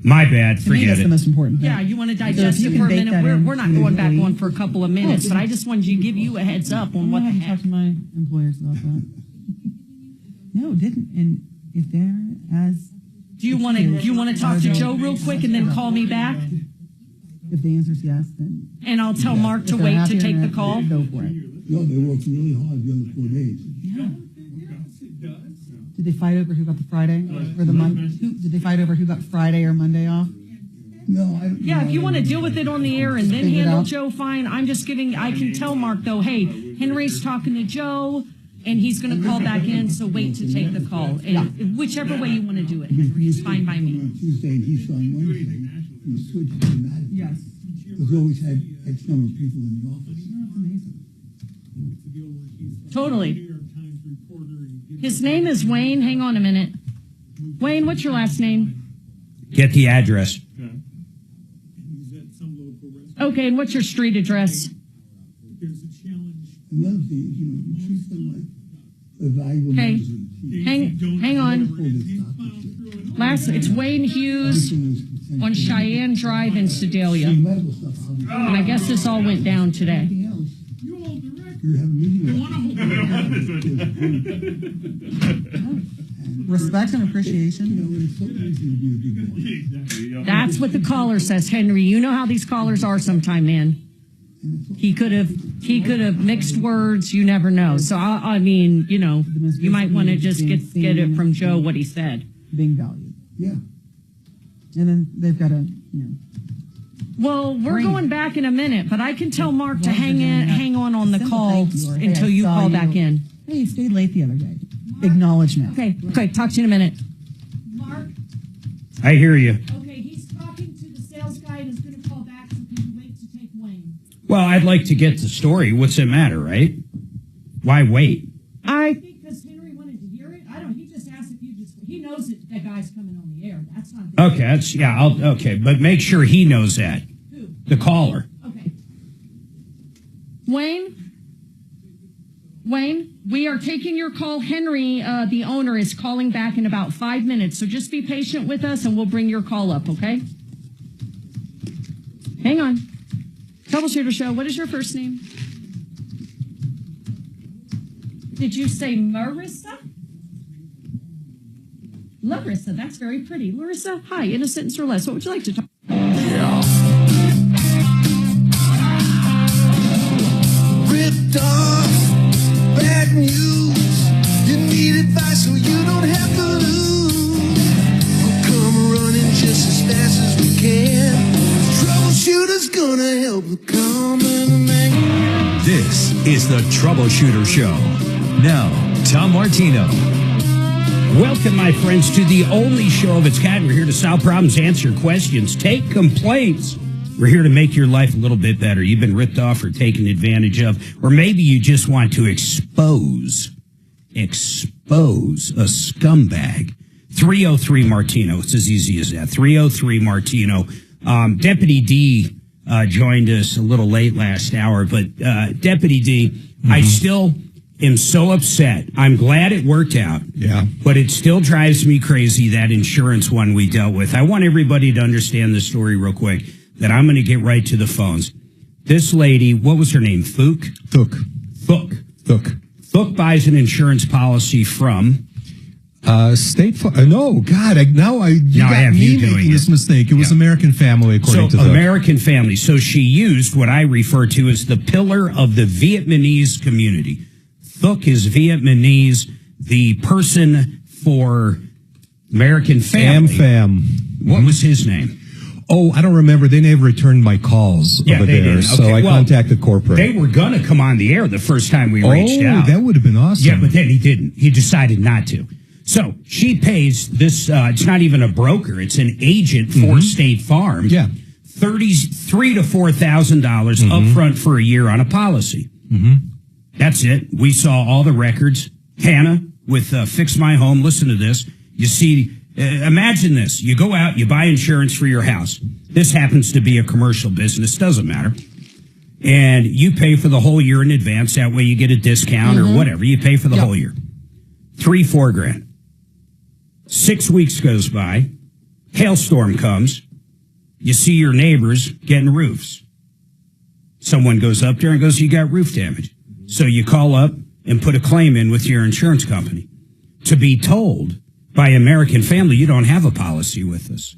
My bad, To me, forget that's it. the most important thing. Yeah, you want to digest So if it you for a can bake minute. that in We're not going back immediately. on for a couple of minutes, but I just wanted to give you a heads up on what the I heck. talked to my employers about that. No, didn't. And if they're as... Do you want to talk to Joe real quick and then call me back? If the answer's yes, then... And I'll tell Mark to If they're wait to happy take and the call? Go for it. No, they worked really hard the other 4 days. Yeah. Did they fight over who got the Friday or the Monday? Did they fight over who got Friday or Monday off? No, I... Yeah, if you want to deal with it on the air and then Figure it handle out. Joe, fine. I can tell Mark, though, hey, Henry's talking to Joe, and he's going to call back in, so wait to take the call. And whichever way you want to do it, Henry, it's fine by me. On Tuesday and he's on Wednesday, and the switch automatic. Yes. Because we always had X number of people in the office. That's amazing. Totally. His name is Wayne. Hang on a minute. Wayne, what's your last name? Get the address. Okay, and what's your street address? And the other thing is, you treat them like a valuable Okay. medicine. Hang on. Last, it's Wayne Hughes on Cheyenne Drive in Sedalia. And I guess this all went down today. Respect and appreciation. That's what the caller says, Henry. You know how these callers are sometime, man. He could have mixed words. You never know. So I mean, you might want to just get it from Joe what he said. Being valued. Yeah. And then they've got to, Well, we're going back in a minute, but I can tell Mark to hang on the call until you call back in. Hey, you stayed late the other day. Acknowledgement. Okay. Talk to you in a minute. Mark? I hear you. Okay, he's talking to the sales guy and is going to call back, so can you wait to take Wayne? Well, I'd like to get the story. What's it matter, right? Why wait? I think because Henry wanted to hear it. I don't. He just asked if he knows that guy's coming on the air. That's not. Okay, okay, but make sure he knows that. Who? The caller. Okay. Wayne, we are taking your call. Henry, the owner, is calling back in about 5 minutes. So just be patient with us and we'll bring your call up, okay? Hang on. Troubleshooter Show, what is your first name? Did you say Marissa? Larissa, that's very pretty. Larissa, hi, in a sentence or less. What would you like to talk about? Ripped off, bad news. You need advice so you don't have to lose. We'll come running just as fast as we can. Troubleshooter's gonna help the common man. This is the Troubleshooter Show. Now, Tom Martino. Welcome, my friends, to the only show of its kind. We're here to solve problems, answer questions, take complaints. We're here to make your life a little bit better. You've been ripped off or taken advantage of, or maybe you just want to expose a scumbag. 303 Martino. It's as easy as that. 303 Martino. Deputy D joined us a little late last hour, but Deputy D, I still am so upset. I'm glad it worked out. Yeah. But it still drives me crazy, that insurance one we dealt with. I want everybody to understand the story real quick, that I'm going to get right to the phones. This lady, what was her name? Fook buys an insurance policy from State Farm. No, God, you got me making this mistake. It was American Family, according to Thuk. American Family. So she used what I refer to as the pillar of the Vietnamese community. Thuk is Vietnamese. The person for American Family. What was his name? Oh, I don't remember. They never returned my calls over there, did. so I contacted corporate. They were going to come on the air the first time we reached out. Oh, that would have been awesome. Yeah, but then he didn't. He decided not to. So she pays this, it's not even a broker, it's an agent for State Farm. Yeah. $3,000 to $4,000 up front for a year on a policy. That's it. We saw all the records. Hannah with Fix My Home. Listen to this. You see, imagine this. You go out, you buy insurance for your house. This happens to be a commercial business. Doesn't matter. And you pay for the whole year in advance. That way you get a discount or whatever. You pay for the whole year. $3,000 to $4,000. 6 weeks goes by. Hailstorm comes. You see your neighbors getting roofs. Someone goes up there and goes, you got roof damage. So you call up and put a claim in with your insurance company. To be told by American Family, you don't have a policy with us.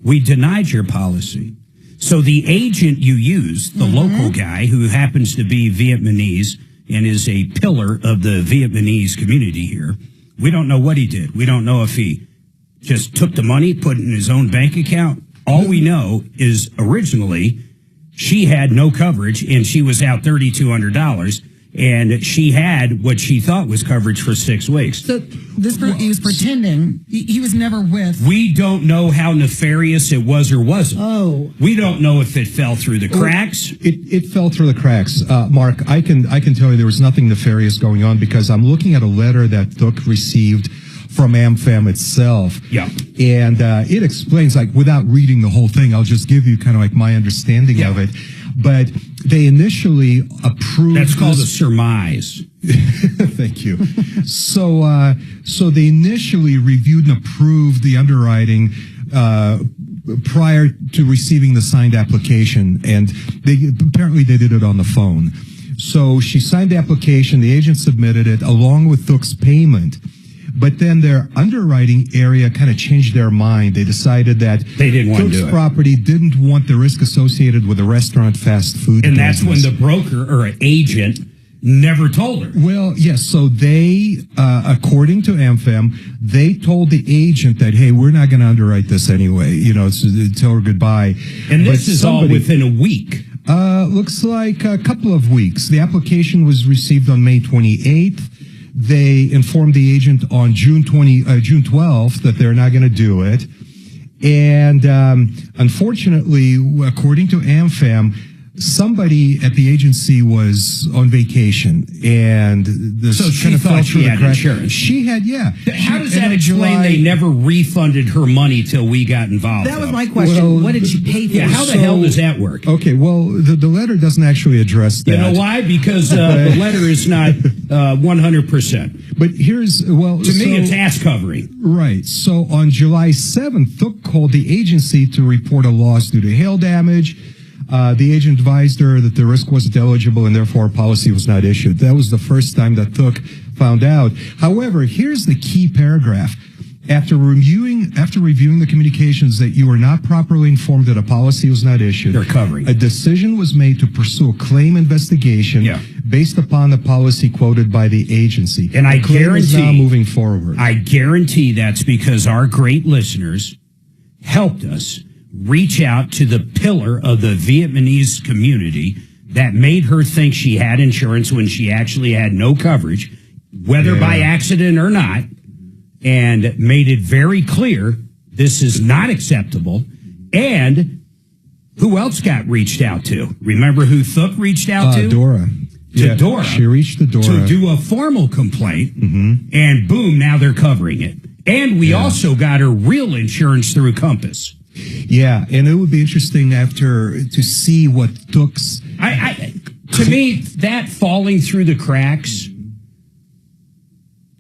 We denied your policy. So the agent you use, the local guy who happens to be Vietnamese and is a pillar of the Vietnamese community here, we don't know what he did. We don't know if he just took the money, put it in his own bank account. All we know is originally she had no coverage and she was out $3,200. And she had what she thought was coverage for 6 weeks. So he was pretending. He was never with. We don't know how nefarious it was or wasn't. Oh. We don't know if it fell through the cracks. It fell through the cracks. Mark, I can tell you there was nothing nefarious going on because I'm looking at a letter that Thuk received from AmFam itself. Yeah. And it explains, like, without reading the whole thing, I'll just give you kind of like my understanding of it. But They initially approved. That's called a surmise. Thank you. So they initially reviewed and approved the underwriting prior to receiving the signed application, and apparently they did it on the phone. So she signed the application, the agent submitted it along with Thook's payment. But then their underwriting area kind of changed their mind. They decided that they didn't want to do it. Property didn't want the risk associated with a restaurant fast food and business. That's when the broker or agent never told her. Well, yes. So they, according to AmFam, they told the agent that, hey, we're not going to underwrite this anyway. Tell her goodbye. And this is all within a week. Looks like a couple of weeks. The application was received on May 28th. They informed the agent on June 12th that they're not going to do it. And unfortunately, according to AmFam, somebody at the agency was on vacation, and so she thought she had insurance. She had, yeah. How does that explain they never refunded her money till we got involved? That was my question. Well, what did she pay for? Yeah, how the hell does that work? Okay, well, the letter doesn't actually address that. You know why? Because the letter is not 100%. But here's, to me, it's ass covering. Right. So on July 7th, Thook called the agency to report a loss due to hail damage. The agent advised her that the risk wasn't eligible and therefore a policy was not issued. That was the first time that Thook found out. However, here's the key paragraph. After reviewing the communications that you were not properly informed that a policy was not issued, they're covering. A decision was made to pursue a claim investigation based upon the policy quoted by the agency. And I guarantee, now moving forward. I guarantee that's because our great listeners helped us reach out to the pillar of the Vietnamese community that made her think she had insurance when she actually had no coverage, whether by accident or not, and made it very clear this is not acceptable. And who else got reached out to? Remember who Thook reached out to? Dora. Dora. She reached to Dora. To do a formal complaint, and boom, now they're covering it. And we also got her real insurance through Compass. Yeah, and it would be interesting to see what Thook's. To me, that falling through the cracks,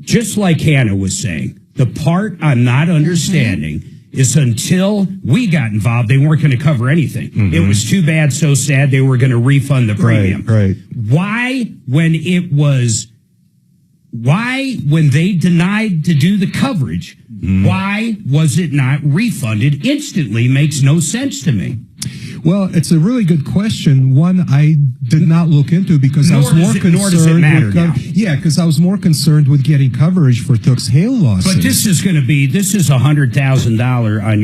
just like Hannah was saying, the part I'm not understanding is until we got involved, they weren't going to cover anything. It was too bad, so sad, they were going to refund the premium. Right. Why, when they denied to do the coverage, why was it not refunded instantly? Makes no sense to me. Well, it's a really good question. One I did not look into because I was more concerned. Nor does it matter now. Yeah, because I was more concerned with getting coverage for Thook's hail losses. But this is $100,000 on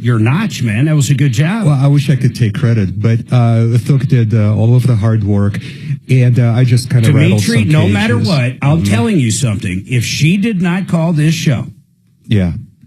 your notch, man. That was a good job. Well, I wish I could take credit, but Thook did all of the hard work. And I just kind of rattled some Dimitri, no cages. matter what, I'm telling you something. If she did not call this show,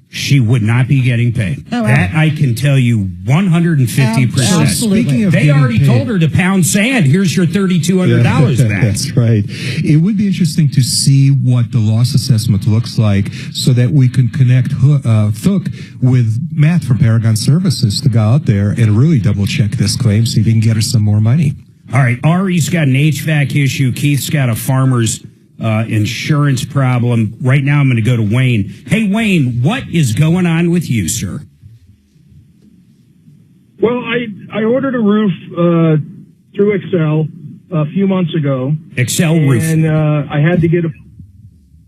she would not be getting paid. Oh, wow. That I can tell you 150%. Absolutely. Speaking of they already told her to pound sand. Here's your $3,200 back. That's right. It would be interesting to see what the loss assessment looks like so that we can connect Thook with Matt from Paragon Services to go out there and really double check this claim, see if he can get her some more money. All right, Ari's got an HVAC issue. Keith's got a farmer's insurance problem. Right now, I'm going to go to Wayne. Hey, Wayne, what is going on with you, sir? Well, I ordered a roof through Excel a few months ago. Excel Roofing. And I had to get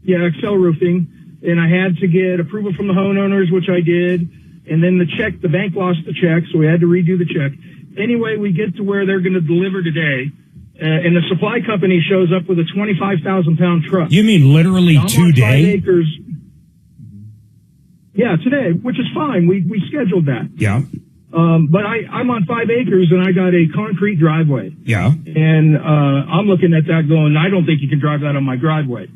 Excel Roofing, and I had to get approval from the homeowners, which I did. And then the bank lost the check, so we had to redo the check. Anyway, we get to where they're going to deliver today, and the supply company shows up with a 25,000-pound truck. You mean literally today? 5 acres. Yeah, today, which is fine. We scheduled that. Yeah. But I'm on 5 acres, and I got a concrete driveway. Yeah. And I'm looking at that going, I don't think you can drive that on my driveway.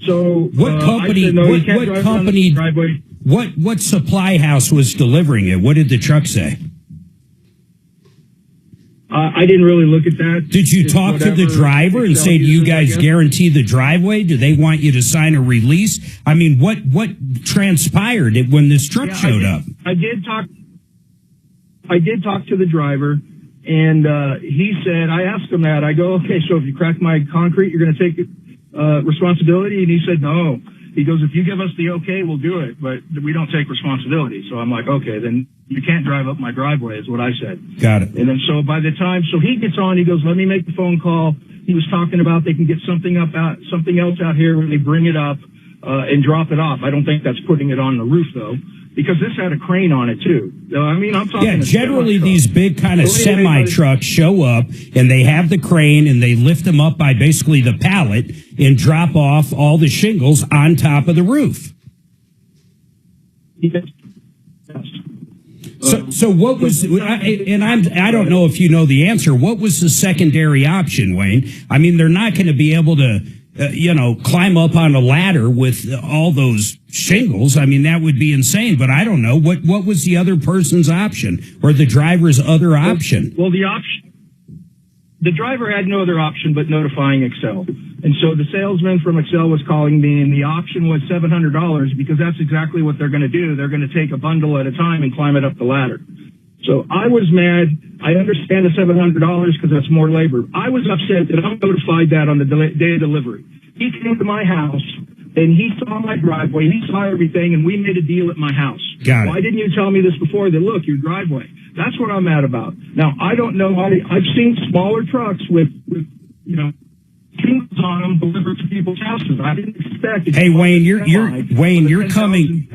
So what company? I said, no, you can't drive company? on the driveway. What supply house was delivering it? What did the truck say? I didn't really look at that. Did you talk to the driver and say, do you guys guarantee the driveway? Do they want you to sign a release? I mean, what transpired when this truck showed up? I did talk to the driver, And he said, I asked him that. I go, okay, so if you crack my concrete, you're going to take responsibility? And he said, no. He goes, if you give us the okay, we'll do it, but we don't take responsibility. So I'm like, okay, then you can't drive up my driveway, is what I said. Got it. And then so by the time, so he gets on, he goes, let me make the phone call. He was talking about they can get something else out here when they bring it up and drop it off. I don't think that's putting it on the roof though, because this had a crane on it too. I mean, I'm talking. Yeah, generally these big kind of semi trucks show up and they have the crane and they lift them up by basically the pallet and drop off all the shingles on top of the roof. Yes. So what was, I don't know if you know the answer, what was the secondary option, Wayne? I mean, they're not going to be able to, climb up on a ladder with all those shingles. I mean, that would be insane, but I don't know. What was the other person's option or the driver's other option? Well, the driver had no other option but notifying Excel. And so the salesman from Excel was calling me, and the option was $700 because that's exactly what they're going to do. They're going to take a bundle at a time and climb it up the ladder. So I was mad. I understand the $700 because that's more labor. I was upset that I'm notified that on the day of delivery. He came to my house, and he saw my driveway. He saw everything, and we made a deal at my house. Got it. Why didn't you tell me this before? That, look, your driveway. That's what I'm mad about. Now, I don't know. I've seen smaller trucks with shingles on them delivered to people's houses. I didn't expect it. Hey, Wayne, you're coming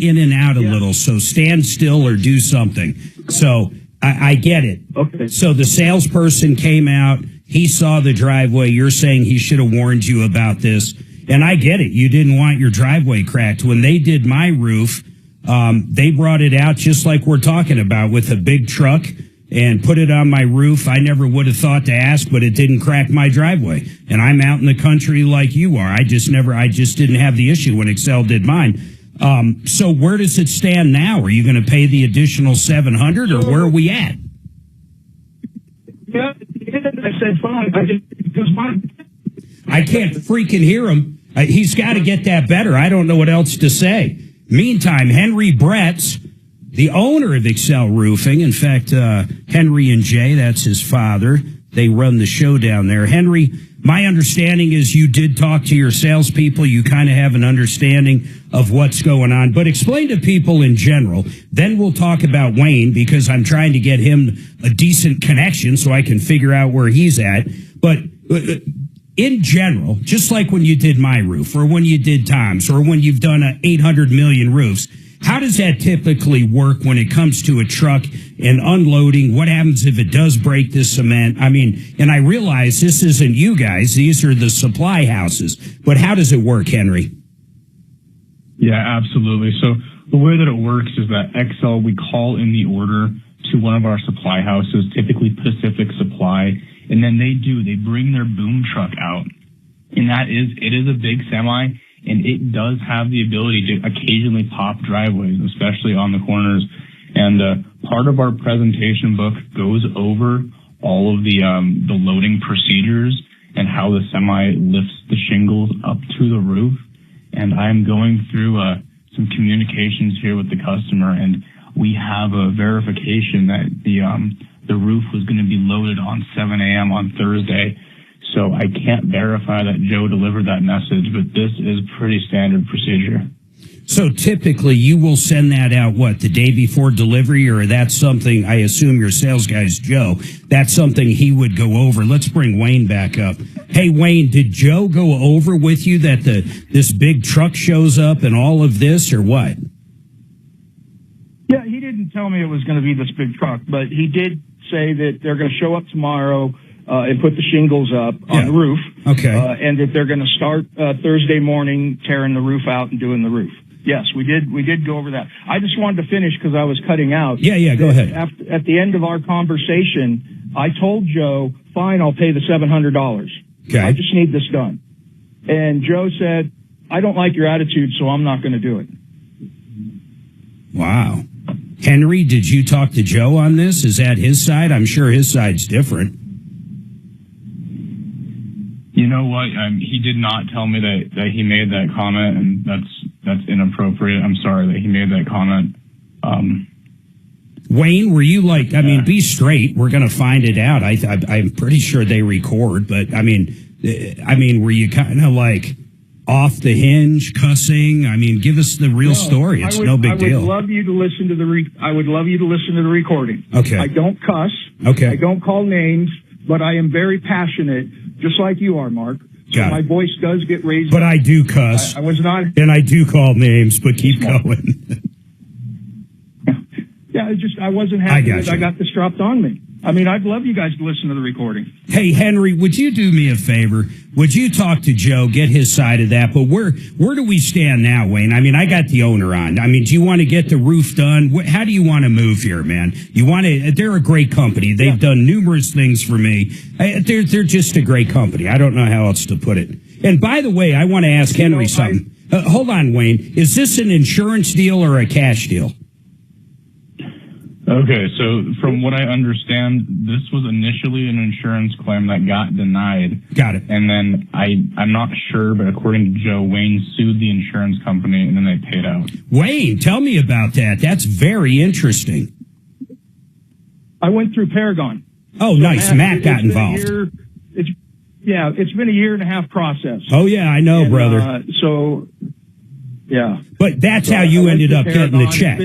in and out a little, so stand still or do something. So I get it. Okay. So the salesperson came out, he saw the driveway, you're saying he should have warned you about this, and I get it. You didn't want your driveway cracked. When they did my roof, they brought it out just like we're talking about with a big truck and put it on my roof. I never would have thought to ask, but it didn't crack my driveway. And I'm out in the country like you are. I just didn't have the issue when Excel did mine. So where does it stand now? Are you going to pay the additional $700 or where are we at? Yeah, I said fine. I can't freaking hear him. He's got to get that better. I don't know what else to say. Meantime, Henry Bretz, the owner of Excel Roofing, in fact, Henry and Jay, that's his father. They run the show down there. Henry, my understanding is you did talk to your salespeople. You kind of have an understanding of what's going on. But explain to people in general. Then we'll talk about Wayne because I'm trying to get him a decent connection so I can figure out where he's at. But in general, just like when you did my roof or when you did Tom's or when you've done 800 million roofs, how does that typically work when it comes to a truck and unloading? What happens if it does break the cement? I mean, and I realize this isn't you guys. These are the supply houses. But how does it work, Henry? Yeah, absolutely. So the way that it works is that Excel, we call in the order to one of our supply houses, typically Pacific Supply, and then they bring their boom truck out. And it is a big semi. And it does have the ability to occasionally pop driveways, especially on the corners. And part of our presentation book goes over all of the loading procedures and how the semi lifts the shingles up to the roof. And I'm going through some communications here with the customer, and we have a verification that the roof was going to be loaded on 7 a.m. on Thursday. So I can't verify that Joe delivered that message, but this is pretty standard procedure. So typically you will send that out, the day before delivery, or that's something, I assume your sales guy's Joe, that's something he would go over. Let's bring Wayne back up. Hey, Wayne, did Joe go over with you that this big truck shows up and all of this, or what? Yeah, he didn't tell me it was going to be this big truck, but he did say that they're going to show up tomorrow and put the shingles up on the roof. Okay. And that they're going to start Thursday morning tearing the roof out and doing the roof. Yes, we did go over that. I just wanted to finish because I was cutting out. Yeah, go ahead. At the end of our conversation, I told Joe, fine, I'll pay the $700. Okay. I just need this done. And Joe said, I don't like your attitude, so I'm not going to do it. Wow. Henry, did you talk to Joe on this? Is that his side? I'm sure his side's different. You know what? He did not tell me that he made that comment, and that's inappropriate. I'm sorry that he made that comment. Wayne, were you like, I mean, be straight. We're going to find it out. I'm pretty sure they record, but I mean, were you kind of like off the hinge, cussing? I mean, give us the real story. It's no big deal. I would love you to listen to the recording. Okay. I don't cuss. Okay. I don't call names, but I am very passionate, just like you are, Mark. So my voice does get raised. But I do cuss. I was not. And I do call names, but keep going. Yeah, I wasn't happy that I got this dropped on me. I mean, I'd love you guys to listen to the recording. Hey, Henry, would you do me a favor? Would you talk to Joe, get his side of that? But where do we stand now, Wayne? I mean, I got the owner on. I mean, do you want to get the roof done? How do you want to move here, man? You want to? They're a great company. They've done numerous things for me. They're just a great company. I don't know how else to put it. And by the way, I want to ask Henry something. Hold on, Wayne. Is this an insurance deal or a cash deal? Okay, so from what I understand, this was initially an insurance claim that got denied. Got it. And then I'm not sure, but according to Joe, Wayne sued the insurance company and then they paid out. Wayne, tell me about that. That's very interesting. I went through Paragon. Oh, so nice. Matt got involved. It's been a year and a half process. Oh, yeah, I know, brother. But that's how you ended up getting the check.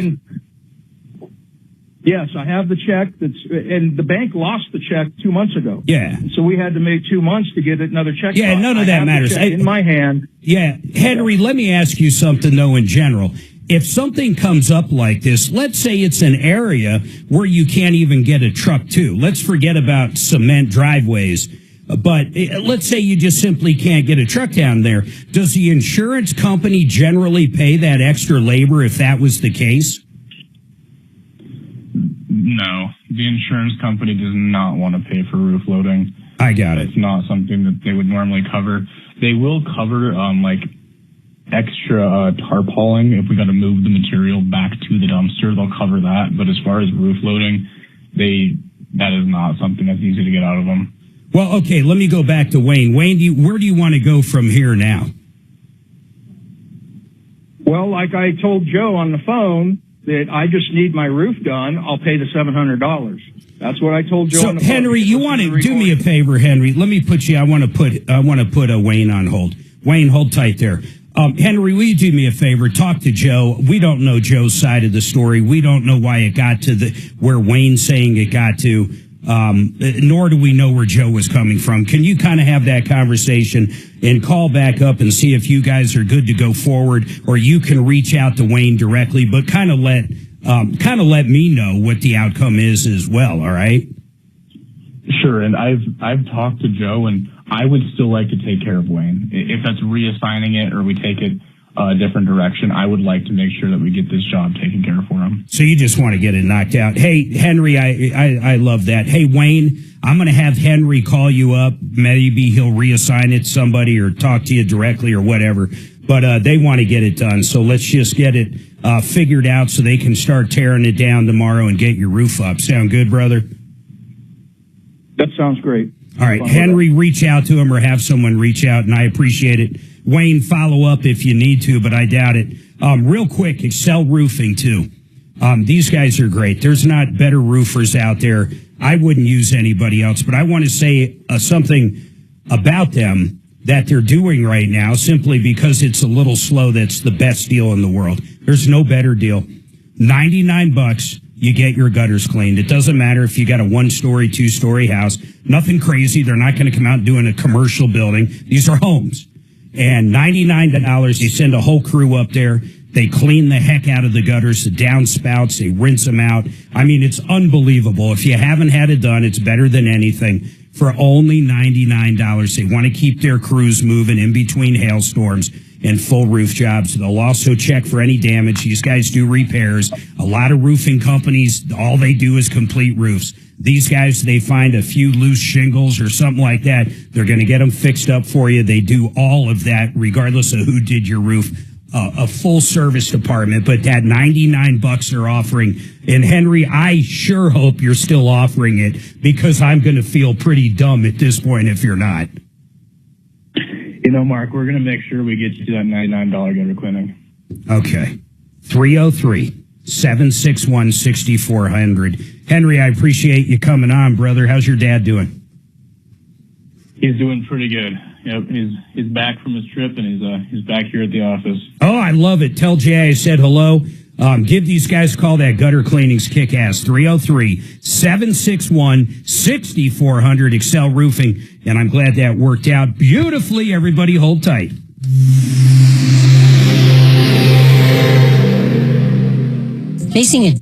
Yes, I have the check. And the bank lost the check 2 months ago. Yeah. So we had to make 2 months to get another check. Yeah, none of that matters. In my hand. Yeah. Henry, let me ask you something, though, in general. If something comes up like this, let's say it's an area where you can't even get a truck to. Let's forget about cement driveways. But let's say you just simply can't get a truck down there. Does the insurance company generally pay that extra labor if that was the case? No, the insurance company does not want to pay for roof loading. I got it. It's not something that they would normally cover. They will cover like extra tarpauling if we got to move the material back to the dumpster. They'll cover that. But as far as roof loading, that is not something that's easy to get out of them. Well, okay, let me go back to Wayne. Wayne, where do you want to go from here now? Well, like I told Joe on the phone, that I just need my roof done, I'll pay the $700. That's what I told Joe. So, Henry, you want to do me a favor, Henry? Let me put you. I want to put a Wayne on hold. Wayne, hold tight there. Henry, will you do me a favor? Talk to Joe. We don't know Joe's side of the story. We don't know why it got to where Wayne's saying it got to. Nor do we know where Joe was coming from. Can you kind of have that conversation and call back up and see if you guys are good to go forward, or you can reach out to Wayne directly, but kind of let me know what the outcome is as well. All right. Sure. And I've talked to Joe, and I would still like to take care of Wayne. If that's reassigning it or we take it a different direction, I would like to make sure that we get this job taken care of for him. So you just want to get it knocked out. Hey, Henry, I love that. Hey, Wayne, I'm going to have Henry call you up. Maybe he'll reassign it to somebody or talk to you directly or whatever. But they want to get it done. So let's just get it figured out so they can start tearing it down tomorrow and get your roof up. Sound good, brother? That sounds great. All right, Henry, reach out to him or have someone reach out, and I appreciate it. Wayne, follow up if you need to, but I doubt it. Real quick, Excel Roofing, too. These guys are great. There's not better roofers out there. I wouldn't use anybody else, but I want to say something about them that they're doing right now simply because it's a little slow. That's the best deal in the world. There's no better deal. $99. You get your gutters cleaned. It doesn't matter if you got a 1-story, 2-story house. Nothing crazy. They're not going to come out and doing a commercial building. These are homes. And $99, you send a whole crew up there. They clean the heck out of the gutters, the downspouts. They rinse them out. I mean, it's unbelievable. If you haven't had it done, it's better than anything. For only $99, they want to keep their crews moving in between hailstorms and full roof jobs. They'll also check for any damage. These guys do repairs. A lot of roofing companies, all they do is complete roofs. These guys, they find a few loose shingles or something like that. They're going to get them fixed up for you. They do all of that regardless of who did your roof. A full service department, but that $99 they're offering. And Henry, I sure hope you're still offering it, because I'm going to feel pretty dumb at this point if you're not. You know, Mark, we're going to make sure we get you that $99 gutter cleaning. Okay. 303 761-6400. Henry, I appreciate you coming on, brother. How's your dad doing? He's doing pretty good. Yep, he's back from his trip and he's back here at the office. Oh, I love it. Tell Jay I said hello. Give these guys a call. That gutter cleaning's kick-ass. 303-761-6400 Excel Roofing. And I'm glad that worked out beautifully. Everybody hold tight. Facing it.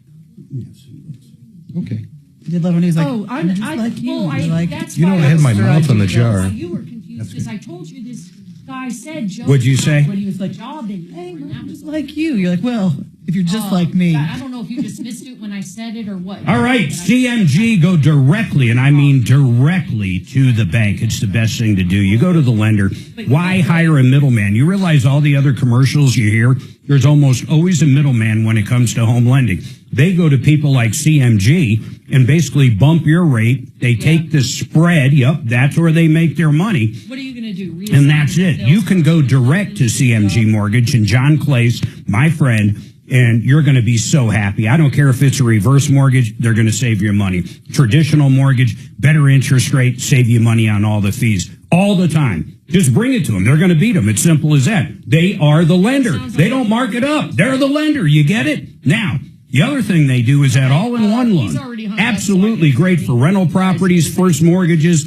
Okay. You did love when he was like, Oh, I'm just like you. You're like, that's You know, why I had my mouth on the jar. You were confused because I told you this guy said Joe. What'd you say? When he was like jobbing. Hey, I'm just like you. You're like, well, if you're just like me. I don't know if you just missed it when I said it or what. All right, CMG, go directly, and I mean directly to the bank. It's the best thing to do. You go to the lender. Why hire a middleman? You realize all the other commercials you hear, there's almost always a middleman when it comes to home lending. They go to people like CMG and basically bump your rate. They take the spread. Yep, that's where they make their money. What are you going to do? And that's it. You can go direct to CMG Mortgage and John Clace, my friend, and you're going to be so happy. I don't care if it's a reverse mortgage, they're going to save you money. Traditional mortgage, better interest rate, save you money on all the fees. All the time. Just bring it to them. They're going to beat them. It's simple as that. They are the lender. They don't mark it up. They're the lender. You get it? Now, the other thing they do is that all-in-one loan. Absolutely great for rental properties, first mortgages,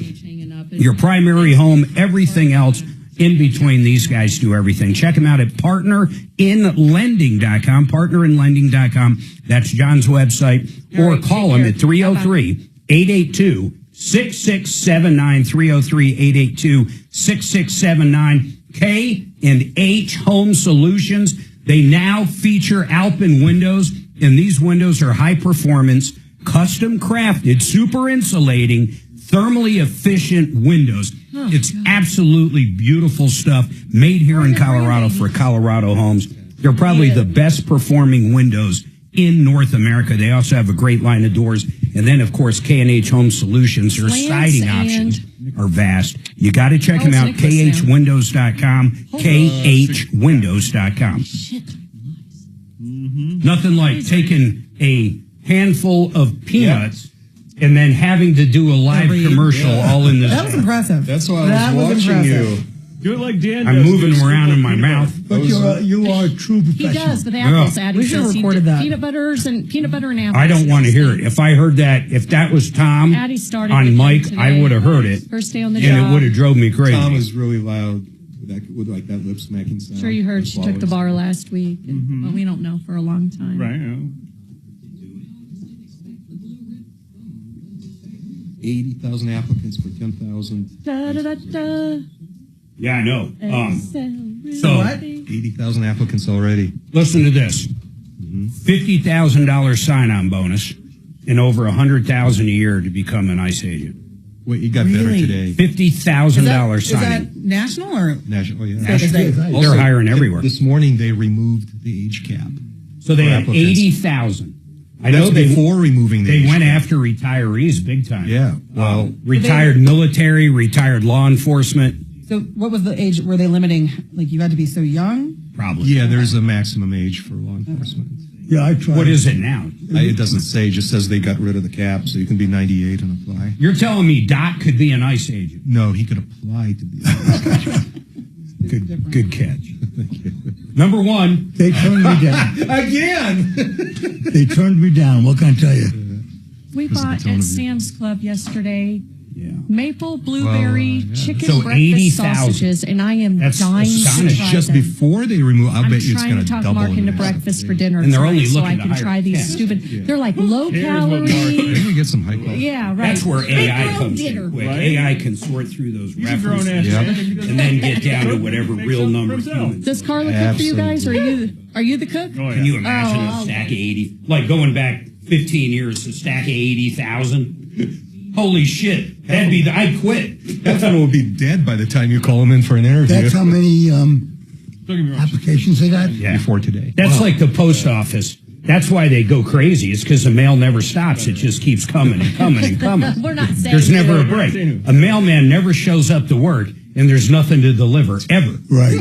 your primary home, everything else. In between, these guys do everything. Check them out at partnerinlending.com, partnerinlending.com. That's John's website. Or call him at 303-882-6679, 303-882-6679. K&H Home Solutions. They now feature Alpin windows, and these windows are high performance, custom crafted, super insulating, thermally efficient windows. It's absolutely beautiful stuff made here in Colorado for Colorado homes. They're probably the best performing windows in North America. They also have a great line of doors. And then, of course, K&H Home Solutions. Their siding options are vast. You got to check them out, khwindows.com, khwindows.com. Nothing like taking a handful of peanuts and then having to do a live commercial all in this. That was impressive. That's why I was watching you. Do it like Dan. I'm moving them around in my mouth. But you are a true professional. He does with apples. We should have recorded that. Peanut butter and apples. I don't want to hear it. If I heard that, if that was Tom Addie started on with mic, him I today. would have heard it. First day on the and job. it would have drove me crazy. Tom was really loud with like that lip smacking sound. Sure you heard she took the bar last week. And, well, we don't know for a long time. Right. 80,000 applicants for 10,000. Da, da, da, da. Yeah, I know. So what? 80,000 applicants already. Listen to this. $50,000 sign-on bonus and over $100,000 a year to become an ICE agent. Wait, you got better today. $50,000 Is sign-on. that national or? National, yeah. National. They're hiring everywhere. This morning they removed the age cap. So they for had applicants. 80,000. I That's know they before removing the They age went cap. after retirees big time. Yeah. Well, retired military, retired law enforcement. So what was the age? Were they limiting? Like you had to be so young? Probably. Yeah, there's a maximum age for law enforcement. Yeah, I tried. What is it now? It doesn't say. It just says they got rid of the cap, so you can be 98 and apply. You're telling me Doc could be an ICE agent? No, he could apply to be. Good catch. Number one. They turned me down. Again. They turned me down. What can I tell you? We bought at Sam's Club yesterday maple blueberry chicken So breakfast 80,000. sausages, and I am dying to try Just them. before they remove, I'll bet you it's going I'm to trying to talk double. Mark in into the breakfast for dinner And they're tonight, only so looking I to can hire try these cats. stupid. They're like low calorie. Maybe we get some high quality. Yeah, right. That's where AI comes dinner. in quick. Right. AI can sort through those He's a grown references ass man. and then get down to whatever real number of humans. Does Carla cook for you guys? Or are you the cook? Can you imagine a stack of 80? Like going back 15 years, a stack of 80,000? Holy shit. I'd quit. That fellow will be dead by the time you call him in for an interview. That's how many applications they got? Yeah. Before today. That's like the post office. That's why they go crazy. It's because the mail never stops. It just keeps coming and coming and coming. We're not saying There's never a break. A mailman never shows up to work, and there's nothing to deliver, ever. Right.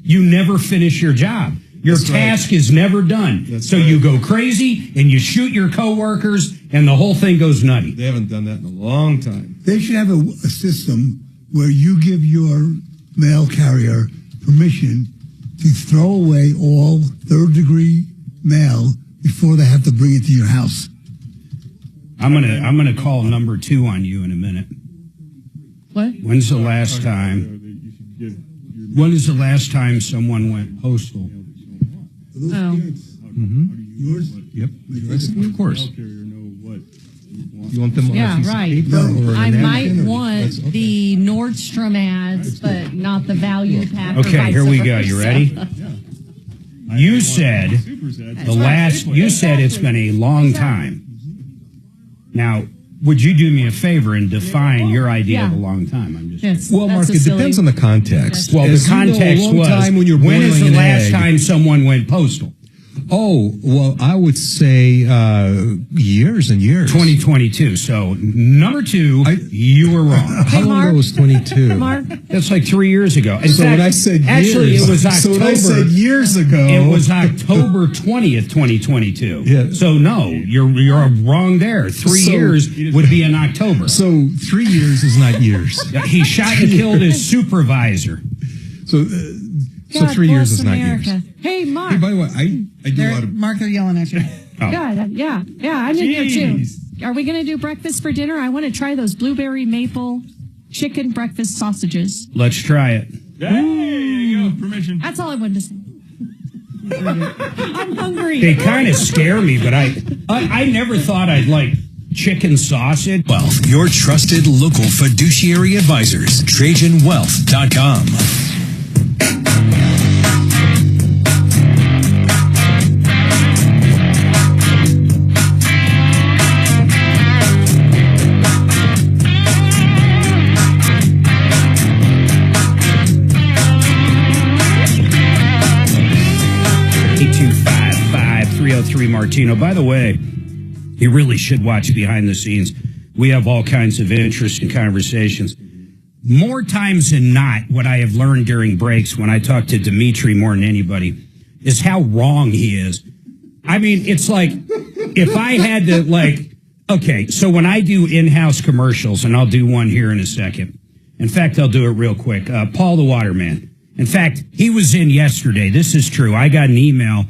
You never finish your job. Your task is never done. So you go crazy and you shoot your coworkers and the whole thing goes nutty. They haven't done that in a long time. They should have a system where you give your mail carrier permission to throw away all third-degree mail before they have to bring it to your house. I'm gonna call number 2 on you in a minute. What? When's the last time? When is the last time someone went postal? Oh. Yours? Yep. Of course. You want them on a Yeah, piece of right. paper or I a might napkin, or- want That's okay. the Nordstrom ads, but not the value pack. or Okay, vice here we go. versa. You ready? You said you said it's been a long time. Now, would you do me a favor and define your idea of a long time? I'm just Well, Mark, it depends on the context. Well, As the you know, context a long was time when you're when is boiling the an last egg. time someone went postal? Oh, well, I would say years and years. 2022. So, number 2, you were wrong. How long ago was 22? Mark? That's like 3 years ago. In So fact, when I said years, actually, it was October. So when I said years ago, it was October 20th, 2022. Yeah. So no, you're wrong there. 3 So- years would be in October. So 3 years is not years. He shot and killed his supervisor. So God 3 years bless is not America. years. Hey, Mark. Hey, by the way, I do a lot of. Mark, they're yelling at you. Yeah, I'm in here too. Are we going to do breakfast for dinner? I want to try those blueberry maple chicken breakfast sausages. Let's try it. Hey, there you go. Permission. That's all I wanted to say. I'm hungry. They kind of scare me, but I never thought I'd like chicken sausage. Wealth, your trusted local fiduciary advisors. TrajanWealth.com. Martino. By the way, you really should watch behind the scenes. We have all kinds of interesting conversations. More times than not, what I have learned during breaks when I talk to Dimitri more than anybody is how wrong he is. I mean, it's like if I had to okay, so when I do in-house commercials, and I'll do one here in a second. In fact, I'll do it real quick. Paul the Waterman. In fact, he was in yesterday. This is true. I got an email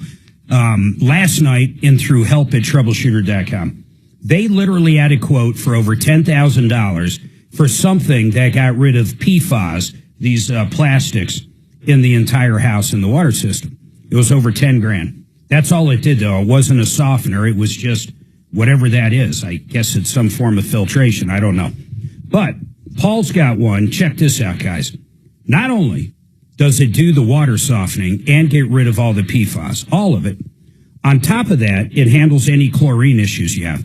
last night in through help@troubleshooter.com. They literally had a quote for over $10,000 for something that got rid of PFAS, these plastics, in the entire house and the water system. It was over 10 grand. That's all it did, though. It wasn't a softener. It was just whatever that is. I guess it's some form of filtration. I don't know. But Paul's got one. Check this out, guys. Not only does it do the water softening and get rid of all the PFAS, all of it, on top of that, it handles any chlorine issues you have.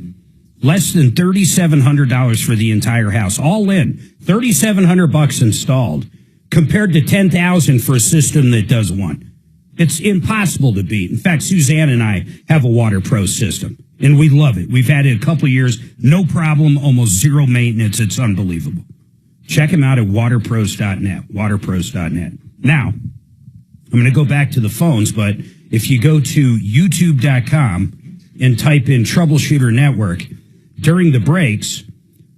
Less than $3,700 for the entire house. All in, $3,700 installed, compared to $10,000 for a system that does one. It's impossible to beat. In fact, Suzanne and I have a Water Pro system, and we love it. We've had it a couple of years, no problem, almost zero maintenance. It's unbelievable. Check them out at waterpros.net, waterpros.net. Now, I'm going to go back to the phones, but if you go to youtube.com and type in Troubleshooter Network, during the breaks,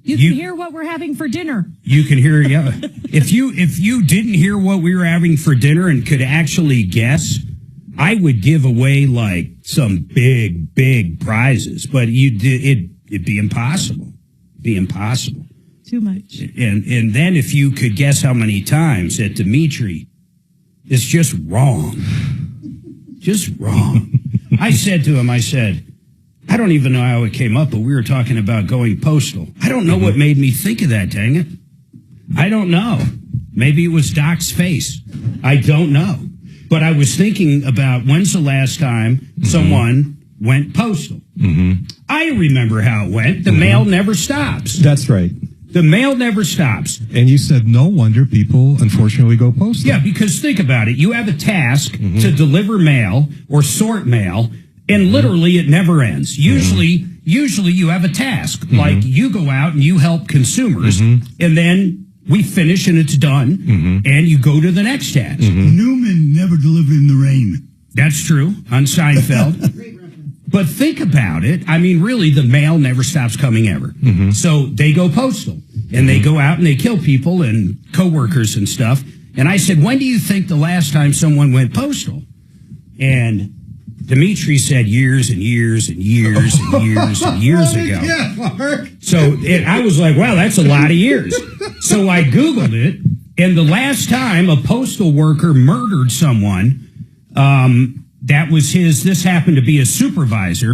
you can hear what we're having for dinner. You can hear, yeah. If you didn't hear what we were having for dinner and could actually guess, I would give away like some big prizes, but it'd be impossible. Be impossible. Too much. And then if you could guess how many times that Dimitri is just wrong. Just wrong. I said to him, I don't even know how it came up, but we were talking about going postal. I don't know what made me think of that, dang it. I don't know. Maybe it was Doc's face. I don't know. But I was thinking about when's the last time someone went postal. I remember how it went. The mail never stops. That's right. The mail never stops. And you said no wonder people, unfortunately, go postal. Yeah, because think about it. You have a task to deliver mail or sort mail, and literally it never ends. Usually you have a task. Like you go out and you help consumers, and then we finish and it's done, and you go to the next task. Newman never delivered in the rain. That's true, on Seinfeld. But think about it. I mean, really, the mail never stops coming ever. So they go postal, and they go out and they kill people and coworkers and stuff. And I said, when do you think the last time someone went postal? And Dimitri said years and years and years and years and years ago. Yeah, Mark. So I was like, wow, that's a lot of years. So I Googled it, and the last time a postal worker murdered someone, that was this happened to be a supervisor,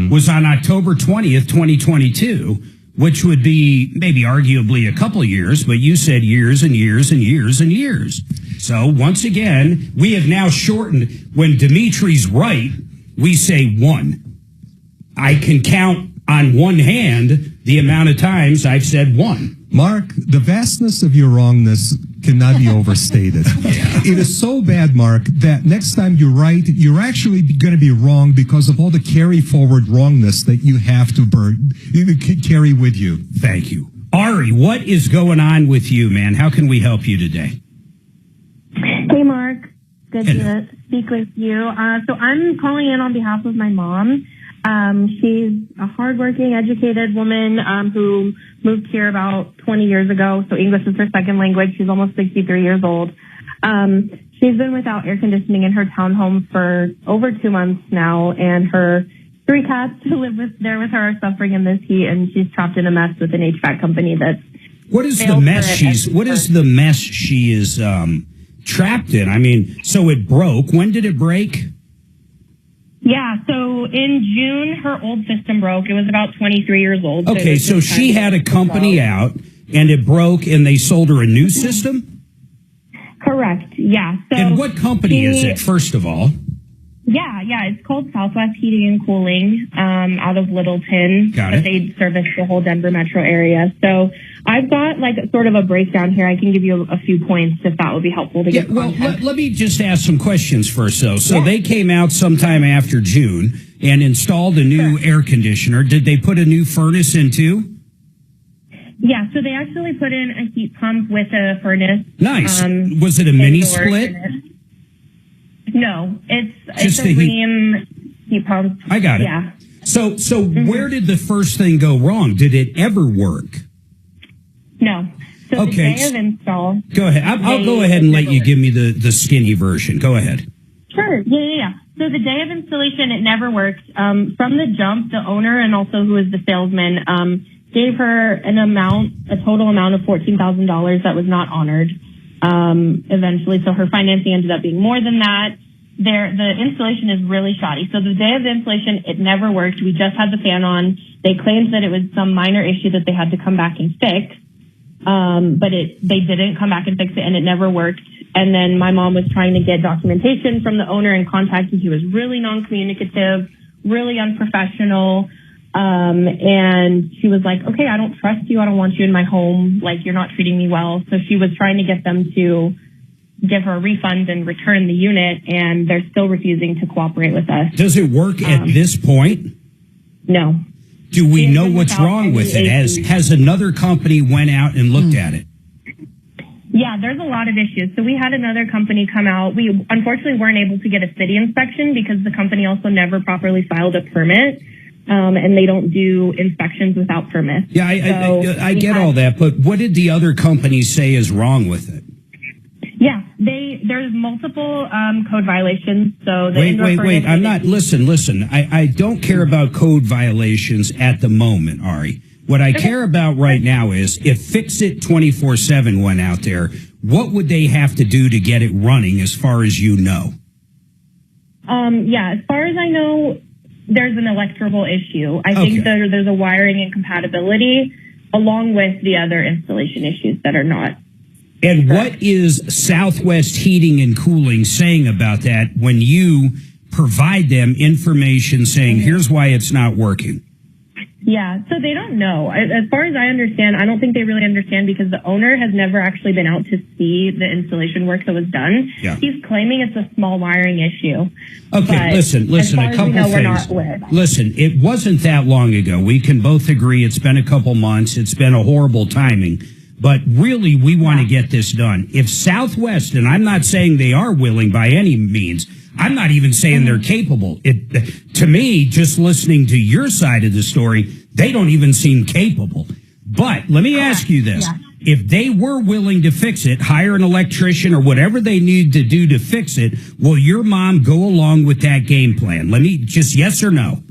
was on October 20th, 2022, which would be maybe arguably a couple of years, but you said years and years and years and years. So once again, we have now shortened, when Dimitri's right, we say 1. I can count on one hand the amount of times I've said 1. Mark, the vastness of your wrongness cannot be overstated. It is so bad, Mark, that next time you write, you're actually going to be wrong because of all the carry forward wrongness that you have to carry with you. Thank you. Ari, what is going on with you, man? How can we help you today? Hey, Mark. Good to speak with you. So I'm calling in on behalf of my mom. She's a hardworking, educated woman who moved here about 20 years ago. So English is her second language. She's almost 63 years old. She's been without air conditioning in her townhome for over 2 months now, and her 3 cats who live there with her are suffering in this heat, and she's trapped in a mess with an HVAC company that's What is the mess she is trapped in? I mean, so it broke. When did it break? Yeah, so in June, her old system broke. It was about 23 years old. Okay, so she had a company out, and it broke, and they sold her a new system? Correct, yeah. So and what company is it, first of all? Yeah, it's called Southwest Heating and Cooling out of Littleton. Got it. They service the whole Denver metro area. So I've got like sort of a breakdown here. I can give you a few points if that would be helpful to get context. Let me just ask some questions first, though. So they came out sometime after June and installed a new air conditioner. Did they put a new furnace in too? Yeah, so they actually put in a heat pump with a furnace. Nice. Was it a mini split? No, it's a Rheem heat pump. I got it. Yeah. So where did the first thing go wrong? Did it ever work? No. So the day of install. Go ahead. I'll go ahead and let you give me the skinny version. Go ahead. Sure. Yeah. So the day of installation, it never worked. From the jump, the owner and also who was the salesman gave her a total amount of $14,000 that was not honored. Eventually, so her financing ended up being more than that. The installation is really shoddy. So the day of the installation, it never worked. We just had the fan on. They claimed that it was some minor issue that they had to come back and fix. But they didn't come back and fix it, and it never worked. And then my mom was trying to get documentation from the owner and contact, and he was really non-communicative, really unprofessional. And she was like, okay, I don't trust you. I don't want you in my home. Like, you're not treating me well. So she was trying to get them to give her a refund and return the unit, and they're still refusing to cooperate with us. Does it work at this point? No. Do we know what's wrong with it? Has another company went out and looked at it? Yeah, there's a lot of issues. So we had another company come out. We unfortunately weren't able to get a city inspection because the company also never properly filed a permit. And they don't do inspections without permits. Yeah, I get all that, but what did the other companies say is wrong with it? Yeah, there's multiple code violations. So wait. I'm not. Listen. I don't care about code violations at the moment, Ari. What I care about right now is if Fix-It 24/7 went out there, what would they have to do to get it running? As far as you know. Yeah, as far as I know, there's an electrical issue. I think there's a wiring incompatibility along with the other installation issues that are not. And what is Southwest Heating and Cooling saying about that when you provide them information saying, here's why it's not working? Yeah, so they don't know. As far as I understand, I don't think they really understand because the owner has never actually been out to see the installation work that was done. Yeah. He's claiming it's a small wiring issue. Okay, listen, a couple things. Listen, it wasn't that long ago. We can both agree it's been a couple months. It's been a horrible timing. But really, we want to get this done. If Southwest, and I'm not saying they are willing by any means, I'm not even saying they're capable. To me, just listening to your side of the story, they don't even seem capable. But let me ask you this. Yeah. If they were willing to fix it, hire an electrician or whatever they need to do to fix it, will your mom go along with that game plan? Let me just yes or no.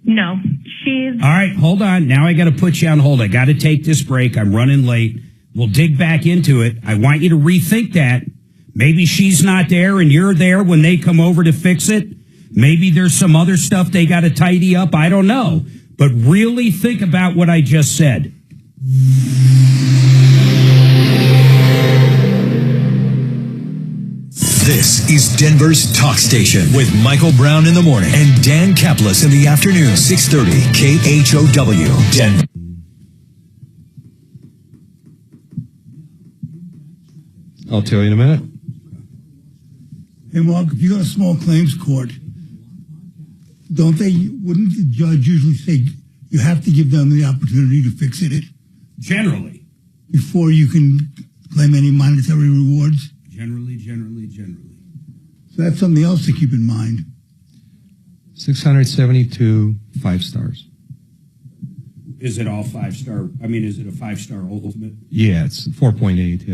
No, she's... All right, hold on. Now I got to put you on hold. I got to take this break. I'm running late. We'll dig back into it. I want you to rethink that. Maybe she's not there and you're there when they come over to fix it. Maybe there's some other stuff they got to tidy up. I don't know. But really think about what I just said. This is Denver's Talk Station with Michael Brown in the morning and Dan Kaplis in the afternoon. 630 KHOW, Denver. I'll tell you in a minute. Hey, Mark, if you go to small claims court, wouldn't the judge usually say you have to give them the opportunity to fix it? Generally. Before you can claim any monetary rewards? Generally. So that's something else to keep in mind. 672 5 stars. Is it all 5-star? I mean, is it a 5-star ultimate? Yeah, it's 4.8,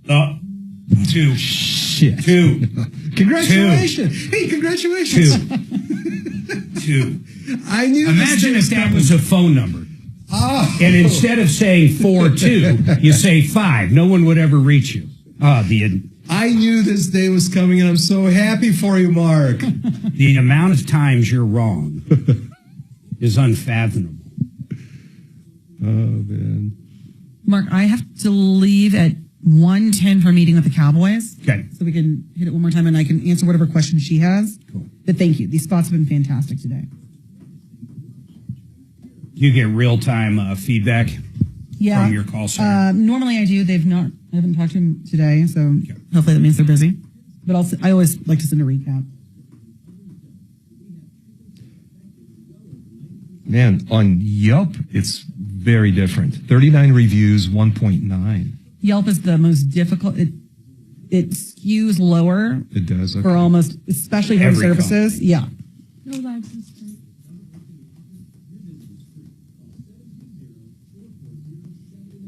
yeah. 2. Shit. 2. Congratulations. 2. Hey, congratulations. 2. I knew. Imagine if that was a phone number. Oh. And instead of saying 4-2, you say 5. No one would ever reach you. I knew this day was coming, and I'm so happy for you, Mark. The amount of times you're wrong is unfathomable. Oh, man. Mark, I have to leave at 1:10 for a meeting with the Cowboys. Okay. So we can hit it one more time, and I can answer whatever questions she has. Cool. But thank you. These spots have been fantastic today. You get real-time feedback from your call center? Normally I do. I haven't talked to him today, so hopefully that means they're busy. But I always like to send a recap. Man, on Yelp, it's very different. 39 reviews, 1.9. Yelp is the most difficult. It skews lower. It does. Okay. For almost, especially home services. Company. Yeah.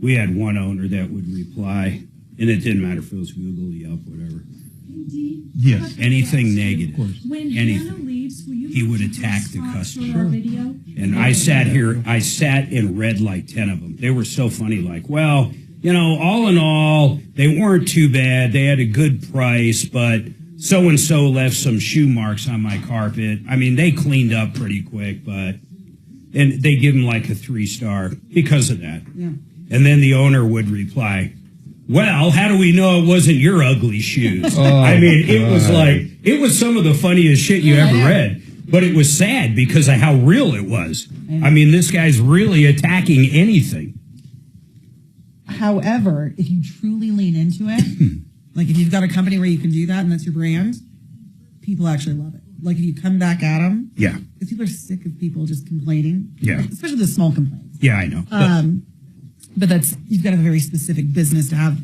We had one owner that would reply, and it didn't matter if it was Google, Yelp, whatever. Yes. Anything negative. When anything. Hannah leaves, will you he would put attack the spots customer. for our video? And I sat and read like 10 of them. They were so funny, like, well, all in all, they weren't too bad. They had a good price, but so-and-so left some shoe marks on my carpet. I mean, they cleaned up pretty quick, and they give them like a 3-star because of that. Yeah. And then the owner would reply, well, how do we know it wasn't your ugly shoes? Oh, I mean, it was some of the funniest shit you ever read. But it was sad because of how real it was. I mean, this guy's really attacking anything. However, if you truly lean into it, like if you've got a company where you can do that and that's your brand, people actually love it. Like if you come back at them. Yeah. Because people are sick of people just complaining. Yeah. Especially the small complaints. Yeah, I know. But you've got to have a very specific business to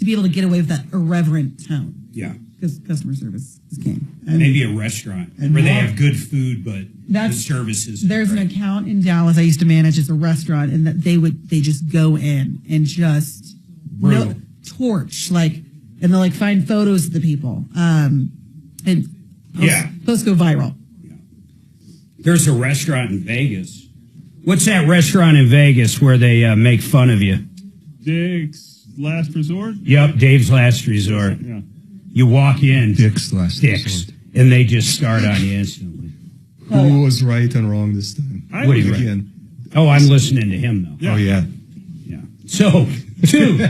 be able to get away with that irreverent tone. Yeah. Because customer service is king. Maybe a restaurant where they have good food, but the service is There's an account in Dallas I used to manage. It's a restaurant, and they just go in and just torch, and they'll find photos of the people. And posts go viral. Yeah. There's a restaurant in Vegas. What's that restaurant in Vegas where they make fun of you? Dick's Last Resort? Yep, Dave's Last Resort. Yeah. You walk in. Dick's Last Resort. And they just start on you instantly. Who was right and wrong this time? What do you again? Oh, I'm listening to him, though. Yeah. Oh, yeah. Yeah. So, two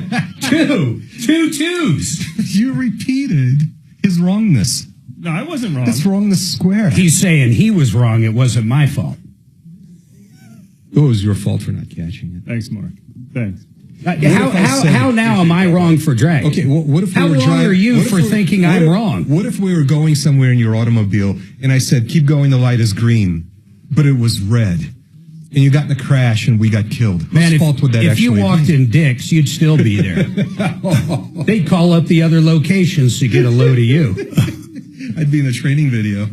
twos. You repeated his wrongness. No, I wasn't wrong. That's wrongness square. He's saying he was wrong. It wasn't my fault. It was your fault for not catching it. Thanks, Mark. Thanks. How now am I wrong for dragging? Okay, well, what if how wrong are you for thinking I'm wrong? What if we were going somewhere in your automobile and I said, keep going, the light is green, but it was red, and you got in a crash and we got killed? Whose fault would that actually be? If you walked in Dick's, you'd still be there. They'd call up the other locations to get a load of you. I'd be in a training video.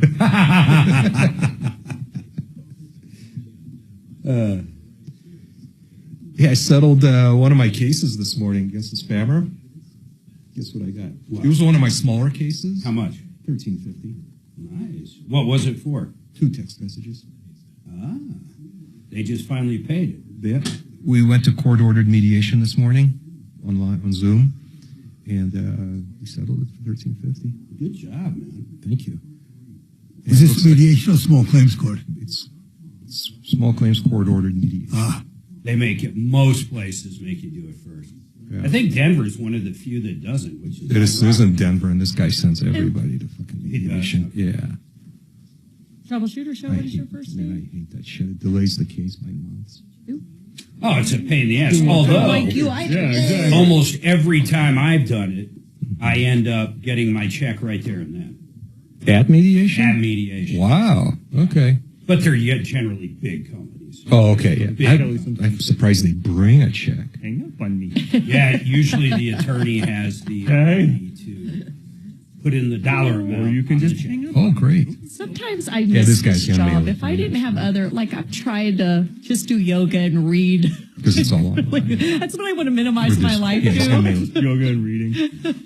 I settled one of my cases this morning against a spammer. Guess what I got? What? It was one of my smaller cases. How much? $13.50. Nice. What was it for? 2 text messages. Ah, they just finally paid it. Yeah. We went to court-ordered mediation this morning online on Zoom, and we settled it for $13.50. Good job, man. Thank you. Is this mediation or small claims court? It's small claims court-ordered mediation. They make it. Most places make you do it first. Yeah. I think Denver's one of the few that doesn't, which is. This isn't Denver, and this guy sends everybody to fucking mediation. Yeah. Troubleshooter Show, what is your first name? I hate that shit. It delays the case by months. Oh, it's a pain in the ass. Although, almost every time I've done it, I end up getting my check right there and then. At mediation? At mediation. Wow. Okay. But they're generally big companies. Oh, okay. Yeah. I'm surprised they bring a check. Hang up on me. Yeah, usually the attorney has the ability to put in the dollar amount. Or you can just hang up. Oh, great. Sometimes I miss this job. If I didn't have I've tried to just do yoga and read. Because it's all on. That's what I want to minimize my life to. Yoga and reading.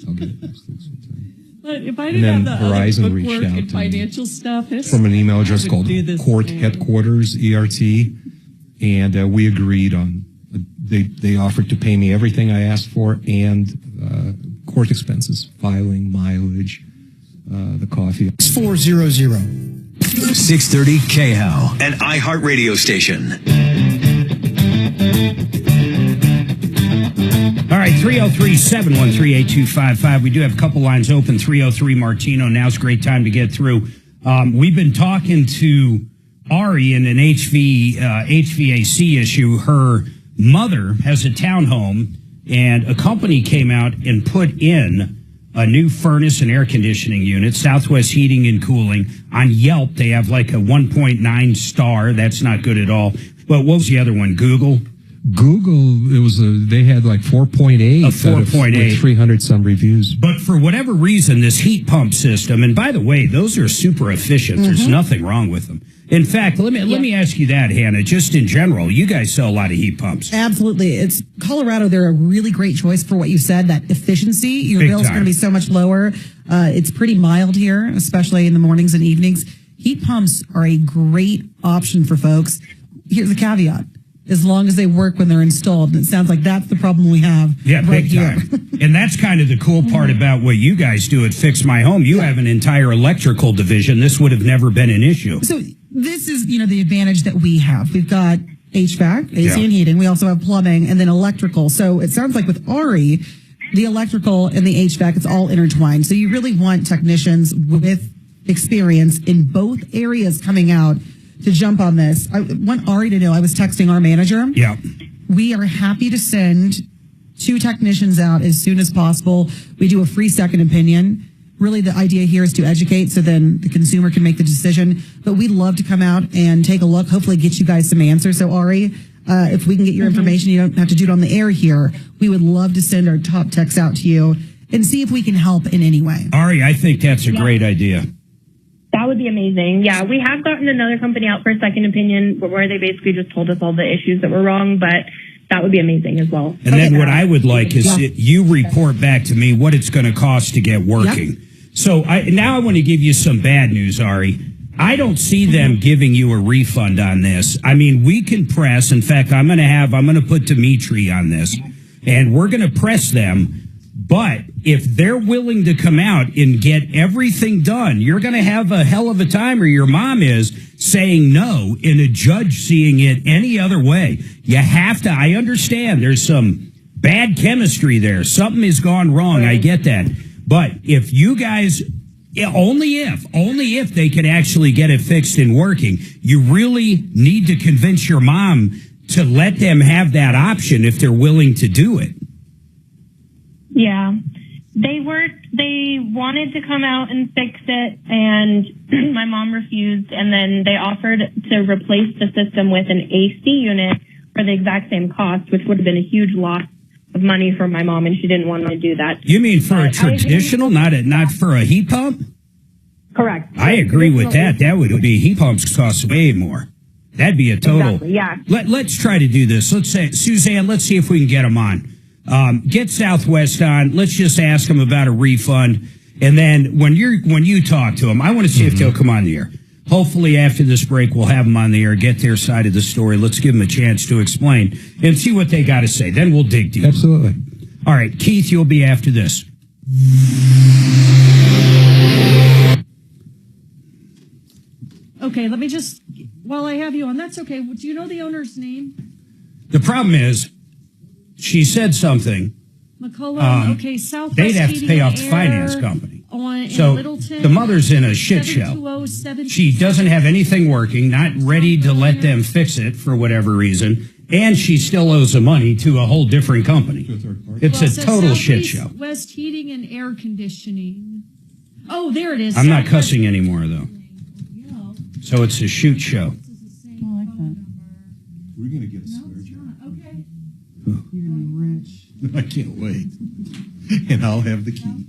I'll get it. But if I didn't have the Verizon other reached bookwork out and financial stuff, from an email address called Court Headquarters, ERT, and we agreed on. They offered to pay me everything I asked for and court expenses, filing, mileage, the coffee. 400 630 KHAL, an iHeart radio station. All right, 303-713-8255. We do have a couple lines open. 303 Martino. Now's a great time to get through. We've been talking to Ari in an HVAC issue. Her mother has a townhome, and a company came out and put in a new furnace and air conditioning unit, Southwest Heating and Cooling. On Yelp, they have like a 1.9 star. That's not good at all. But what was the other one? Google, they had like 4.8. A 4.8. With 300 some reviews. But for whatever reason, this heat pump system, and by the way, those are super efficient. Mm-hmm. There's nothing wrong with them. In fact, let me ask you that, Hannah, just in general, you guys sell a lot of heat pumps. Absolutely. It's Colorado. They're a really great choice for what you said, that efficiency. Your bills are going to be so much lower. It's pretty mild here, especially in the mornings and evenings. Heat pumps are a great option for folks. Here's a caveat. As long as they work when they're installed. And it sounds like that's the problem we have right here. And that's kind of the cool part about what you guys do at Fix My Home. You have an entire electrical division. This would have never been an issue. So this is, the advantage that we have. We've got HVAC, AC and heating. We also have plumbing and then electrical. So it sounds like with Ari, the electrical and the HVAC, it's all intertwined. So you really want technicians with experience in both areas coming out to jump on this. I want Ari to know, I was texting our manager. Yeah. We are happy to send 2 technicians out as soon as possible. We do a free second opinion. Really, the idea here is to educate so then the consumer can make the decision. But we'd love to come out and take a look, hopefully get you guys some answers. So, Ari, if we can get your information, you don't have to do it on the air here. We would love to send our top techs out to you and see if we can help in any way. Ari, I think that's a great idea. That would be amazing. Yeah, we have gotten another company out for a second opinion where they basically just told us all the issues that were wrong, but that would be amazing as well. And then what I would like is you report back to me what it's going to cost to get working. Yep. So now I want to give you some bad news, Ari. I don't see them giving you a refund on this. I mean, we can press. In fact, I'm going to put Dimitri on this, and we're going to press them. But if they're willing to come out and get everything done, you're going to have a hell of a time, or your mom is, saying no and a judge seeing it any other way. You have to. I understand there's some bad chemistry there. Something has gone wrong. I get that. But if you guys, only if they can actually get it fixed and working, you really need to convince your mom to let them have that option if they're willing to do it. Yeah, they wanted to come out and fix it, and my mom refused, and then they offered to replace the system with an AC unit for the exact same cost, which would have been a huge loss of money for my mom, and she didn't want to do that. You mean for a traditional, not for a heat pump? Correct. I agree with that. That would be heat pumps cost way more. That'd be a total. Exactly, yeah. Let's try to do this. Let's say, Suzanne, let's see if we can get them on. Get Southwest on. Let's just ask them about a refund. And then when you talk to them, I want to see if they'll come on the air. Hopefully after this break, we'll have them on the air, get their side of the story. Let's give them a chance to explain and see what they got to say. Then we'll dig deep. Absolutely. All right, Keith, you'll be after this. Okay, let me just, while I have you on, that's okay. Do you know the owner's name? The problem is, she said something. McCullough, okay, Southwest They'd have to Heating pay and off the Air finance company. In So Littleton, the mother's in a shit show. 720-727. She doesn't have anything working, not ready to let them fix it for whatever reason, and she still owes the money to a whole different company. It's a total shit show. West Heating and Air Conditioning. Oh, there it is. I'm not cussing anymore, though. So it's a shoot show. I like that. We're going to get a swear jar. Okay. You're going to be rich. I can't wait. And I'll have the key.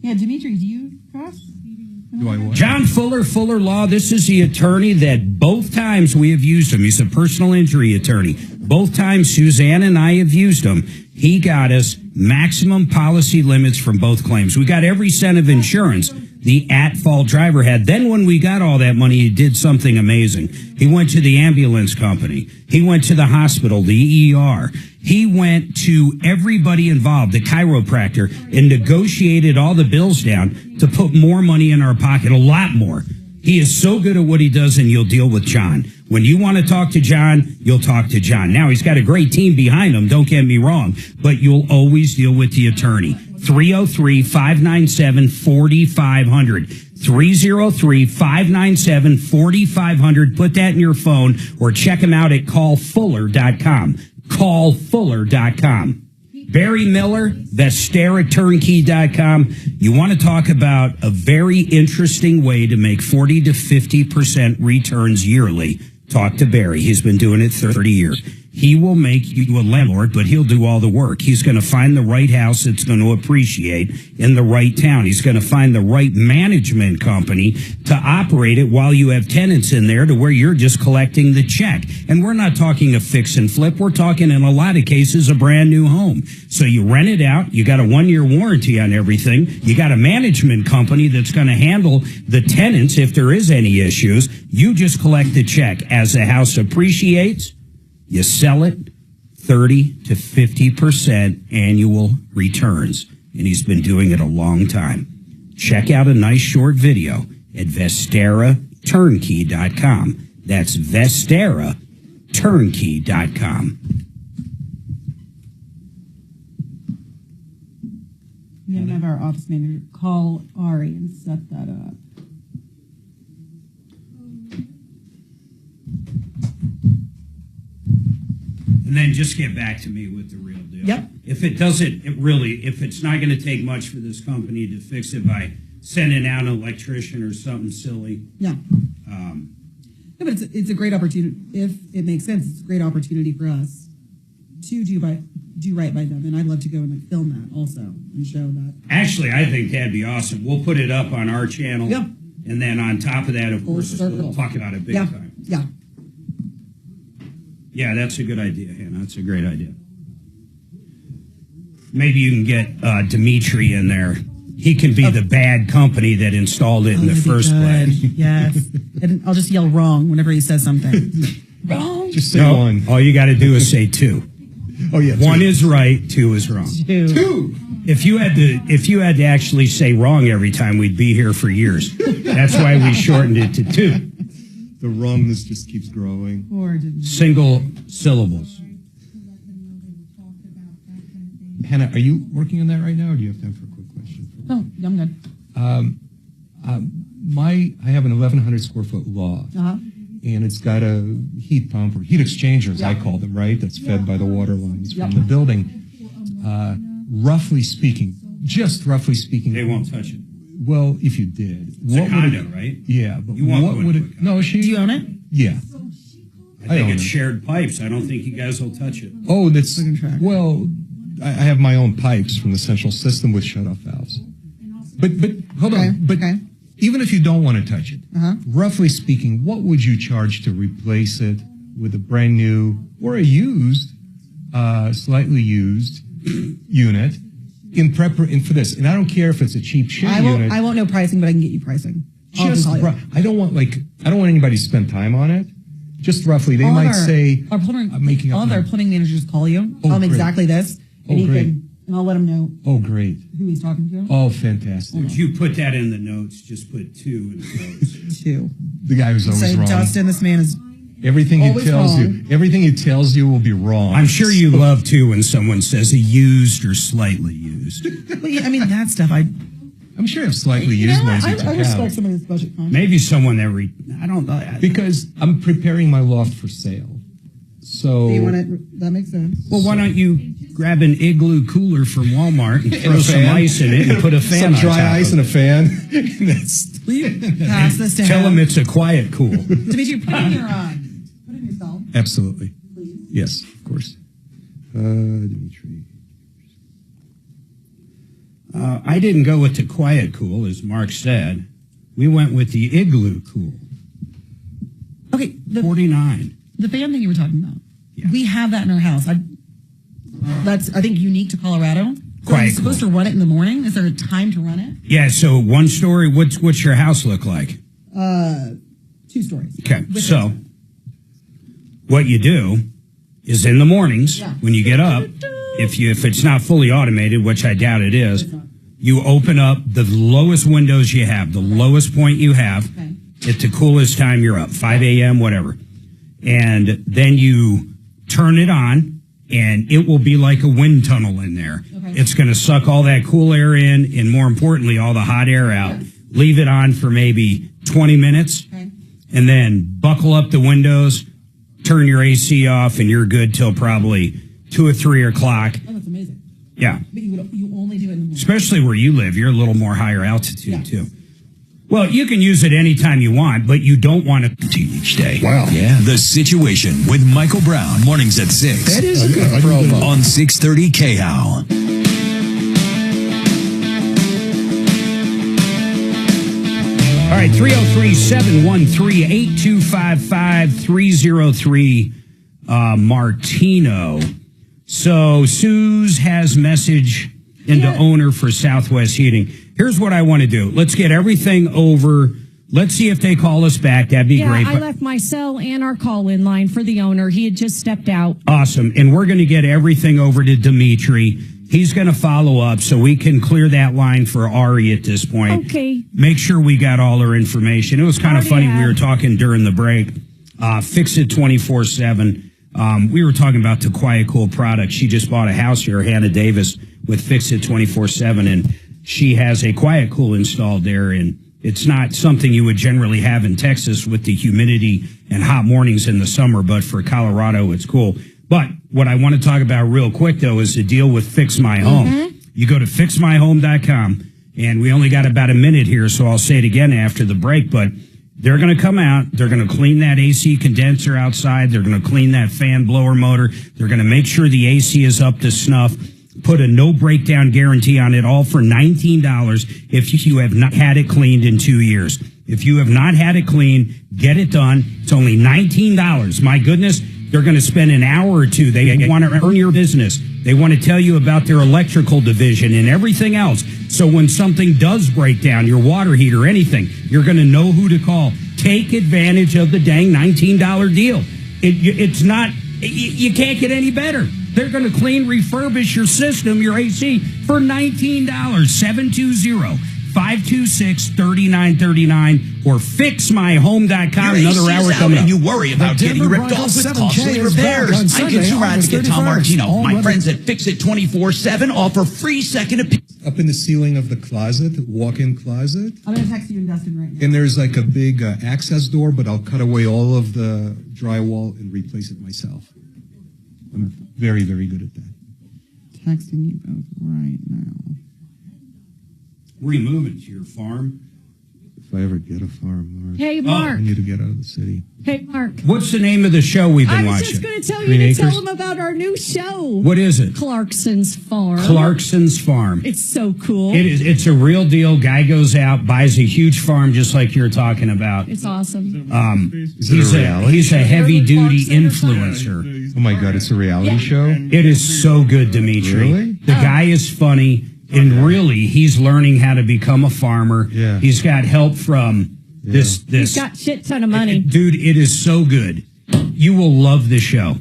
Yeah, Dimitri, do you cross? Do I what? John Fuller, Fuller Law. This is the attorney that both times we have used him. He's a personal injury attorney. Both times Suzanne and I have used him. He got us maximum policy limits from both claims. We got every cent of insurance the at-fault driver had. Then when we got all that money, he did something amazing. He went to the ambulance company. He went to the hospital, the ER. He went to everybody involved, the chiropractor, and negotiated all the bills down to put more money in our pocket, a lot more. He is so good at what he does, and you'll deal with John. When you want to talk to John, you'll talk to John. Now, he's got a great team behind him, don't get me wrong, but you'll always deal with the attorney. 303-597-4500. 303-597-4500. Put that in your phone or check him out at callfuller.com. Callfuller.com. Barry Miller, VesteraTurnkey.com. You want to talk about a very interesting way to make 40 to 50% returns yearly. Talk to Barry. He's been doing it 30 years. He will make you a landlord, but he'll do all the work. He's going to find the right house that's going to appreciate in the right town. He's going to find the right management company to operate it while you have tenants in there to where you're just collecting the check. And we're not talking a fix and flip. We're talking, in a lot of cases, a brand new home. So you rent it out. You got a 1-year warranty on everything. You got a management company that's going to handle the tenants if there is any issues. You just collect the check. As the house appreciates, you sell it, 30 to 50% annual returns. And he's been doing it a long time. Check out a nice short video at VesteraTurnkey.com. That's VesteraTurnkey.com. We have to have our office manager call Ari and set that up. And then just get back to me with the real deal. Yep. If it doesn't, if it's not going to take much for this company to fix it by sending out an electrician or something silly. Yeah. No, but it's a great opportunity. If it makes sense, it's a great opportunity for us to do right by them. And I'd love to go and film that also and show that. Actually, I think that'd be awesome. We'll put it up on our channel. Yeah. And then on top of that, of course, we'll talk about it big time. Yeah. Yeah, that's a good idea, Hannah. That's a great idea. Maybe you can get Dimitri in there. He can be the bad company that installed it in the first place. Yes. And I'll just yell wrong whenever he says something. Wrong. Just say one. All you got to do is say 2. Oh yeah. 1 is right, 2 is wrong. 2. If you had to actually say wrong every time, we'd be here for years. That's why we shortened it to 2. The wrongness just keeps growing. Single syllables. Hannah, are you working on that right now, or do you have time for a quick question? Oh, I'm good. I have an 1,100 square foot loft, and it's got a heat pump or heat exchanger, as I call them, right? That's fed by the water lines from the building. Roughly speaking, they won't touch it. Well, if you did, it's a condo, right? Yeah, but you won't what would it? No, Do you own it? Yeah. I think it's shared pipes. I don't think you guys will touch it. Oh, well. I have my own pipes from the central system with shut-off valves. But hold on. But even if you don't want to touch it, roughly speaking, what would you charge to replace it with a brand new or a used, slightly used unit for this? And I don't care if it's a cheap shit unit. I won't know pricing, but I can get you pricing. I don't want anybody to spend time on it. Just roughly, they might say, I'm making up. All of our plumbing managers call you, tell them exactly this, and I'll let them know. Oh, great. Who he's talking to. Oh, fantastic. If you put that in the notes, just put 2 in the notes. 2. The guy who's always wrong. Dustin, this man is everything he tells you will be wrong. I'm sure you love too when someone says a used or slightly used. Well, yeah, I mean that stuff. I'm sure if slightly used ones you I respect some of this budget. Maybe someone that I don't know. Because I'm preparing my loft for sale. So that makes sense. Well, why don't you grab an Igloo cooler from Walmart and throw some ice in it and put a fan on top. Some dry ice and a fan. Pass this to Tell him it's a quiet cool. Dimitri, put in yourself. Absolutely. Please. Yes, of course. Dimitri. I didn't go with the quiet cool, as Mark said. We went with the Igloo cool. Okay. 49. The fan thing you were talking about. Yeah. We have that in our house. That's, I think, unique to Colorado. So are you supposed to run it in the morning? Is there a time to run it? Yeah, so one story, what's your house look like? 2 stories. Okay, so what you do is in the mornings, when you get up, if it's not fully automated, which I doubt it is, you open up the lowest windows you have, the lowest point you have, at the coolest time you're up, 5 a.m., whatever. And then you turn it on, and it will be like a wind tunnel in there. It's going to suck all that cool air in, and more importantly, all the hot air out. Leave it on for maybe 20 minutes, and then buckle up the windows, turn your AC off, and you're good till probably 2 or 3 o'clock. Oh, that's amazing. Yeah. But you only do it in the morning. Especially where you live. You're a little more higher altitude, too. Well, you can use it anytime you want, but you don't want to each day. Wow. Yeah. The Situation with Michael Brown. Mornings at 6. That is a good promo. On 630 KHOW. All right, 303-713-8255-303 Martino. So Suze has message into owner for Southwest Heating. Here's what I want to do. Let's get everything over. Let's see if they call us back. That'd be great. I left my cell and our call-in line for the owner. He had just stepped out. Awesome. And we're going to get everything over to Dimitri. He's going to follow up so we can clear that line for Ari at this point. Okay. Make sure we got all her information. It was kind of funny. We were talking during the break. Fix It 24/7. We were talking about the Quiet Cool product. She just bought a house here, Hannah Davis, with Fix It 24/7, and she has a Quiet Cool installed there, and it's not something you would generally have in Texas with the humidity and hot mornings in the summer, but for Colorado, it's cool. But what I want to talk about real quick, though, is the deal with Fix My Home. You go to fixmyhome.com, and we only got about a minute here, so I'll say it again after the break, but they're going to come out. They're going to clean that AC condenser outside. They're going to clean that fan blower motor. They're going to make sure the AC is up to snuff. Put a no breakdown guarantee on it, all for $19 if you have not had it cleaned in 2 years. If you have not had it cleaned, get it done. It's only $19. My goodness, they're going to spend an hour or two. They want to earn your business. They want to tell you about their electrical division and everything else. So when something does break down, your water heater, anything, you're going to know who to call. Take advantage of the dang $19 deal. It's not, you can't get any better. They're going to clean, refurbish your system, your AC, for $19. 720-526-3939 or fixmyhome.com. Another hour coming up. You worry about getting ripped off with costly repairs. I'm consumer advocate Tom Martino. My friends at Fix It 24/7 offer free second opinion. Up in the ceiling of the closet, walk-in closet. I'm going to text you and Dustin right now. And there's like a big access door, but I'll cut away all of the drywall and replace it myself. I'm very, very good at that. Texting you both right now. Where are you moving? To your farm? If I ever get a farm, Mark. Hey, Mark. I need to get out of the city. Hey, Mark. What's the name of the show we've been I was watching? just going to tell you Green to Acres? tell them about our new show. What is it? Clarkson's Farm. Clarkson's Farm. It's so cool. It is. It's a real deal. Guy goes out, buys a huge farm, just like you're talking about. It's awesome. He's a heavy duty influencer. Oh my God, it's a reality show? It is so good, Dimitri. Really? The guy is funny, and really, he's learning how to become a farmer. Yeah. He's got help from this. He's got shit ton of money. Dude, it is so good. You will love the show.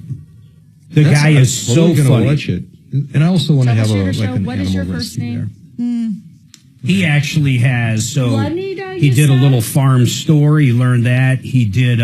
The guy is so gonna funny. watch it. And I also want to have Troubleshooter like Show. an What is your animal first rescue there. name? He actually has, Juanita, he you did a said? little farm store. He learned that. He did,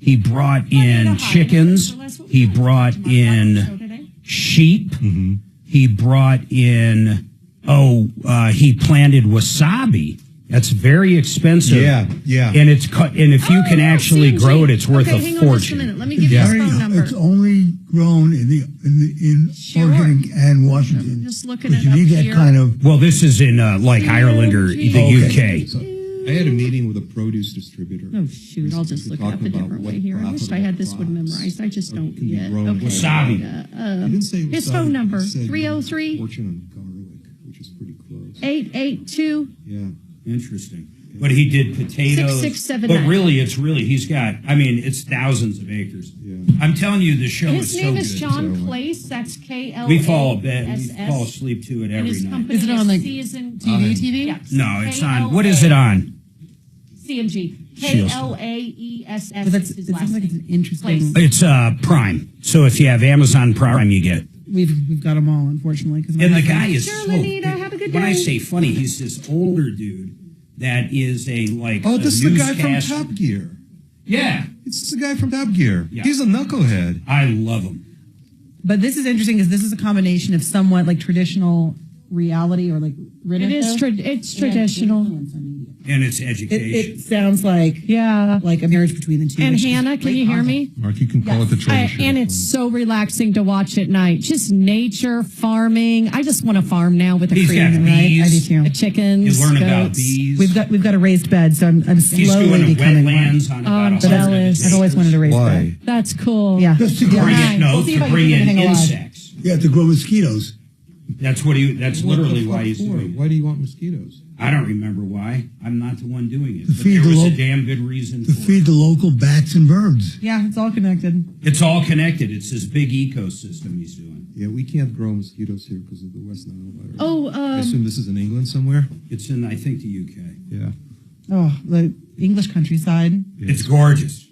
he brought in chickens. He brought in sheep. Mm-hmm. He brought in, he planted wasabi. That's very expensive. Yeah, yeah. And it's cut, and if you can actually grow it, it's worth Okay, a hang on just a fortune. minute. Let me give you his phone number. It's only grown in Oregon and Washington. Just looking But it you up need that here. kind of. Well, this is in like Ireland or the Okay. UK. I had a meeting with a produce distributor. Oh, shoot. I'll just look it up a Talking about different what way here. I wish I had this one profitable memorized. I just don't can be yet. grown. Okay. Wasabi. He didn't say His wasabi, phone number, he said 303 fortune on garlic, which is pretty close. 882. Yeah. Interesting. But he did potatoes. 6679. But really, he's got, it's thousands of acres. Yeah. I'm telling you, the show His is so name good. is John Place. That's KLASS. We fall asleep to it And every his night. company Is it on, like, Season TV? Yes. No, it's on, what is it on? CMG. Shield. KLAESS. But that's, is his it last sounds like it's name. an interesting. It's Prime. So if you have Amazon Prime, you get it. We've got them all, unfortunately. And the guy is Sure, so, Lenita, have a good when I day. say funny, he's this older dude that is a, like, Oh, a this is the guy from newscaster. Top Gear. Yeah. It's the guy from Top Gear. Yeah. He's a knucklehead. I love him. But this is interesting because this is a combination of somewhat like traditional reality or like It is it's traditional. And it's education. It sounds like like a marriage between the two. And which is Hannah, can great you hear content. me? Mark, you can call it the Troubleshooter. And it's so relaxing to watch at night. Just nature, farming. I just want to farm now with a He's got cream, bees. I do too. Chickens. You learn about goats. bees. We've got a raised bed, so I'm He's slowly doing a becoming wetlands one. on Oh, I'm about 100 jealous. I've always wanted a raised Why? bed. That's cool. Yeah. Just to to grow, bring Right. in, no, We'll see if to I can bring keep in anything alive. insects. yeah, to grow mosquitoes. That's literally why he's doing it. Why do you want mosquitoes? I don't remember why. I'm not the one doing it. To But feed there the was a lo- damn good reason To for feed it. the local bats and birds. Yeah, it's all connected. It's all connected. It's this big ecosystem he's doing. Yeah, we can't grow mosquitoes here because of the West Nile virus. Oh, I assume this is in England somewhere? It's in, I think, the UK. Yeah. Oh, the English countryside. It's gorgeous.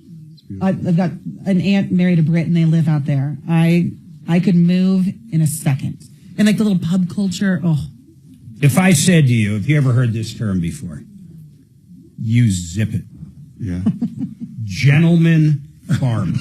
I've got an aunt married a Brit, and they live out there. I could move in a second. And like the little pub culture. Oh, If I said to you, have you ever heard this term before? You zip it. Yeah. Gentleman farm.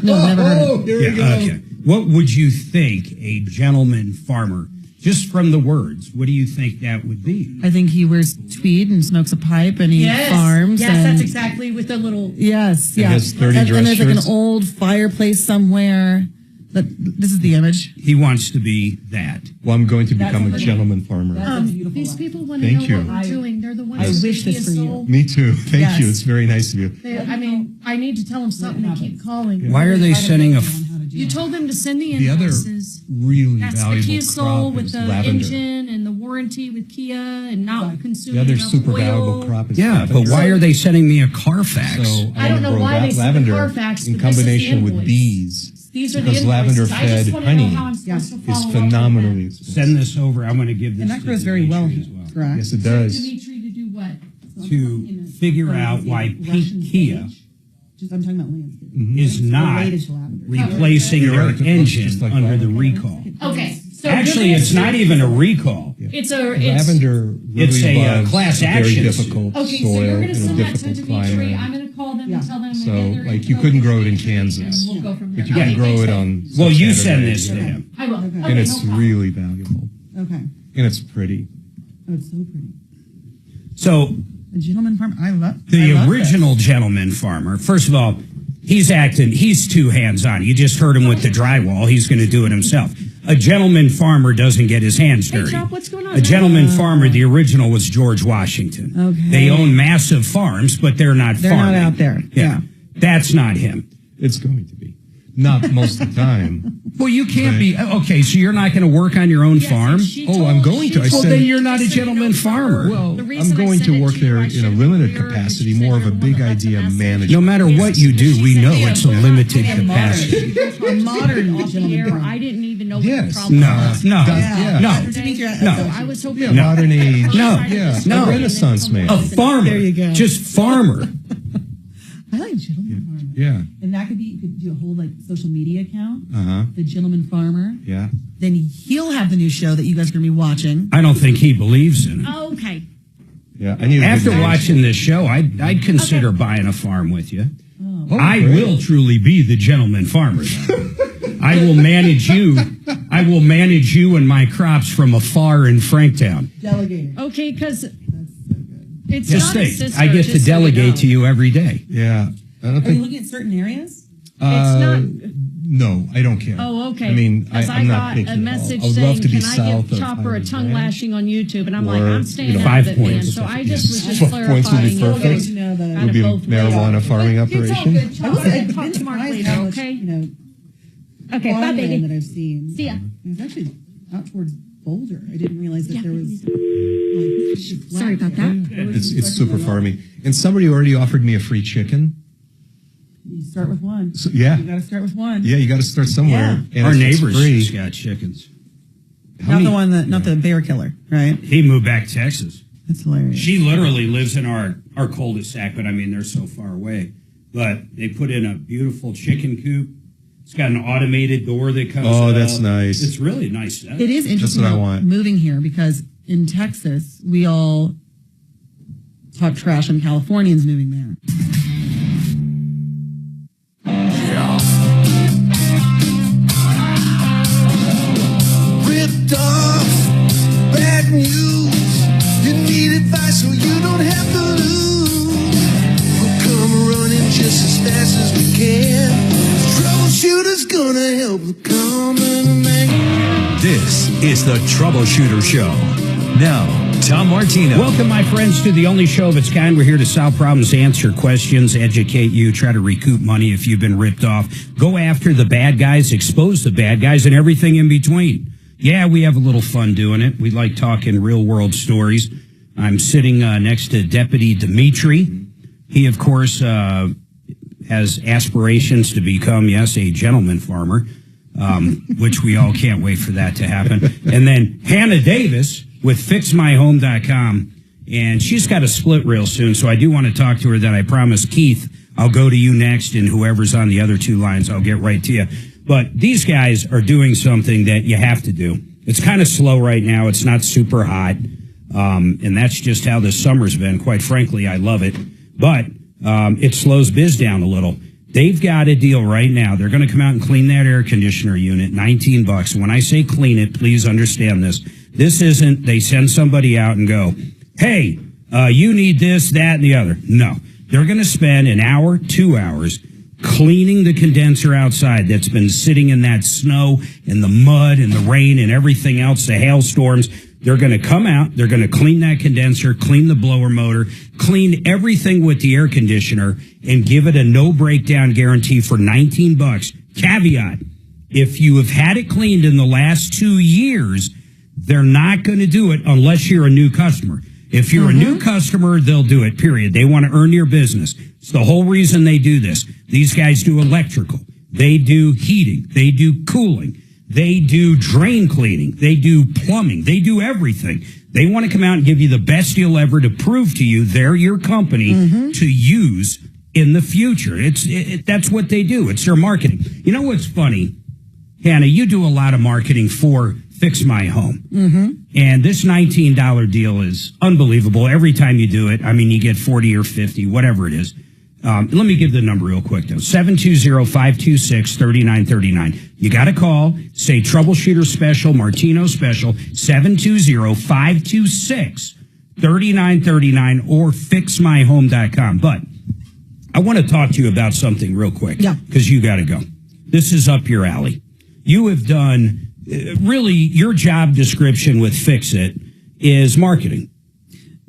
no, never heard of it. Here we go. Okay. What would you think a gentleman farmer, just from the words, what do you think that would be? I think he wears tweed and smokes a pipe and he farms. Yes, and that's exactly with the little. Yes, He yeah. has 30 and dress there's like shirts. an old fireplace somewhere. This is the image. He wants to be that. Well, I'm going to become a That's gentleman farmer. These people want to Thank know you. what we're doing. They're the ones I who wish see this us for you. all. Me too. Thank Yes. you. It's very nice of you. I mean, I need to tell them something to keep calling. Why are they sending a You told them to send the The other invoices. really That's the valuable Kia Soul crop with is the lavender. engine and the warranty with Kia and not consuming The other enough super oil. valuable crop is Yeah, lavender. but why are they sending me a Carfax? So I don't know grow why they send the lavender Carfax, in but this is the combination with invoice. bees. These are the because invoices. lavender I just fed want to know honey how I'm supposed to is follow up with phenomenally that. expensive. Send this over. I'm going to give this And that to grows very well Dimitri here, as correct? Yes, it does. Dimitri to do what? To figure out why Russian Kia sage. I'm talking about landscape. is not related to lavender. replacing You're their right, it looks engine just like under the lavender. recall. Okay. So Actually, it's not even a recall. It's a Lavender really It's a, loves class a very action difficult Okay, so soil you're going and to a send that to difficult Dimitri. climate. I'm going to call them and tell them. So, and they're like, gonna you go couldn't from grow it in Dimitri, Kansas, and we'll go from there. but you can Okay, grow it thanks. on. Well, you Saturday. send this to him. I will. Okay. And it's no problem. really valuable. Okay. And it's pretty. Oh, it's so pretty. So A gentleman farm. I love the original gentleman farmer, first of all, he's too hands-on. You just heard him with the drywall. He's going to do it himself. A gentleman farmer doesn't get his hands dirty. Chop, what's going on? A gentleman farmer, the original was George Washington. Okay. They own massive farms, but they're not They're farming. not out there. Yeah. That's not him. It's going to be. Not most of the time. Well, you can't be. Okay, so you're not going to work on your own farm? Oh, I'm going to. I Well, said, then you're not a gentleman farmer. well, I'm going to work there in a limited capacity, more of a big idea management. No matter what you do, we know it's a limited capacity. A modern gentleman farmer. I didn't even know Yes. what the problem was. No. I was hoping. Yeah, modern age. No. Yeah. No. A Renaissance man. A farmer. There you go. Just farmer. I like gentleman farmer. Yeah. And that could be, you could do a whole like social media account. Uh-huh. The gentleman farmer. Yeah. Then he'll have the new show that you guys are going to be watching. I don't think he believes in it. Oh, okay. Yeah. I need a After good name. watching this show, I'd consider buying a farm with you. Oh, I great. will truly be the gentleman farmer. I will manage you. I will manage you and my crops from afar in Franktown. Delegating. Okay, because it's Just not a think, sister. I get to just so you delegate know. to you every day. Yeah. I don't Are you think. looking at certain areas? not. No, I don't care. Oh, okay. I mean, Because I'm not got thinking a at all. message I would saying, love to be "Can I south give of Chopper a Highland tongue Ranch. lashing on YouTube?" And I'm like, Or, "I'm staying you know, out 5 of it, man." points. So I just was just 5 points would clarifying. be perfect. You know, Kind Would of be both marijuana ways. farming But it's all operation. good, I Chopper. was, I've Talk been to Mark surprised later, how much, okay? you know, Okay, bye, farmland baby. that I've seen. See ya. It was actually out towards Boulder. I didn't realize that Yeah. there was like. Sorry about that. It's super farmy. And somebody already offered me a free chicken. You start with one. So, yeah. You got to start with one. Yeah, you got to start somewhere. Yeah. And Our if it's neighbors free, just got chickens. Not the one that, not the bear killer, right? He moved back to Texas. That's hilarious. She literally lives in our cul-de-sac, but I mean, they're so far away. But they put in a beautiful chicken coop. It's got an automated door that comes Oh, up. that's nice. It's really nice. Setup. It is interesting what I about want. moving here because in Texas, we all talk trash on Californians moving there. Ripped off, bad news. You need advice so you don't have to lose. We'll come running just as fast as we can. Troubleshooter's gonna help the common man. This is the Troubleshooter Show. Now, Tom Martino. Welcome, my friends, to the only show of its kind. We're here to solve problems, answer questions, educate you, try to recoup money if you've been ripped off. Go after the bad guys, expose the bad guys, and everything in between. Yeah, we have a little fun doing it. We like talking real-world stories. I'm sitting next to Deputy Dimitri. He, of course, has aspirations to become, yes, a gentleman farmer, which we all can't wait for that to happen. And then Hannah Davis with FixMyHome.com, and she's got a split real soon, so I do want to talk to her. That I promised Keith I'll go to you next, and whoever's on the other two lines, I'll get right to you. But these guys are doing something that you have to do. It's kind of slow right now. It's not super hot, and that's just how this summer's been. Quite frankly, I love it, but it slows biz down a little. They've got a deal right now. They're going to come out and clean that air conditioner unit, $19. And when I say clean it, please understand this. This isn't they send somebody out and go, hey, you need this, that, and the other. No. They're going to spend an hour, 2 hours cleaning the condenser outside that's been sitting in that snow and the mud and the rain and everything else, the hailstorms. They're going to come out, they're going to clean that condenser, clean the blower motor, clean everything with the air conditioner, and give it a no breakdown guarantee for $19. Caveat, if you have had it cleaned in the last 2 years, they're not going to do it unless you're a new customer. If you're a new customer, they'll do it, period. They want to earn your business. It's the whole reason they do this. These guys do electrical. They do heating. They do cooling. They do drain cleaning. They do plumbing. They do everything. They want to come out and give you the best deal ever to prove to you they're your company to use in the future. That's what they do. It's their marketing. You know what's funny? Hannah, you do a lot of marketing for Fix My Home. And this $19 deal is unbelievable. Every time you do it, I mean, you get 40 or 50, whatever it is. Let me give the number real quick, though. 720-526-3939. You got to call, say Troubleshooter Special, Martino Special, 720-526-3939, or fixmyhome.com. But I want to talk to you about something real quick. Yeah. Because you got to go. This is up your alley. You have done really, your job description with Fix It is marketing.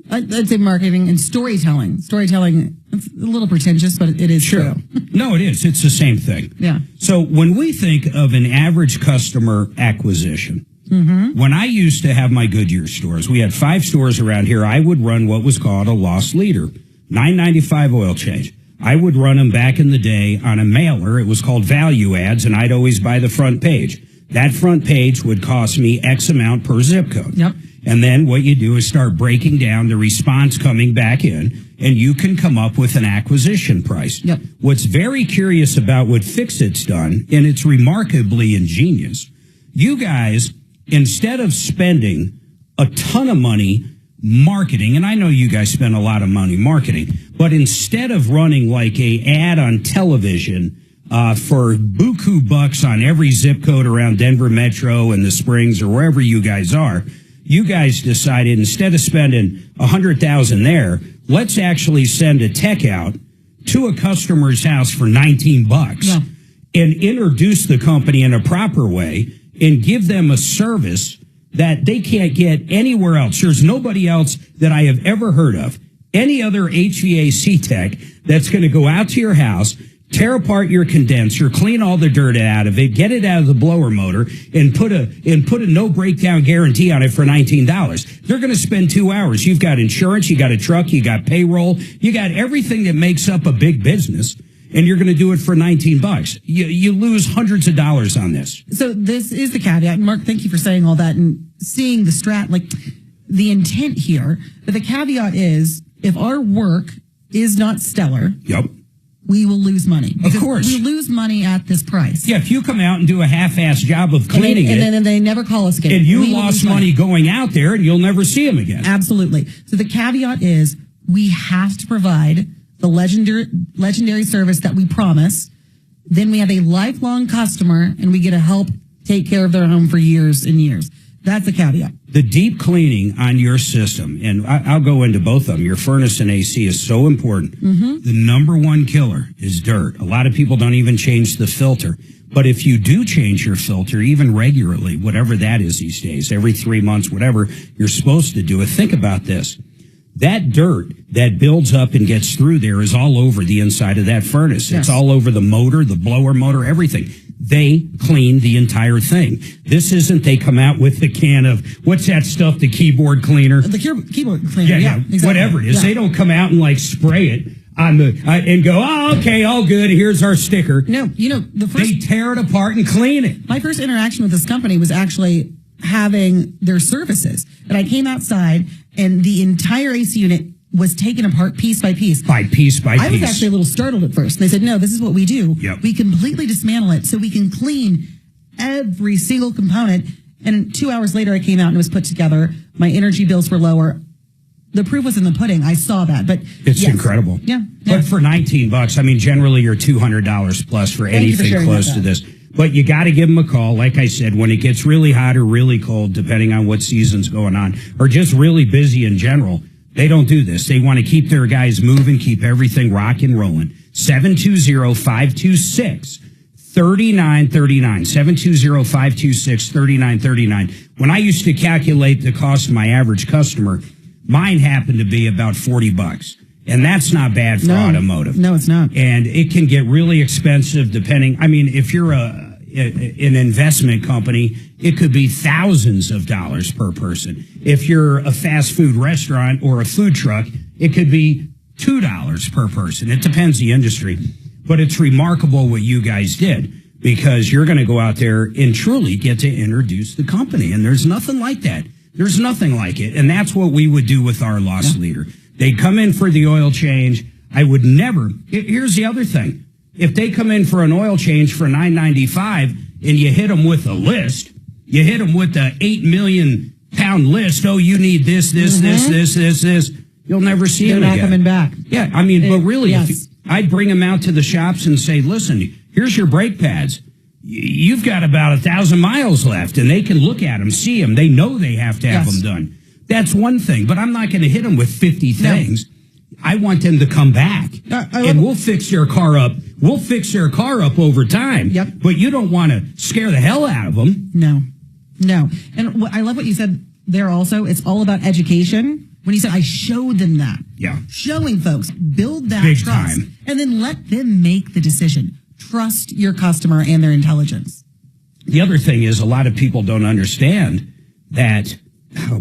I'd say marketing and storytelling. Storytelling, it's a little pretentious, but it is true. No, it is. It's the same thing. Yeah. So when we think of an average customer acquisition, when I used to have my Goodyear stores, we had 5 stores around here. I would run what was called a loss leader, $9.95 oil change. I would run them back in the day on a mailer. It was called value ads, and I'd always buy the front page. That front page would cost me X amount per zip code. Yep. And then what you do is start breaking down the response coming back in, and you can come up with an acquisition price. Yep. What's very curious about what Fix-It's done, and it's remarkably ingenious, you guys, instead of spending a ton of money marketing, and I know you guys spend a lot of money marketing, but instead of running like a ad on television for buku bucks on every zip code around Denver Metro and the Springs or wherever you guys are, you guys decided instead of spending $100,000 there, let's actually send a tech out to a customer's house for $19 and introduce the company in a proper way and give them a service that they can't get anywhere else. There's nobody else that I have ever heard of, any other HVAC tech that's going to go out to your house, tear apart your condenser, clean all the dirt out of it, get it out of the blower motor, and put a no breakdown guarantee on it for $19. They're going to spend 2 hours. You've got insurance, you got a truck, you got payroll, you got everything that makes up a big business, and you're going to do it for $19. You lose hundreds of dollars on this. So this is the caveat. Mark, thank you for saying all that and seeing the intent here. But the caveat is, if our work is not stellar, we will lose money. Of course. We lose money at this price. Yeah, if you come out and do a half-assed job of cleaning and then they never call us again. And you lost money going out there, and you'll never see them again. Absolutely. So the caveat is we have to provide the legendary service that we promise. Then we have a lifelong customer, and we get to help take care of their home for years and years. That's the caveat. The deep cleaning on your system, and I'll go into both of them. Your furnace and AC is so important. The number one killer is dirt. A lot of people don't even change the filter. But if you do change your filter, even regularly, whatever that is these days, every 3 months, whatever you're supposed to do it, think about this. That dirt that builds up and gets through there is all over the inside of that furnace. It's all over the motor, the blower motor, everything. They clean the entire thing. This isn't they come out with the can of, what's that stuff, the keyboard cleaner? The keyboard cleaner, exactly. Whatever it is. They don't come out and spray it on the, and go, oh, okay, all good, here's our sticker. No, they tear it apart and clean it. My first interaction with this company was actually having their services. And I came outside, and the entire AC unit was taken apart piece by piece. By piece by piece. I was actually a little startled at first. And they said, no, this is what we do. Yep. We completely dismantle it so we can clean every single component. And 2 hours later, I came out and it was put together. My energy bills were lower. The proof was in the pudding. I saw that. But it's incredible. Yeah. But for $19, I mean, generally you're $200 plus for anything close to this. But you got to give them a call. Like I said, when it gets really hot or really cold, depending on what season's going on, or just really busy in general, they don't do this. They want to keep their guys moving, keep everything rocking, rolling. 720-526-3939. 720-526-3939. When I used to calculate the cost of my average customer, mine happened to be about $40. And that's not bad for automotive. No, it's not. And it can get really expensive depending. I mean, if you're an investment company, it could be thousands of dollars per person. If you're a fast food restaurant or a food truck, it could be $2 per person. It depends the industry. But it's remarkable what you guys did, because you're going to go out there and truly get to introduce the company. And there's nothing like that. There's nothing like it. And that's what we would do with our loss leader. They'd come in for the oil change. I would never. Here's the other thing. If they come in for an oil change for $9.95 and you hit them with a list, you hit them with the 8 million pound list. Oh, you need this, this. You'll never see them again. They're not coming back. Yeah, I mean, but really, I'd bring them out to the shops and say, listen, here's your brake pads. You've got about 1,000 miles left, and they can look at them, see them. They know they have to have them done. That's one thing, but I'm not going to hit them with 50 things. I want them to come back, and we'll fix their car up. We'll fix their car up over time. But you don't want to scare the hell out of them. No. No. And I love what you said there also. It's all about education. When you said, I showed them that. Yeah. Showing folks, build that Big trust. time. And then let them make the decision. Trust your customer and their intelligence. The other thing is a lot of people don't understand that,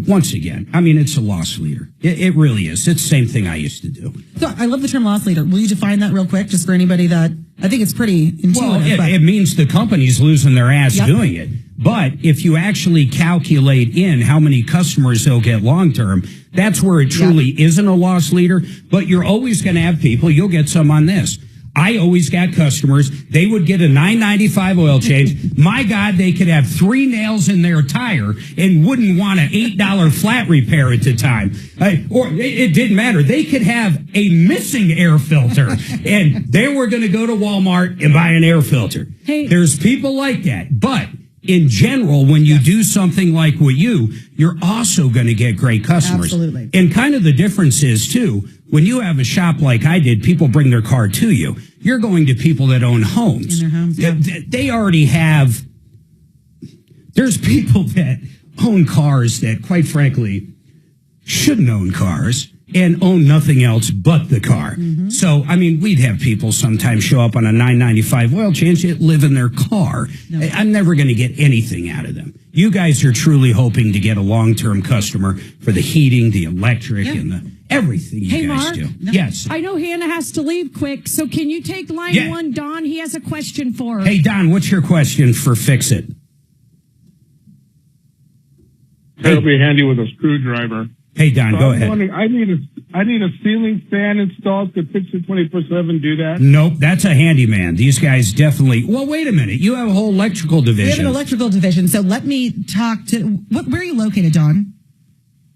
once again, I mean, it's a loss leader. It really is. It's the same thing I used to do. So I love the term loss leader. Will you define that real quick, just for anybody that, I think it's pretty intuitive. Well, it means the company's losing their ass doing it. But if you actually calculate in how many customers they'll get long term, that's where it truly isn't a loss leader. But you're always going to have people. You'll get some on this. I always got customers. They would get a $9.95 oil change. My God, they could have 3 nails in their tire and wouldn't want an $8 flat repair at the time. Or it didn't matter. They could have a missing air filter, and they were going to go to Walmart and buy an air filter. Hey. There's people like that, but in general, when you do something like what you're also going to get great customers. Absolutely. And kind of the difference is, too, when you have a shop like I did, people bring their car to you. You're going to people that own homes. In their homes, yeah. They already have... There's people that own cars that, quite frankly, shouldn't own cars and own nothing else but the car. Mm-hmm. So, I mean, we'd have people sometimes show up on a $9.95 oil change that live in their car. No. I'm never going to get anything out of them. You guys are truly hoping to get a long-term customer for the heating, the electric, and the everything you guys Mark, do. Yes. I know Hannah has to leave quick, so can you take line 1, Don? He has a question for her. Hey, Don, what's your question for Fix It? It'll be handy with a screwdriver. Hey, Don, go ahead. I need a ceiling fan installed. Could Fix It 24/7 do that? Nope, that's a handyman. These guys definitely. Well, wait a minute. You have a whole electrical division. We have an electrical division. So let me talk to. Where are you located, Don?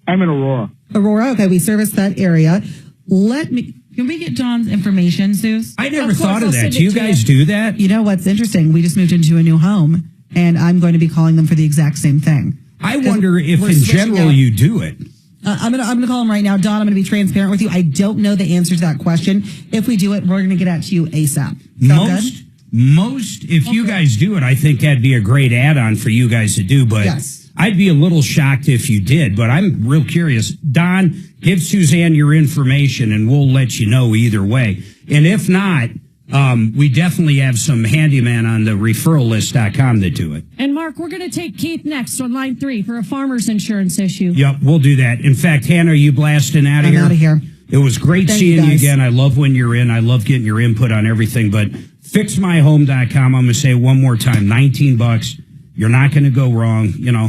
I'm in Aurora. Aurora. Okay, we service that area. Can we get Don's information, Zeus? I never thought of that. Do you guys do that? You know what's interesting? We just moved into a new home, and I'm going to be calling them for the exact same thing. I wonder if, in general, you do it. I'm gonna call him right now, Don. I'm gonna be transparent with you. I don't know the answer to that question. If we do it, we're gonna get out to you ASAP. Most, if you guys do it, I think that'd be a great add-on for you guys to do. But I'd be a little shocked if you did. But I'm real curious. Don, give Suzanne your information, and we'll let you know either way. And if not, we definitely have some handyman on the referrallist.com that do it. And Mark, we're going to take Keith next on line 3 for a farmer's insurance issue. Yep, we'll do that. In fact, Hannah, are you blasting out of here? I'm out of here. It was great seeing you again. I love when you're in. I love getting your input on everything. But fixmyhome.com, I'm going to say it one more time, $19. You're not going to go wrong. You know,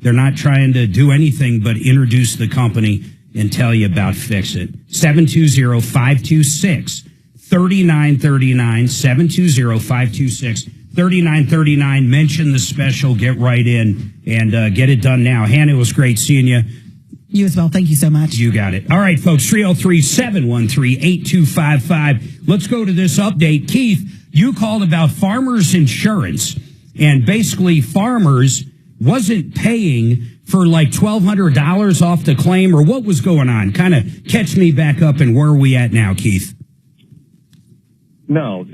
they're not trying to do anything but introduce the company and tell you about Fix It. 720-526 3939, 720-526-3939. Mention the special, get right in, and get it done now. Hannah, it was great seeing you. You as well. Thank you so much. You got it. All right, folks, 303-713-8255. Let's go to this update. Keith, you called about farmers insurance, and basically farmers wasn't paying for like $1,200 off the claim, or what was going on? Kind of catch me back up, and where are we at now, Keith? No,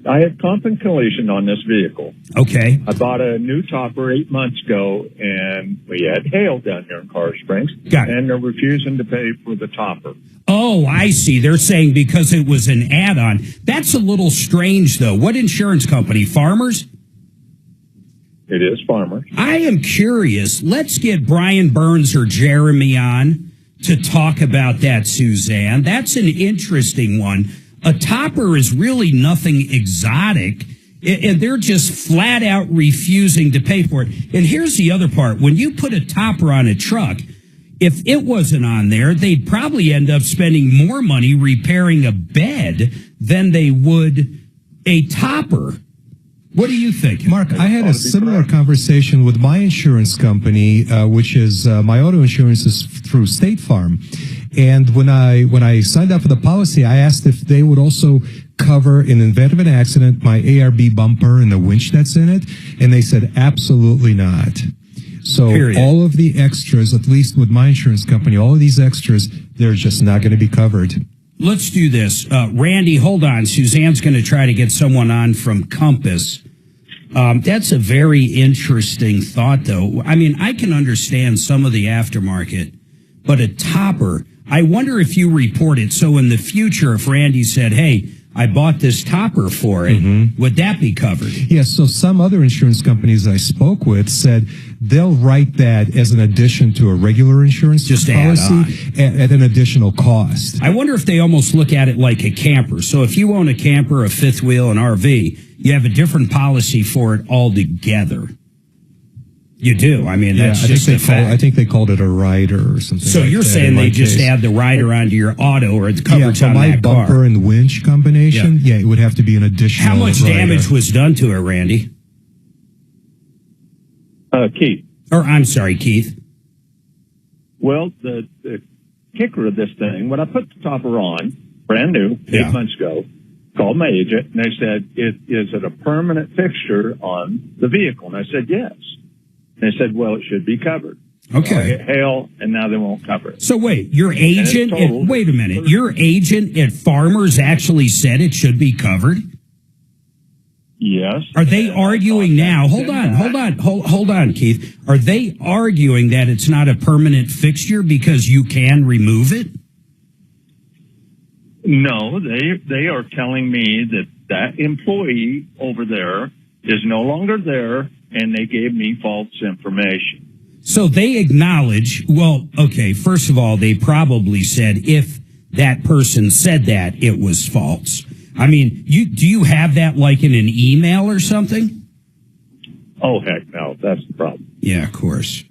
I had comp and collision on this vehicle. Okay. I bought a new topper 8 months ago, and we had hail down here in Colorado Springs. Got it. And they're refusing to pay for the topper. Oh, I see. They're saying because it was an add-on. That's a little strange, though. What insurance company? Farmers? It is Farmers. I am curious. Let's get Brian Burns or Jeremy on to talk about that, Suzanne. That's an interesting one. A topper is really nothing exotic, and they're just flat out refusing to pay for it. And here's the other part. When you put a topper on a truck, if it wasn't on there, they'd probably end up spending more money repairing a bed than they would a topper. What do you think? Mark, I had a similar conversation with my insurance company, which is my auto insurance is through State Farm. And when I signed up for the policy, I asked if they would also cover, in the event of an accident, my ARB bumper and the winch that's in it. And they said, absolutely not. So all of the extras, at least with my insurance company, all of these extras, they're just not going to be covered. Let's do this. Randy, hold on. Suzanne's going to try to get someone on from Compass That's a very interesting thought, though. I mean, I can understand some of the aftermarket, but a topper, I wonder if you report it. So in the future, if Randy said, hey, I bought this topper for it, would that be covered? Yes, so some other insurance companies I spoke with said they'll write that as an addition to a regular insurance policy at an additional cost. I wonder if they almost look at it like a camper. So if you own a camper, a fifth wheel, an RV, you have a different policy for it altogether. You do. I mean, that's just a fact. I think they called it a rider or something. So like you're that saying they just add the rider onto your auto or the coverage on my that bumper car. and winch combination, it would have to be an additional How much rider. damage was done to it, Randy? Keith. Or I'm sorry, Keith. Well, the kicker of this thing, when I put the topper on, brand new, 8 months ago, called my agent, and they said, is it a permanent fixture on the vehicle? And I said, yes. And they said, well, it should be covered. Okay. So I get hail, and now they won't cover it. So wait, your agent, wait a minute, your agent at Farmers actually said it should be covered? Yes. Are they arguing now? Hold on, Keith. Are they arguing that it's not a permanent fixture because you can remove it? No, they are telling me that employee over there is no longer there, and they gave me false information. So they acknowledge, well, okay, first of all, they probably said if that person said that, it was false. I mean, do you have that like in an email or something? Oh, heck no. That's the problem. Yeah, of course.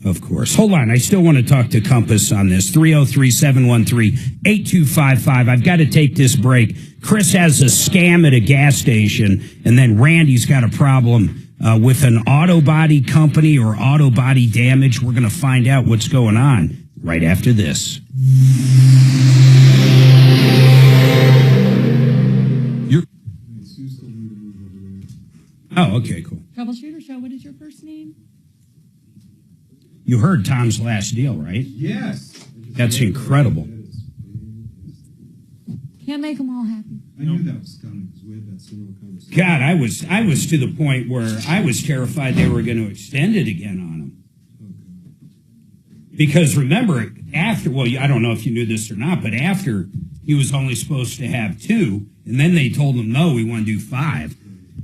Of course. Hold on. I still want to talk to Compass on this. 303-713-8255. I've got to take this break. Chris has a scam at a gas station, and then Randy's got a problem with an auto body company or auto body damage. We're going to find out what's going on right after this. Oh, okay, cool. Troubleshooter Show, what is your first name? You heard Tom's last deal, right? Yes. That's incredible. Can't make them all happy. I knew that was coming because we had that similar conversation. God, I was to the point where I was terrified they were going to extend it again on him. Because remember, after, well, I don't know if you knew this or not, but after he was only supposed to have 2, and then they told him, no, we want to do 5.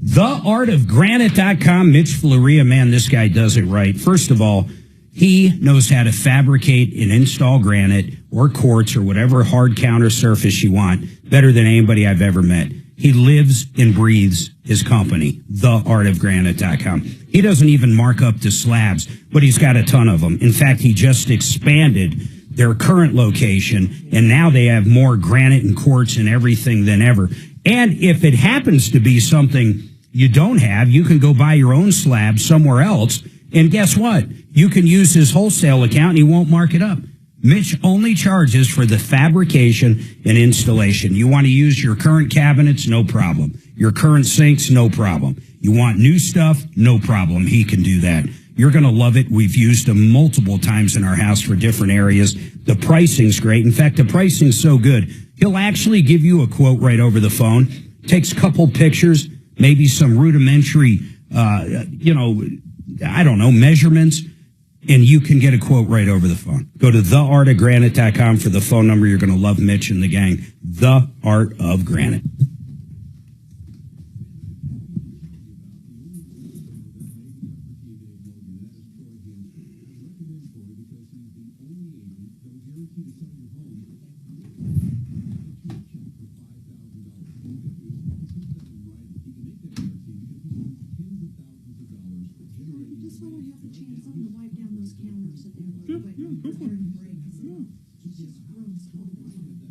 TheArtofGranite.com, Mitch Floria, man, this guy does it right. First of all, he knows how to fabricate and install granite or quartz or whatever hard counter surface you want better than anybody I've ever met. He lives and breathes his company, TheArtofGranite.com. He doesn't even mark up the slabs, but he's got a ton of them. In fact, he just expanded their current location, and now they have more granite and quartz and everything than ever. And if it happens to be something you don't have, you can go buy your own slab somewhere else. And guess what? You can use his wholesale account and he won't mark it up. Mitch only charges for the fabrication and installation. You want to use your current cabinets? No problem. Your current sinks? No problem. You want new stuff? No problem. He can do that. You're going to love it. We've used them multiple times in our house for different areas. The pricing's great. In fact, the pricing's so good. He'll actually give you a quote right over the phone. Takes a couple pictures, maybe some rudimentary, measurements, and you can get a quote right over the phone. Go to theartofgranite.com for the phone number. You're going to love Mitch and the gang. The Art of Granite.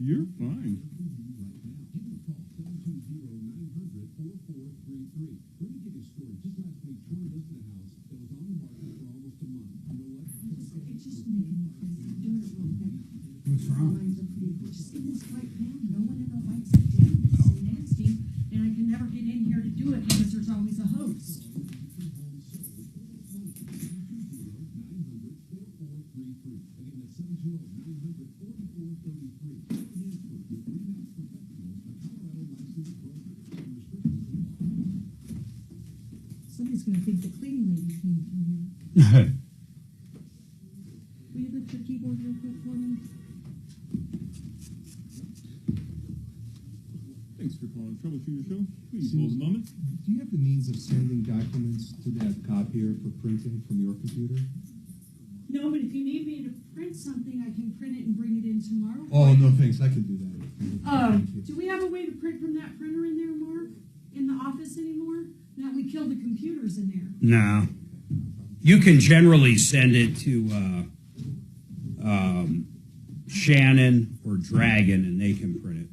You're fine. What's wrong? Just get this right now. No one ever likes it down. It's so nasty, and I can never get in here to do it because there's always a host. Somebody's going to think the cleaning lady came through here. Will you lift your keyboard real quick for me? Thanks for calling Troubleshooter Show. Please hold a moment. Do you have the means of sending documents to that copier for printing from your computer? No, but if you need me to print something, I can print it and bring it in tomorrow. Oh, no thanks. I can do that. Do we have a way to print from that printer in there, Mark? In the office anymore? Now we killed the computers in there. No. You can generally send it to Shannon or Dragon, and they can print it.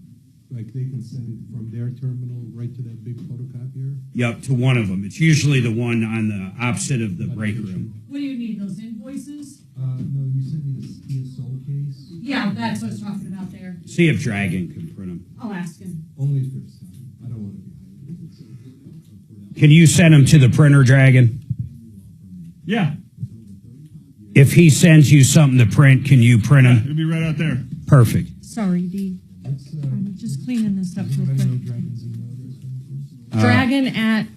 Like they can send it from their terminal right to that big photocopier? Yep, to one of them. It's usually the one on the opposite of the break room. What do you need, those invoices? No, you sent me the ESO case. Yeah, that's what I was talking about there. See if Dragon can print them. I'll ask him. Only for some. I don't want to be hiding. Can you send them to the printer, Dragon? Yeah. If he sends you something to print, can you print them? It'll be right out there. Perfect. Sorry, Dee. I'm just cleaning this up real quick. Dragon's email address? Dragon at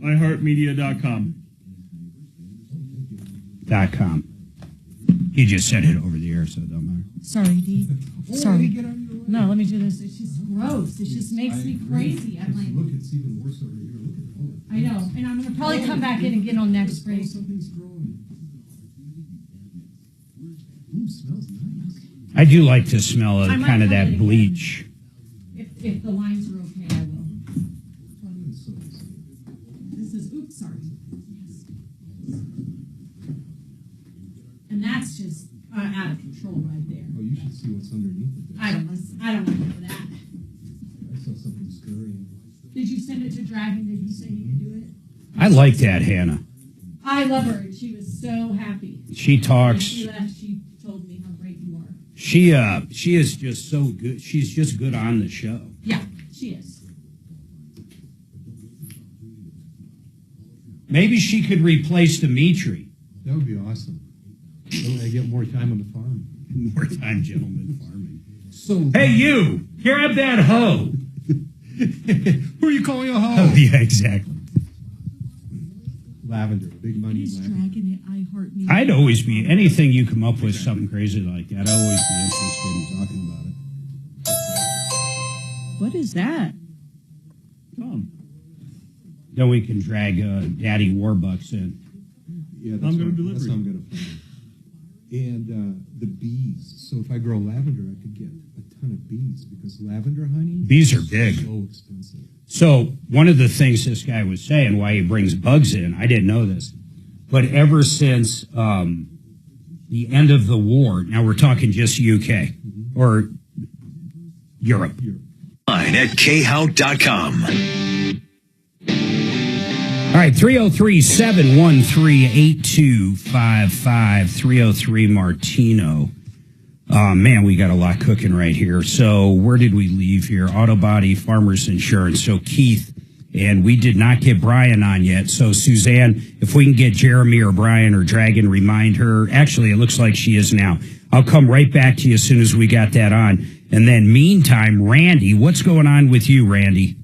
iHeartMedia.com. .com. He just sent it over the air, so it don't matter. Sorry, Dee. Sorry. No, let me do this. It's just gross. It just makes me crazy. I'm like, look, it's even worse over here. Look at all I know, and I'm gonna probably come back in and get on next break. Something's growing. Ooh, smells nice. I do like to smell I might kind of come that in bleach. If the lines are okay, I will. This is, oops, sorry. And that's just out of control right there. Oh, you should see what's underneath of this. I don't want to know that. I saw something scurrying. Did you send it to Dragon? Did he say he could do it? I like that, Hannah. I love her. She was so happy. She talks. When she left, she told me how great you are. She is just so good. She's just good on the show. Yeah, she is. Maybe she could replace Dimitri. That would be awesome. Then I get more time on the farm. More time, gentlemen, farming. So, hey, you! Grab that hoe! Who are you calling a hoe? Oh, yeah, exactly. Lavender, big money. Is Dragon at iHeartMedia? I'd always be, anything you come up with, something crazy like that, I'd always be interested in talking about it. What is that? Tom. Then we can drag Daddy Warbucks in. Yeah, I'm going to deliver. That's how I'm going to find it. And the bees. So if I grow lavender, I could get a ton of bees because lavender honey. Bees are big. So expensive. So one of the things this guy was saying, why he brings bugs in, I didn't know this, but ever since the end of the war, now we're talking just UK or Europe. At khout.com. All right, 303-713-8255, 303 Martino. Man, we got a lot cooking right here. So where did we leave here? Auto body, farmers insurance. So Keith, and we did not get Brian on yet. So Suzanne, if we can get Jeremy or Brian or Dragon, remind her. Actually, it looks like she is now. I'll come right back to you as soon as we got that on. And then meantime, Randy, what's going on with you, Randy?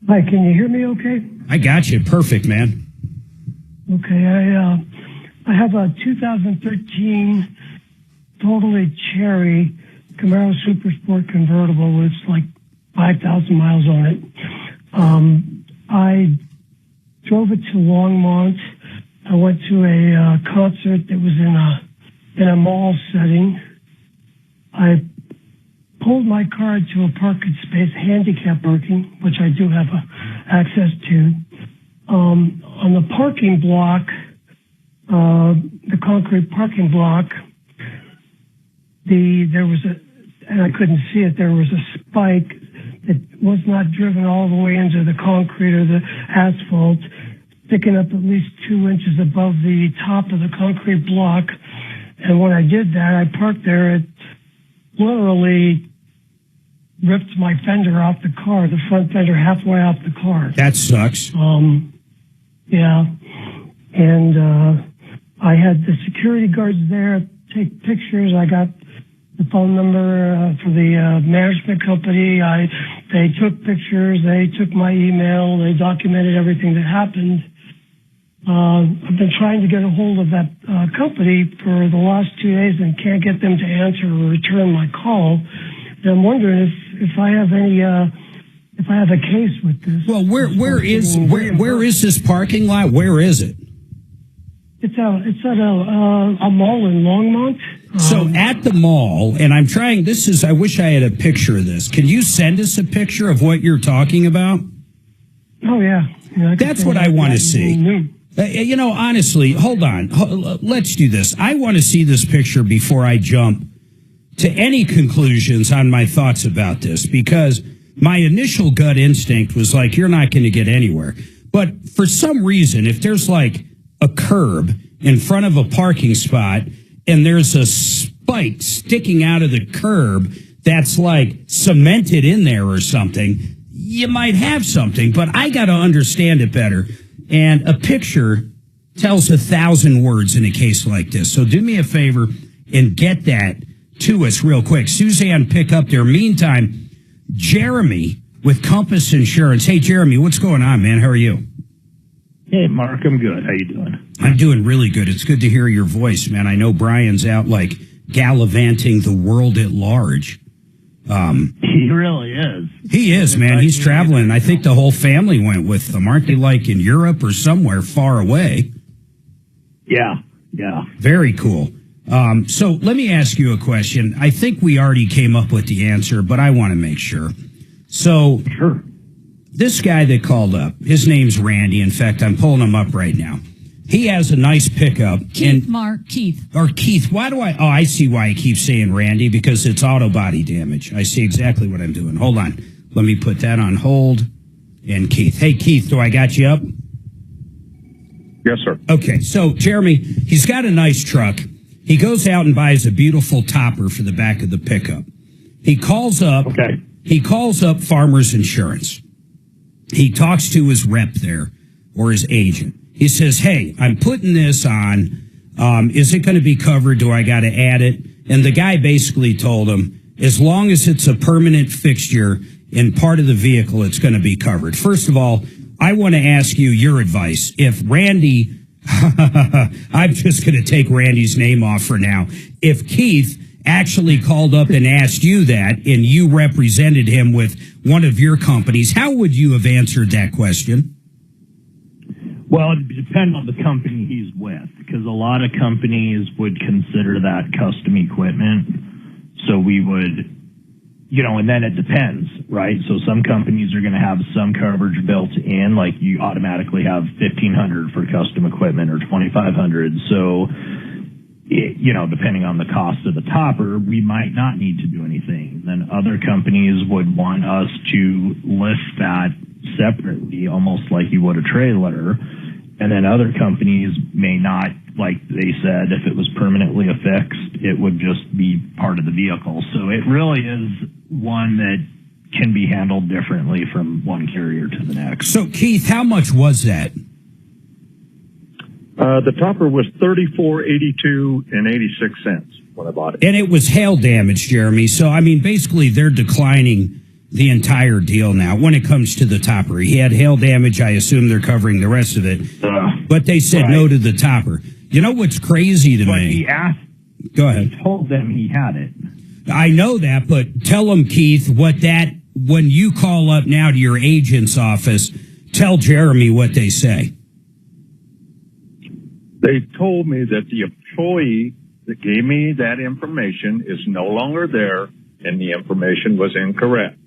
Hi, can you hear me okay? I got you. Perfect, man. Okay, I have a 2013 totally cherry Camaro Super Sport convertible with like 5,000 miles on it. I drove it to Longmont. I went to a concert that was in a mall setting. I pulled my car to a parking space, handicap parking, which I do have access to. On the parking block, the concrete parking block, there was and I couldn't see it, there was a spike that was not driven all the way into the concrete or the asphalt, sticking up at least 2 inches above the top of the concrete block. And when I did that, I parked there, it literally ripped my fender off the car, the front fender halfway off the car. That sucks. Yeah. And I had the security guards there take pictures. I got the phone number for the management company. They took pictures. They took my email. They documented everything that happened. I've been trying to get a hold of that company for the last 2 days and can't get them to answer or return my call. And I'm wondering if I have any if I have a case with this. Well, where is this parking lot? Where is it? It's at a mall in Longmont. So at the mall, and I'm trying. I wish I had a picture of this. Can you send us a picture of what you're talking about? Oh yeah. That's what I want to see. Honestly, hold on. Let's do this. I want to see this picture before I jump to any conclusions on my thoughts about this, because my initial gut instinct was like, you're not going to get anywhere. But for some reason, if there's like a curb in front of a parking spot and there's a spike sticking out of the curb that's like cemented in there or something, you might have something, but I got to understand it better. And a picture tells 1,000 words in a case like this. So do me a favor and get that to us real quick. Suzanne, pick up there. Meantime, Jeremy with Compass Insurance. Hey, Jeremy, what's going on, man? How are you? Hey, Mark, I'm good. How you doing? I'm doing really good. It's good to hear your voice, man. I know Brian's out like gallivanting the world at large. He really is. He is, man. He's traveling. I think the whole family went with them. Aren't they like in Europe or somewhere far away? Yeah. Very cool. So let me ask you a question. I think we already came up with the answer, but I want to make sure. So sure. This guy that called up, his name's Randy. In fact, I'm pulling him up right now. He has a nice pickup. Keith. Or Keith. I see why he keeps saying Randy, because it's auto body damage. I see exactly what I'm doing. Hold on. Let me put that on hold. And Keith. Hey, Keith, do I got you up? Yes, sir. Okay. So, Jeremy, he's got a nice truck. He goes out and buys a beautiful topper for the back of the pickup. He calls up. Okay. He calls up Farmers Insurance. He talks to his rep there, or his agent. He says, hey, I'm putting this on. Is it going to be covered? Do I got to add it? And the guy basically told him, as long as it's a permanent fixture in part of the vehicle, it's going to be covered. First of all, I want to ask you your advice. If Randy, I'm just going to take Randy's name off for now. If Keith actually called up and asked you that, and you represented him with one of your companies, how would you have answered that question? Well, it depends on the company he's with, because a lot of companies would consider that custom equipment. So we would, and then it depends, right? So some companies are going to have some coverage built in, like you automatically have $1,500 for custom equipment or $2,500. So, depending on the cost of the topper, we might not need to do anything. Then other companies would want us to list that separately, almost like you would a trailer. And then other companies may not, like they said, if it was permanently affixed, it would just be part of the vehicle. So it really is one that can be handled differently from one carrier to the next. So, Keith, how much was that? The topper was $34.82 and 86 cents when I bought it. And it was hail damage, Jeremy. So, basically they're declining the entire deal now when it comes to the topper. He had hail damage. I assume they're covering the rest of it. But they said no to the topper. You know what's crazy to me? He asked. Go ahead. He told them he had it. I know that, but tell them, Keith, when you call up now to your agent's office, tell Jeremy what they say. They told me that the employee that gave me that information is no longer there, and the information was incorrect.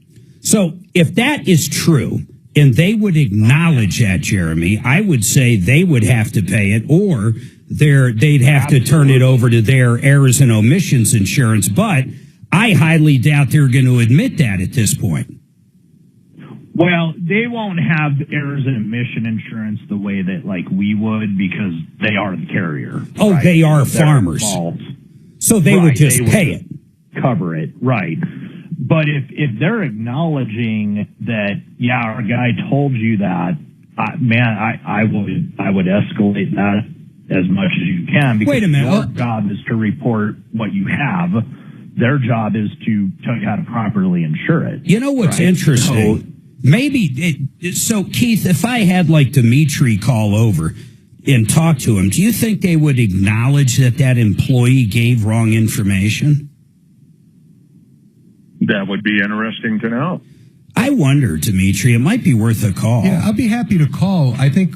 So if that is true, and they would acknowledge that, Jeremy, I would say they would have to pay it, or they'd have to turn it over to their errors and omissions insurance. But I highly doubt they're going to admit that at this point. Well, they won't have errors and omission insurance the way that like we would, because they are the carrier. Oh, right? They are farmers. So they would just pay it. Cover it, right. But if they're acknowledging that, yeah, our guy told you that, I would escalate that as much as you can, because wait a minute. Your job is to report what you have. Their job is to tell you how to properly insure it. You know what's interesting? So Keith, if I had like Dimitri call over, and talk to him, do you think they would acknowledge that employee gave wrong information? That would be interesting to know. I wonder, Dimitri, it might be worth a call. Yeah, I'd be happy to call. I think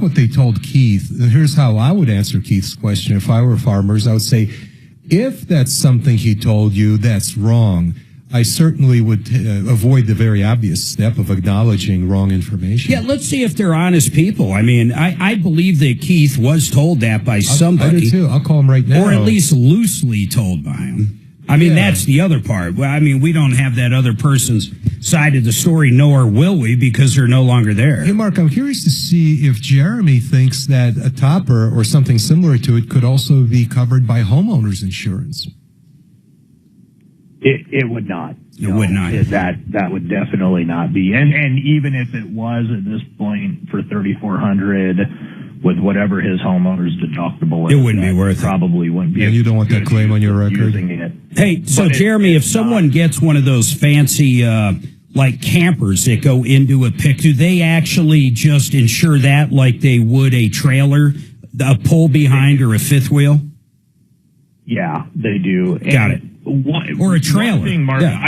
what they told Keith, and here's how I would answer Keith's question if I were Farmers. I would say, if that's something he told you that's wrong, I certainly would avoid the very obvious step of acknowledging wrong information. Yeah, let's see if they're honest people. I mean, I believe that Keith was told that by somebody. I do too. I'll call him right now. Or at least loosely told by him. I mean, that's the other part. Well, I mean, we don't have that other person's side of the story, nor will we, because they're no longer there. Hey, Mark, I'm curious to see if Jeremy thinks that a topper or something similar to it could also be covered by homeowners insurance. It would not. It would not. That would definitely not be. And even if it was at this point for $3,400 with whatever his homeowner's deductible is, it wouldn't be worth it. Probably wouldn't be. And you don't want that claim on your record. Hey, so Jeremy, if someone gets one of those fancy like campers that go into a pick, do they actually just insure that like they would a trailer, a pull behind or a fifth wheel? Yeah, they do. Got it. Or a trailer. One thing, Mark, yeah.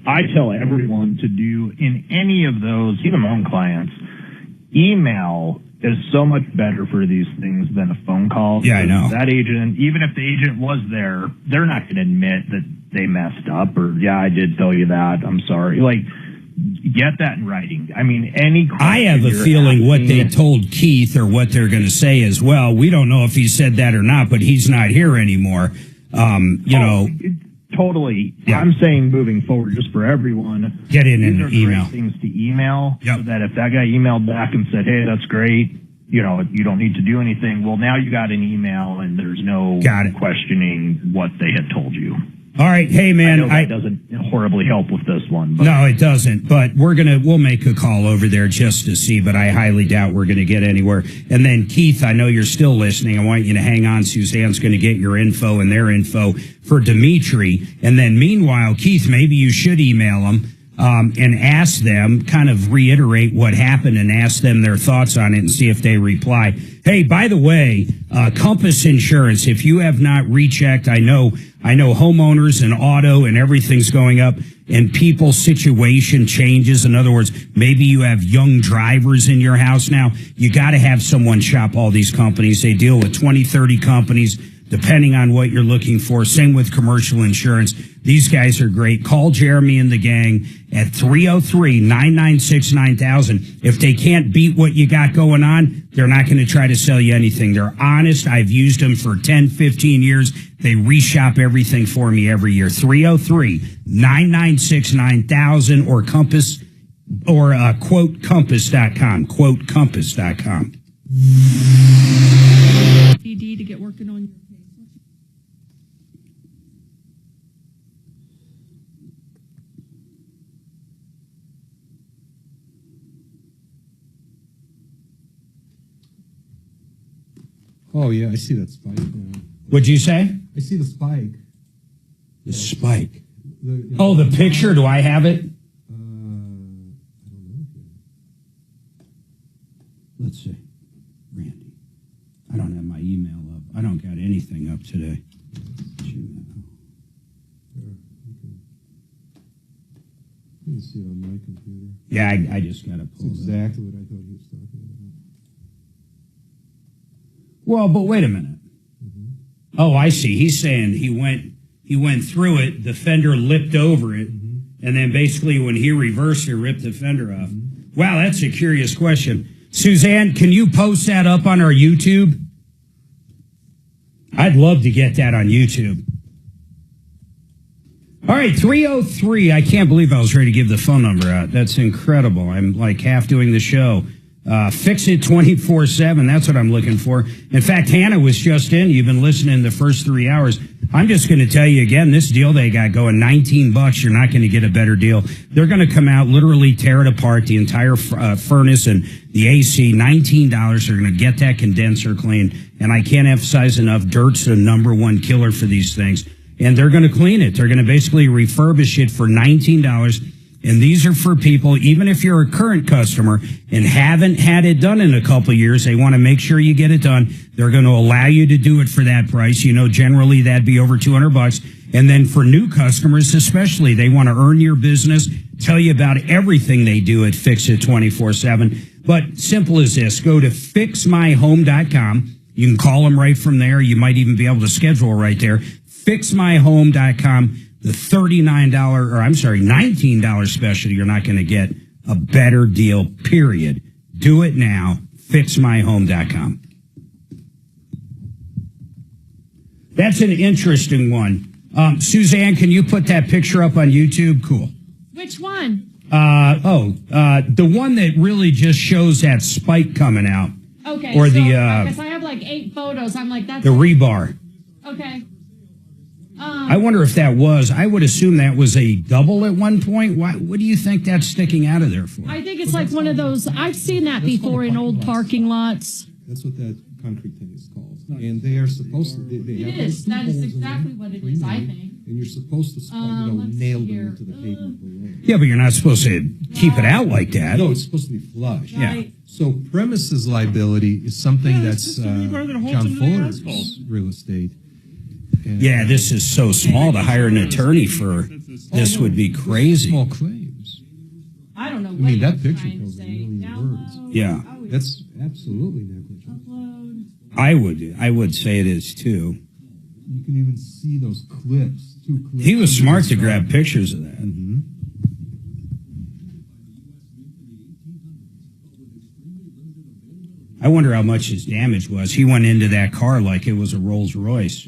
I tell everyone to do in any of those, even my own clients, email is so much better for these things than a phone call. Yeah, I know. That agent, even if the agent was there, they're not going to admit that they messed up or, yeah, I did tell you that. I'm sorry. Like, get that in writing. I mean, I have a feeling what they told Keith or what they're going to say is, well, we don't know if he said that or not, but he's not here anymore. You know. Totally. Yeah. I'm saying moving forward, just for everyone, get in an email. Things to email, so that if that guy emailed back and said, "Hey, that's great," you know, you don't need to do anything. Well, now you got an email, and there's no questioning what they had told you. All right, hey man, I know that doesn't horribly help with this one. But. No, it doesn't. But we'll make a call over there just to see. But I highly doubt we're going to get anywhere. And then Keith, I know you're still listening. I want you to hang on. Suzanne's going to get your info and their info for Dimitri. And then meanwhile, Keith, maybe you should email them and ask them, kind of reiterate what happened and ask them their thoughts on it and see if they reply. Hey, by the way, Compass Insurance, if you have not rechecked, I know homeowners and auto and everything's going up and people's situation changes. In other words, maybe you have young drivers in your house now. You got to have someone shop all these companies. They deal with 20, 30 companies, depending on what you're looking for. Same with commercial insurance. These guys are great. Call Jeremy and the gang at 303-996-9000. If they can't beat what you got going on, they're not going to try to sell you anything. They're honest. I've used them for 10, 15 years. They reshop everything for me every year. 303-996-9000 or Compass or quotecompass.com. Quotecompass.com. DD to get working on your case. Oh, yeah, I see that spike now. What'd you say? I see the spike. The spike. The picture. Do I have it? I don't know. Let's see. Randy. I don't have my email up. I don't got anything up today. I can see it on my computer. Yeah, I just got to pull That's exactly what I thought he was talking about. Well, but wait a minute. Mm-hmm. Oh, I see. He's saying he went through it, the fender lipped over it, and then basically when he reversed it, ripped the fender off. Wow, that's a curious question. Suzanne, can you post that up on our YouTube? I'd love to get that on YouTube. All right, 303. I can't believe I was ready to give the phone number out. That's incredible. I'm like half doing the show. Fix it 24/7. That's what I'm looking for. In fact, Hannah was just in. You've been listening the first 3 hours. I'm just going to tell you again, this deal they got going, $19. You're not going to get a better deal. They're going to come out, literally tear it apart, the entire furnace and the AC, $19. They're going to get that condenser clean. And I can't emphasize enough, dirt's the number one killer for these things. And they're going to clean it. They're going to basically refurbish it for $19. And these are for people, even if you're a current customer and haven't had it done in a couple of years, they want to make sure you get it done. They're going to allow you to do it for that price. You know, generally that'd be over $200. And then for new customers especially, they want to earn your business, tell you about everything they do at Fix It 24/7. But simple as this, go to fixmyhome.com. You can call them right from there. You might even be able to schedule right there. Fixmyhome.com. The $19 special, you're not going to get a better deal, period. Do it now. Fixmyhome.com. That's an interesting one. Suzanne, can you put that picture up on YouTube? Cool. Which one? The one that really just shows that spike coming out. Okay. Or so the I guess I have like 8 photos. I'm like, that's the rebar. Okay. I wonder if that was. I would assume that was a double at one point. What do you think that's sticking out of there for? I think it's like one of those. I've seen that before in old parking lots. That's what that concrete thing is called. And they are supposed to. They It have is. That is exactly what it is, I think. And you're supposed to nail them into the pavement below. Yeah, but you're not supposed to keep it out like that. No, it's supposed to be flush. Yeah. So premises liability is something that's John Fuller's real estate. And yeah, this is so small to hire an attorney for. This would be crazy. Small claims. I don't know. I mean, that picture tells a million words. Yeah. That's absolutely negligent. I would say it is too. You can even see those clips. 2 clips. He was smart to grab pictures of that. Mm-hmm. I wonder how much his damage was. He went into that car like it was a Rolls Royce.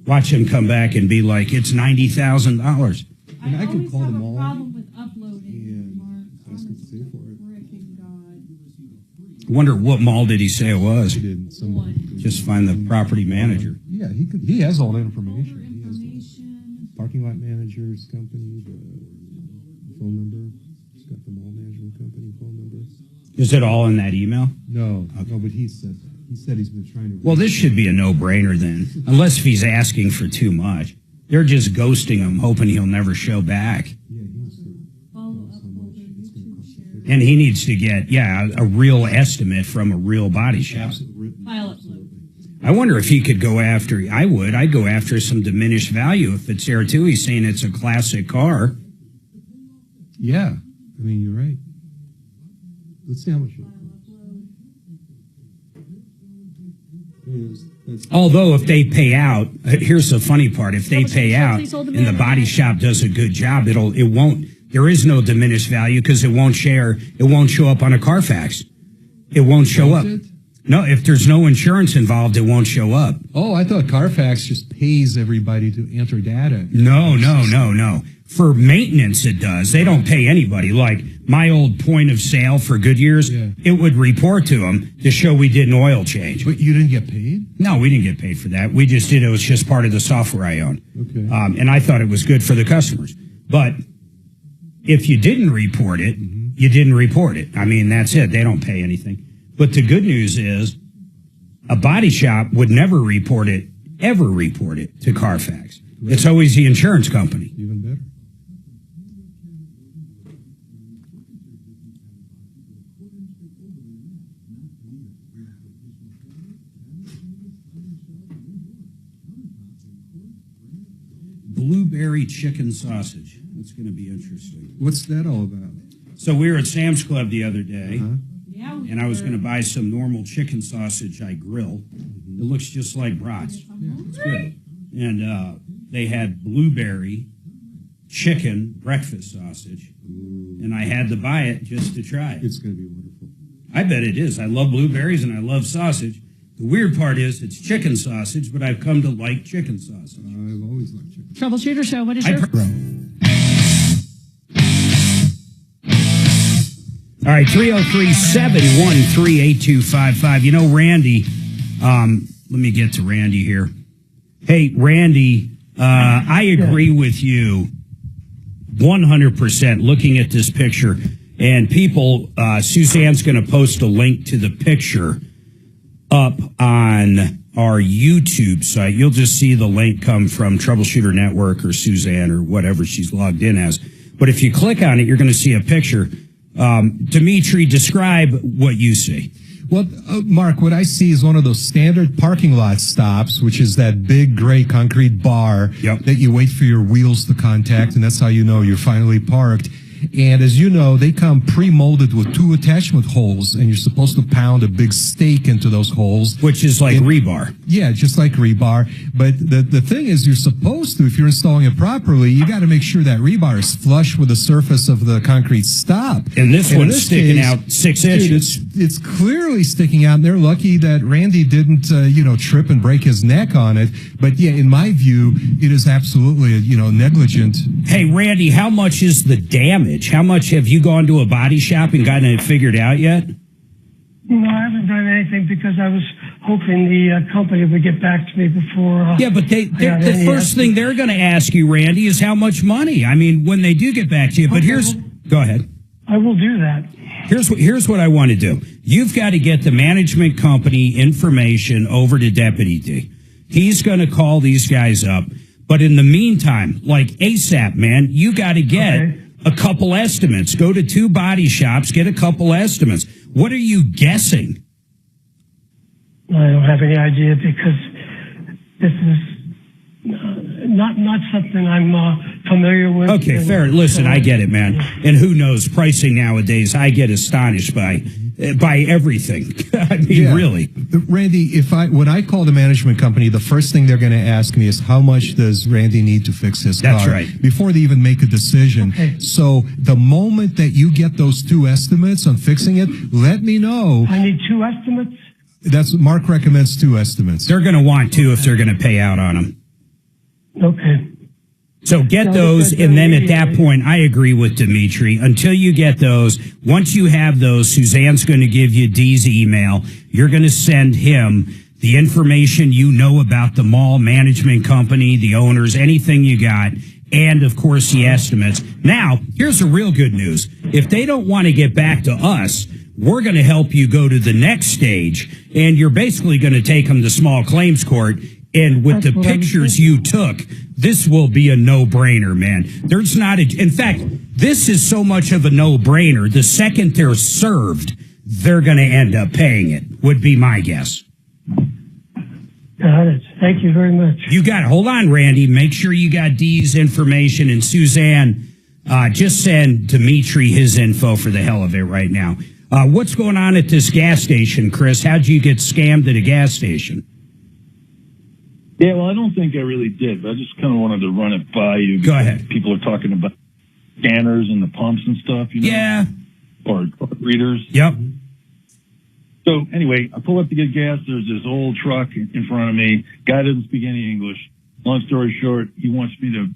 Watch him come back and be like, it's $90,000. And I could call them all. Problem with uploading. Ask him to pay for it. I wonder what mall did he say it was? He didn't. Somebody just find the property manager. Yeah, he could. He has all the information. He has the parking lot manager's company, the phone number. He's got the mall management company phone number. Is it all in that email? No, no. But he said he's been trying to. Well, this should be a no-brainer then, unless if he's asking for too much. They're just ghosting him, hoping he'll never show back. Yeah, he needs to know how much it's going to cost. And he needs to get, a real estimate from a real body shop. I wonder if he could go after, I'd go after some diminished value if it's there too. He's saying it's a classic car. Yeah, I mean, you're right. Let's see how much it costs. Although if they pay out, here's the funny part, if they pay out and the body shop does a good job, there is no diminished value because it won't show up on a Carfax. It won't show up. No, if there's no insurance involved, it won't show up. Oh, I thought Carfax just pays everybody to enter data. No. For maintenance, it does. They don't pay anybody. Like my old point of sale for Goodyear's, it would report to them to show we did an oil change. But you didn't get paid? No, we didn't get paid for that. We just did it. It was just part of the software I owned. Okay. And I thought it was good for the customers. But if you didn't report it, you didn't report it. I mean, that's it. They don't pay anything. But the good news is a body shop would never ever report it to Carfax. Right. It's always the insurance company. Even better. Blueberry chicken sausage. That's going to be interesting. What's that all about? So we were at Sam's Club the other day, and I was going to buy some normal chicken sausage I grill. It looks just like brats. It's good. And they had blueberry chicken breakfast sausage, and I had to buy it just to try it. It's going to be wonderful. I bet it is. I love blueberries, and I love sausage. The weird part is it's chicken sausage, but I've come to like chicken sausage. I've always liked chicken. Troubleshooter Show, what is your... All right, 303-713-8255. You know, Randy, let me get to Randy here. Hey, Randy, I agree with you 100% looking at this picture. And people, Suzanne's going to post a link to the picture up on our YouTube site. You'll just see the link come from Troubleshooter Network or Suzanne or whatever she's logged in as. But if you click on it, you're going to see a picture. Dimitri, describe what you see. Well, Mark, what I see is one of those standard parking lot stops, which is that big gray concrete bar that you wait for your wheels to contact, and that's how you know you're finally parked. And as you know, they come pre-molded with 2 attachment holes, and you're supposed to pound a big stake into those holes. Which is like rebar. Yeah, just like rebar. But the thing is, you're supposed to, if you're installing it properly, you got to make sure that rebar is flush with the surface of the concrete stop. And this one's sticking out 6 inches. It's clearly sticking out, and they're lucky that Randy didn't, trip and break his neck on it. But yeah, in my view, it is absolutely, negligent. Hey, Randy, how much is the damage? How much have you gone to a body shop and gotten it figured out yet? No, I haven't done anything because I was hoping the company would get back to me before. Yeah, but the first thing they're going to ask you, Randy, is how much money. I mean, when they do get back to you. But go ahead. I will do that. Here's what I want to do. You've got to get the management company information over to Deputy D. He's going to call these guys up. But in the meantime, like ASAP, man, you got to get a couple estimates. Go to 2 body shops, get a couple estimates. What are you guessing? I don't have any idea because this is not something I'm familiar with. Okay, fair. Listen, I get it, man. And who knows? Pricing nowadays, I get astonished by everything. I mean, really. Randy, when I call the management company, the first thing they're going to ask me is how much does Randy need to fix his car? That's right. Before they even make a decision. Okay. So the moment that you get those 2 estimates on fixing it, let me know. I need 2 estimates? That's what Mark recommends, 2 estimates. They're going to want 2 if they're going to pay out on them. Okay. So get those, and then at that point, I agree with Dimitri. Until you get those, once you have those, Suzanne's going to give you D's email. You're going to send him the information you know about the mall management company, the owners, anything you got, and, of course, the estimates. Now, here's the real good news. If they don't want to get back to us, we're going to help you go to the next stage, and you're basically going to take them to small claims court. And with the pictures you took, this will be a no-brainer, man. There's not in fact, this is so much of a no-brainer. The second they're served, they're going to end up paying it, would be my guess. Got it. Thank you very much. You got it. Hold on, Randy. Make sure you got Dee's information. And Suzanne, just send Dimitri his info for the hell of it right now. What's going on at this gas station, Chris? How'd you get scammed at a gas station? Yeah, well, I don't think I really did, but I just kind of wanted to run it by you. Go ahead. People are talking about scanners and the pumps and stuff, Yeah. Or readers. Yep. So anyway, I pull up to get gas. There's this old truck in front of me. Guy doesn't speak any English. Long story short, he wants me to.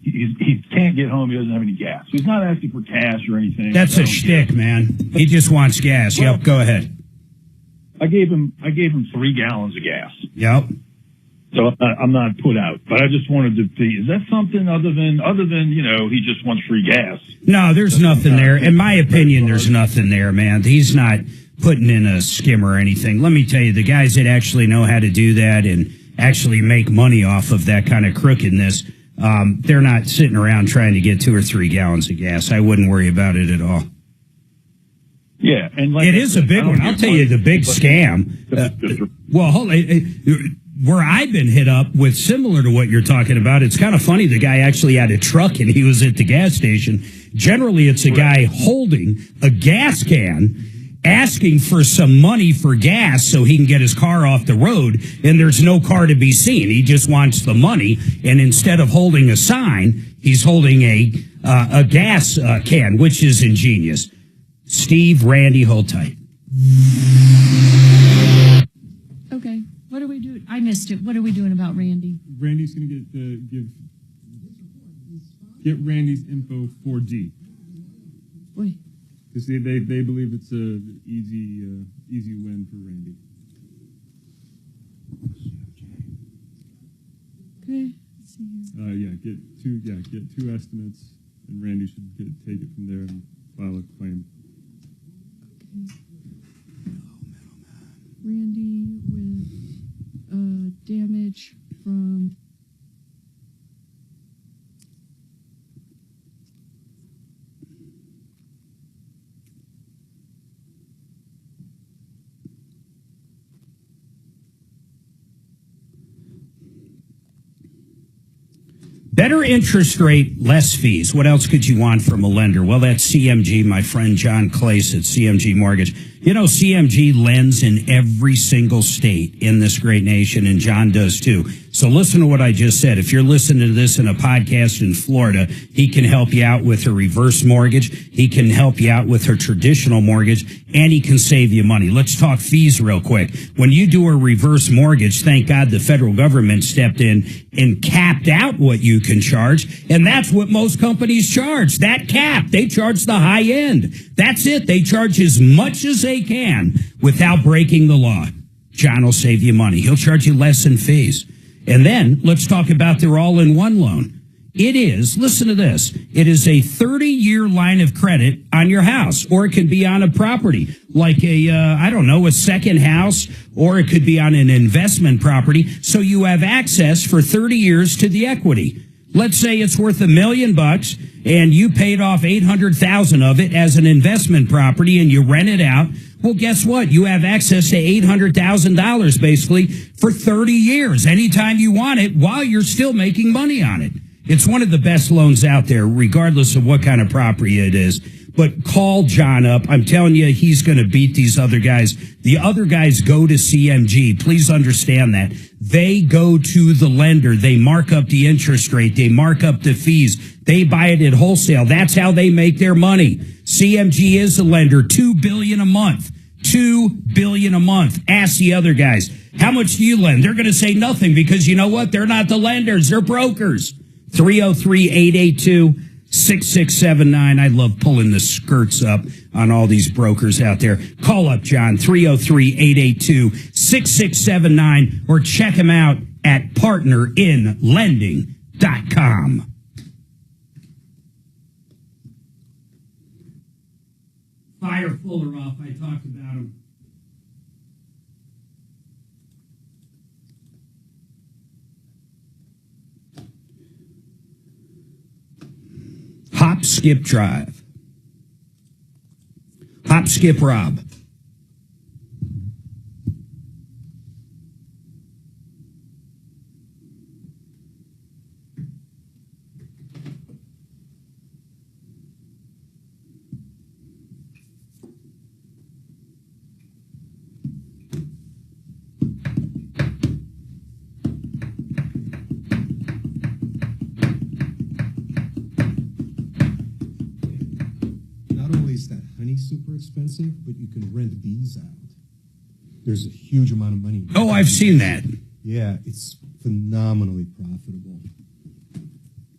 He can't get home. He doesn't have any gas. So he's not asking for cash or anything. That's a shtick, man. He just wants gas. Well, yep. Go ahead. I gave him 3 gallons of gas. Yep. So I'm not put out, but I just wanted to see, is that something other than he just wants free gas? No, there's nothing there. In my opinion, there's nothing there, man. He's not putting in a skim or anything. Let me tell you, the guys that actually know how to do that and actually make money off of that kind of crookedness, they're not sitting around trying to get 2 or 3 gallons of gas. I wouldn't worry about it at all. Yeah, and like it is a big one. I'll tell you the big scam. Well, hold on. Where I've been hit up with similar to what you're talking about, it's kind of funny. The guy actually had a truck and he was at the gas station. Generally, it's a guy holding a gas can, asking for some money for gas so he can get his car off the road, and there's no car to be seen. He just wants the money, and instead of holding a sign, he's holding a gas can, which is ingenious. Steve, Randy, hold tight. Okay. What are we doing? I missed it. What are we doing about Randy? Randy's going to get Randy's info for D. Wait. Because they believe it's a easy win for Randy. Okay. Let's see here. Get 2 estimates, and Randy should take it from there and file a claim. Okay. Randy with damage from Better interest rate, less fees. What else could you want from a lender? Well, that's CMG, my friend John Clace at CMG Mortgage. You know, CMG lends in every single state in this great nation, and John does too. So listen to what I just said. If you're listening to this in a podcast in Florida, he can help you out with a reverse mortgage. He can help you out with a traditional mortgage, and he can save you money. Let's talk fees real quick. When you do a reverse mortgage, thank God the federal government stepped in and capped out what you can charge, and that's what most companies charge, that cap. They charge the high end. That's it. They charge as much as they can without breaking the law. John will save you money. He'll charge you less in fees. And then let's talk about their all-in-one loan. It is, listen to this, it is a 30-year line of credit on your house, or it could be on a property, like a second house, or it could be on an investment property, so you have access for 30 years to the equity. Let's say it's worth $1 million and you paid off $800,000 of it as an investment property and you rent it out. Well, guess what? You have access to $800,000 basically for 30 years, anytime you want it, while you're still making money on it. It's one of the best loans out there, regardless of what kind of property it is. But call John up. I'm telling you, he's going to beat these other guys. The other guys go to CMG. Please understand that. They go to the lender. They mark up the interest rate. They mark up the fees. They buy it at wholesale. That's how they make their money. CMG is the lender. $2 billion a month. $2 billion a month. Ask the other guys. How much do you lend? They're going to say nothing because you know what? They're not the lenders. They're brokers. 303-882-6679. I love pulling the skirts up on all these brokers out there. Call up John, 303-882-6679, or check him out at partnerinlending.com. Fire Fuller off. I talked about him. Hop, skip, drive. Hop, skip, Rob. Super expensive, but you can rent these out. There's a huge amount of money. Oh, I've seen that. Yeah, it's phenomenally profitable.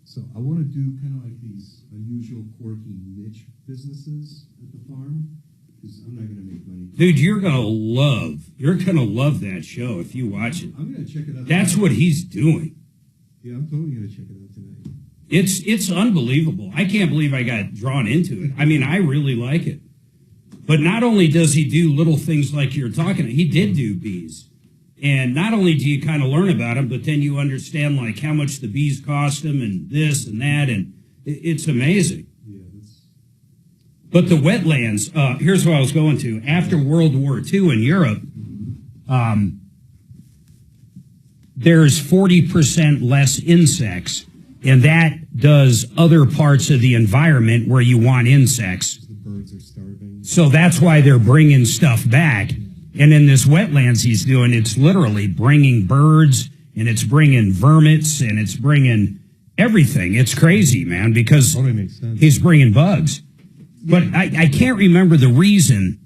So I want to do kind of like these unusual, quirky niche businesses at the farm, because I'm not going to make money. Dude, you're going to love that show if you watch it. I'm going to check it out. That's what he's doing. Yeah, I'm totally going to check it out tonight. It's unbelievable. I can't believe I got drawn into it. I mean, I really like it. But not only does he do little things like you're talking about, he did do bees. And not only do you kind of learn about them, but then you understand like how much the bees cost him and this and that. And it's amazing. Yeah, but the wetlands, here's what I was going to. After World War II in Europe, there's 40% less insects. And that does other parts of the environment where you want insects. The birds are starving. So that's why they're bringing stuff back. And in this wetlands he's doing, it's literally bringing birds, and it's bringing vermits, and it's bringing everything. It's crazy, man, because he's bringing bugs. But I can't remember the reason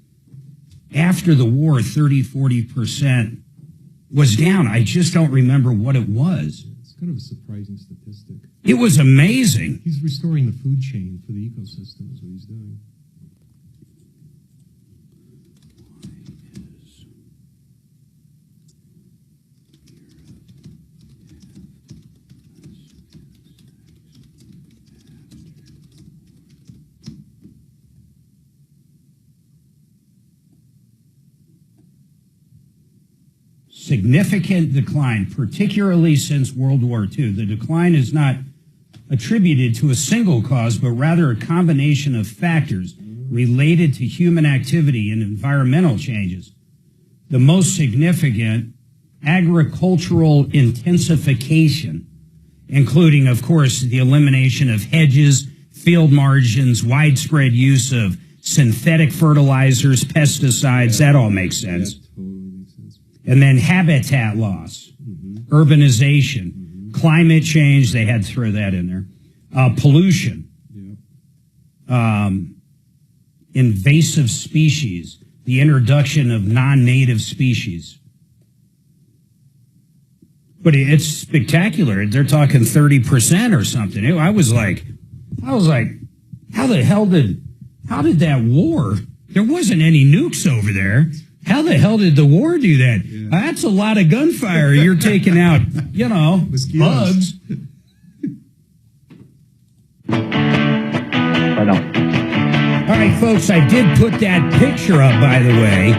after the war 30-40% was down. I just don't remember what it was. It's kind of a surprising statistic. It was amazing. He's restoring the food chain for the ecosystem is what he's doing. Significant decline, particularly since World War II. The decline is not attributed to a single cause, but rather a combination of factors related to human activity and environmental changes. The most significant, agricultural intensification. including, of course, the elimination of hedges, field margins, widespread use of synthetic fertilizers, pesticides. That all makes sense. And then habitat loss, urbanization, climate change. They had to throw that in there. Pollution, invasive species, the introduction of non-native species. But it's spectacular. They're talking 30% or something. I was like, how the hell did that war? There wasn't any nukes over there. How the hell did the war do that? Yeah. That's a lot of gunfire. You're taking out, bugs. All right, folks, I did put that picture up, by the way,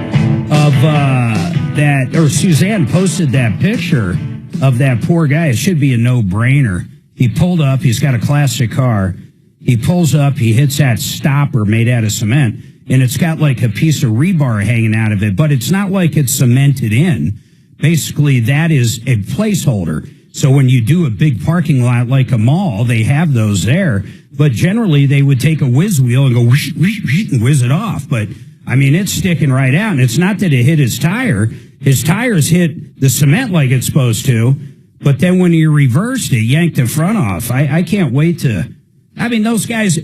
of Suzanne posted that picture of that poor guy. It should be a no-brainer. He pulled up. He's got a classic car. He pulls up. He hits that stopper made out of cement, and it's got like a piece of rebar hanging out of it, but it's not like it's cemented in. Basically, that is a placeholder. So when you do a big parking lot like a mall, they have those there. But generally, they would take a whiz wheel and go whoosh, whoosh, whoosh, and whiz it off. But, I mean, it's sticking right out. And it's not that it hit his tire. His tires hit the cement like it's supposed to. But then when you reversed it, yanked the front off. I can't wait to... I mean, those guys,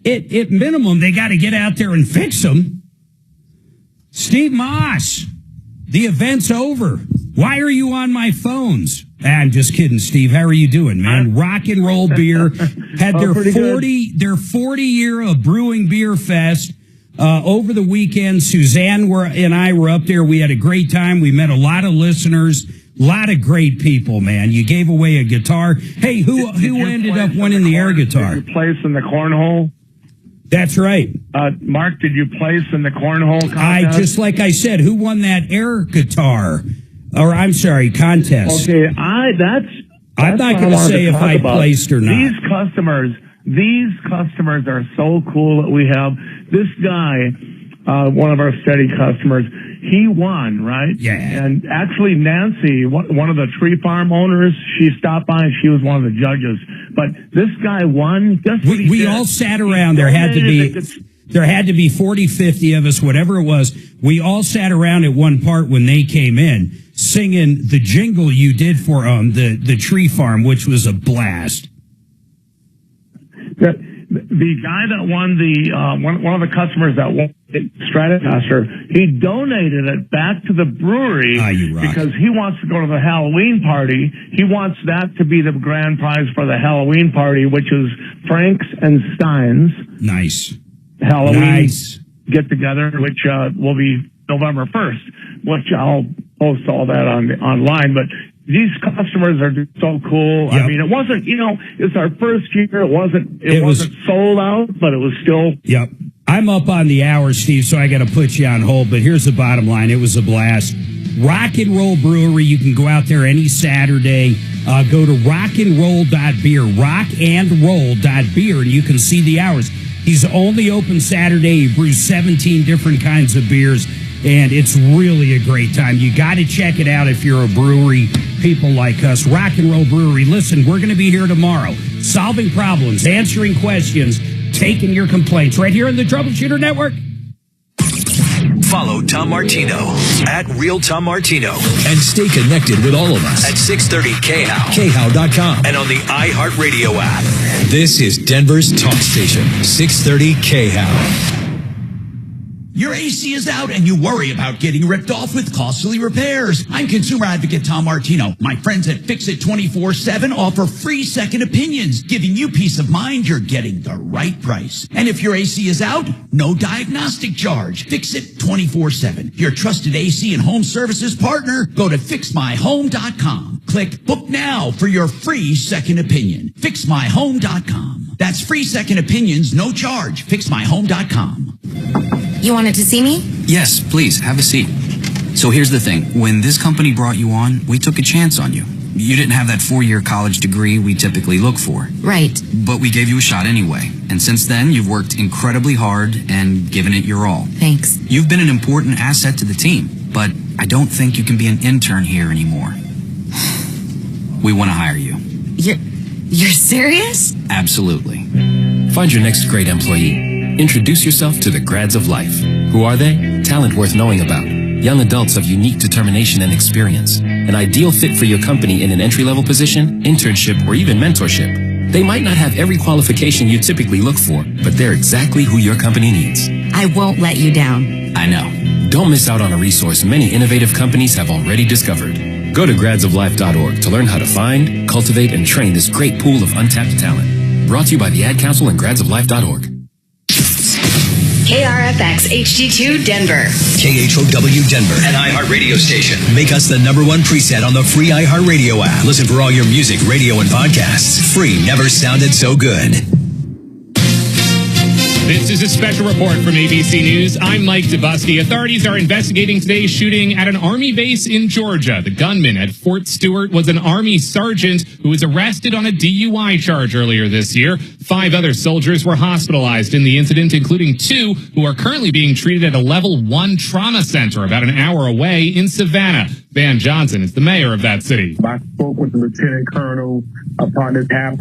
at minimum, they got to get out there and fix them. Steve Moss, the event's over. Why are you on my phones? I'm just kidding, Steve. How are you doing, man? Rock and Roll Beer had their 40-year of Brewing Beer Fest over the weekend. Suzanne and I were up there. We had a great time. We met a lot of listeners. A lot of great people, man. You gave away a guitar. Hey, who ended up winning the air guitar? Did you place in the cornhole? That's right. Mark, did you place in the cornhole contest? Just like I said, who won that air guitar? Or I'm sorry, contest. Okay, I'm not going to say if I placed or not. These customers are so cool that we have this guy, one of our steady customers. He won, right? Yeah. And actually, Nancy, one of the tree farm owners, she stopped by and she was one of the judges. But this guy won. Guess what he did? We all sat around. There had to be 40, 50 of us, whatever it was. We all sat around at one part when they came in, singing the jingle you did for the tree farm, which was a blast. The guy that won one of the customers that won Stratocaster, he donated it back to the brewery because he wants to go to the Halloween party. He wants that to be the grand prize for the Halloween party, which is Frank's and Stein's. Nice. Halloween get together, which will be November 1st, which I'll post all that online. But these customers are so cool. Yep. I mean, it wasn't, it's our first year. It wasn't sold out, but it was still. Yep. I'm up on the hour, Steve, so I got to put you on hold. But here's the bottom line. It was a blast. Rock and Roll Brewery. You can go out there any Saturday. Go to rockandroll.beer, rockandroll.beer, and you can see the hours. He's only open Saturday. He brews 17 different kinds of beers, and it's really a great time. You got to check it out if you're a brewery, people like us. Rock and Roll Brewery. Listen, we're going to be here tomorrow, solving problems, answering questions, taking your complaints right here on the Troubleshooter Network. Follow Tom Martino at Real Tom Martino and stay connected with all of us at 630 KHOW, KHOW.com, and on the iHeartRadio app. This is Denver's talk station, 630 KHOW. Your AC is out and you worry about getting ripped off with costly repairs. I'm consumer advocate Tom Martino. My friends at Fix It 24/7 offer free second opinions, giving you peace of mind you're getting the right price. And if your AC is out, no diagnostic charge. Fix It 24/7. Your trusted AC and home services partner. Go to fixmyhome.com. Click book now for your free second opinion. Fixmyhome.com. That's free second opinions, no charge. Fixmyhome.com. You wanted to see me? Yes, please, have a seat. So here's the thing. When this company brought you on, we took a chance on you. You didn't have that 4-year college degree we typically look for. Right. But we gave you a shot anyway. And since then, you've worked incredibly hard and given it your all. Thanks. You've been an important asset to the team, but I don't think you can be an intern here anymore. We want to hire you. You're serious? Absolutely. Find your next great employee. Introduce yourself to the grads of life. Who are they? Talent worth knowing about. Young adults of unique determination and experience. An ideal fit for your company in an entry-level position, internship, or even mentorship. They might not have every qualification you typically look for, but they're exactly who your company needs. I won't let you down. I know. Don't miss out on a resource many innovative companies have already discovered. Go to gradsoflife.org to learn how to find, cultivate, and train this great pool of untapped talent. Brought to you by the Ad Council and gradsoflife.org. KRFX HD2 Denver. KHOW Denver, an iHeart radio station. Make us the #1 preset on the free iHeart radio app. Listen for all your music, radio, and podcasts. Free never sounded so good. This is a special report from ABC News. I'm Mike DeBusky. Authorities are investigating today's shooting at an Army base in Georgia. The gunman at Fort Stewart was an Army sergeant who was arrested on a DUI charge earlier this year. 5 other soldiers were hospitalized in the incident, including 2 who are currently being treated at a level 1 trauma center about an hour away in Savannah. Van Johnson is the mayor of that city. I spoke with the lieutenant colonel about this happening.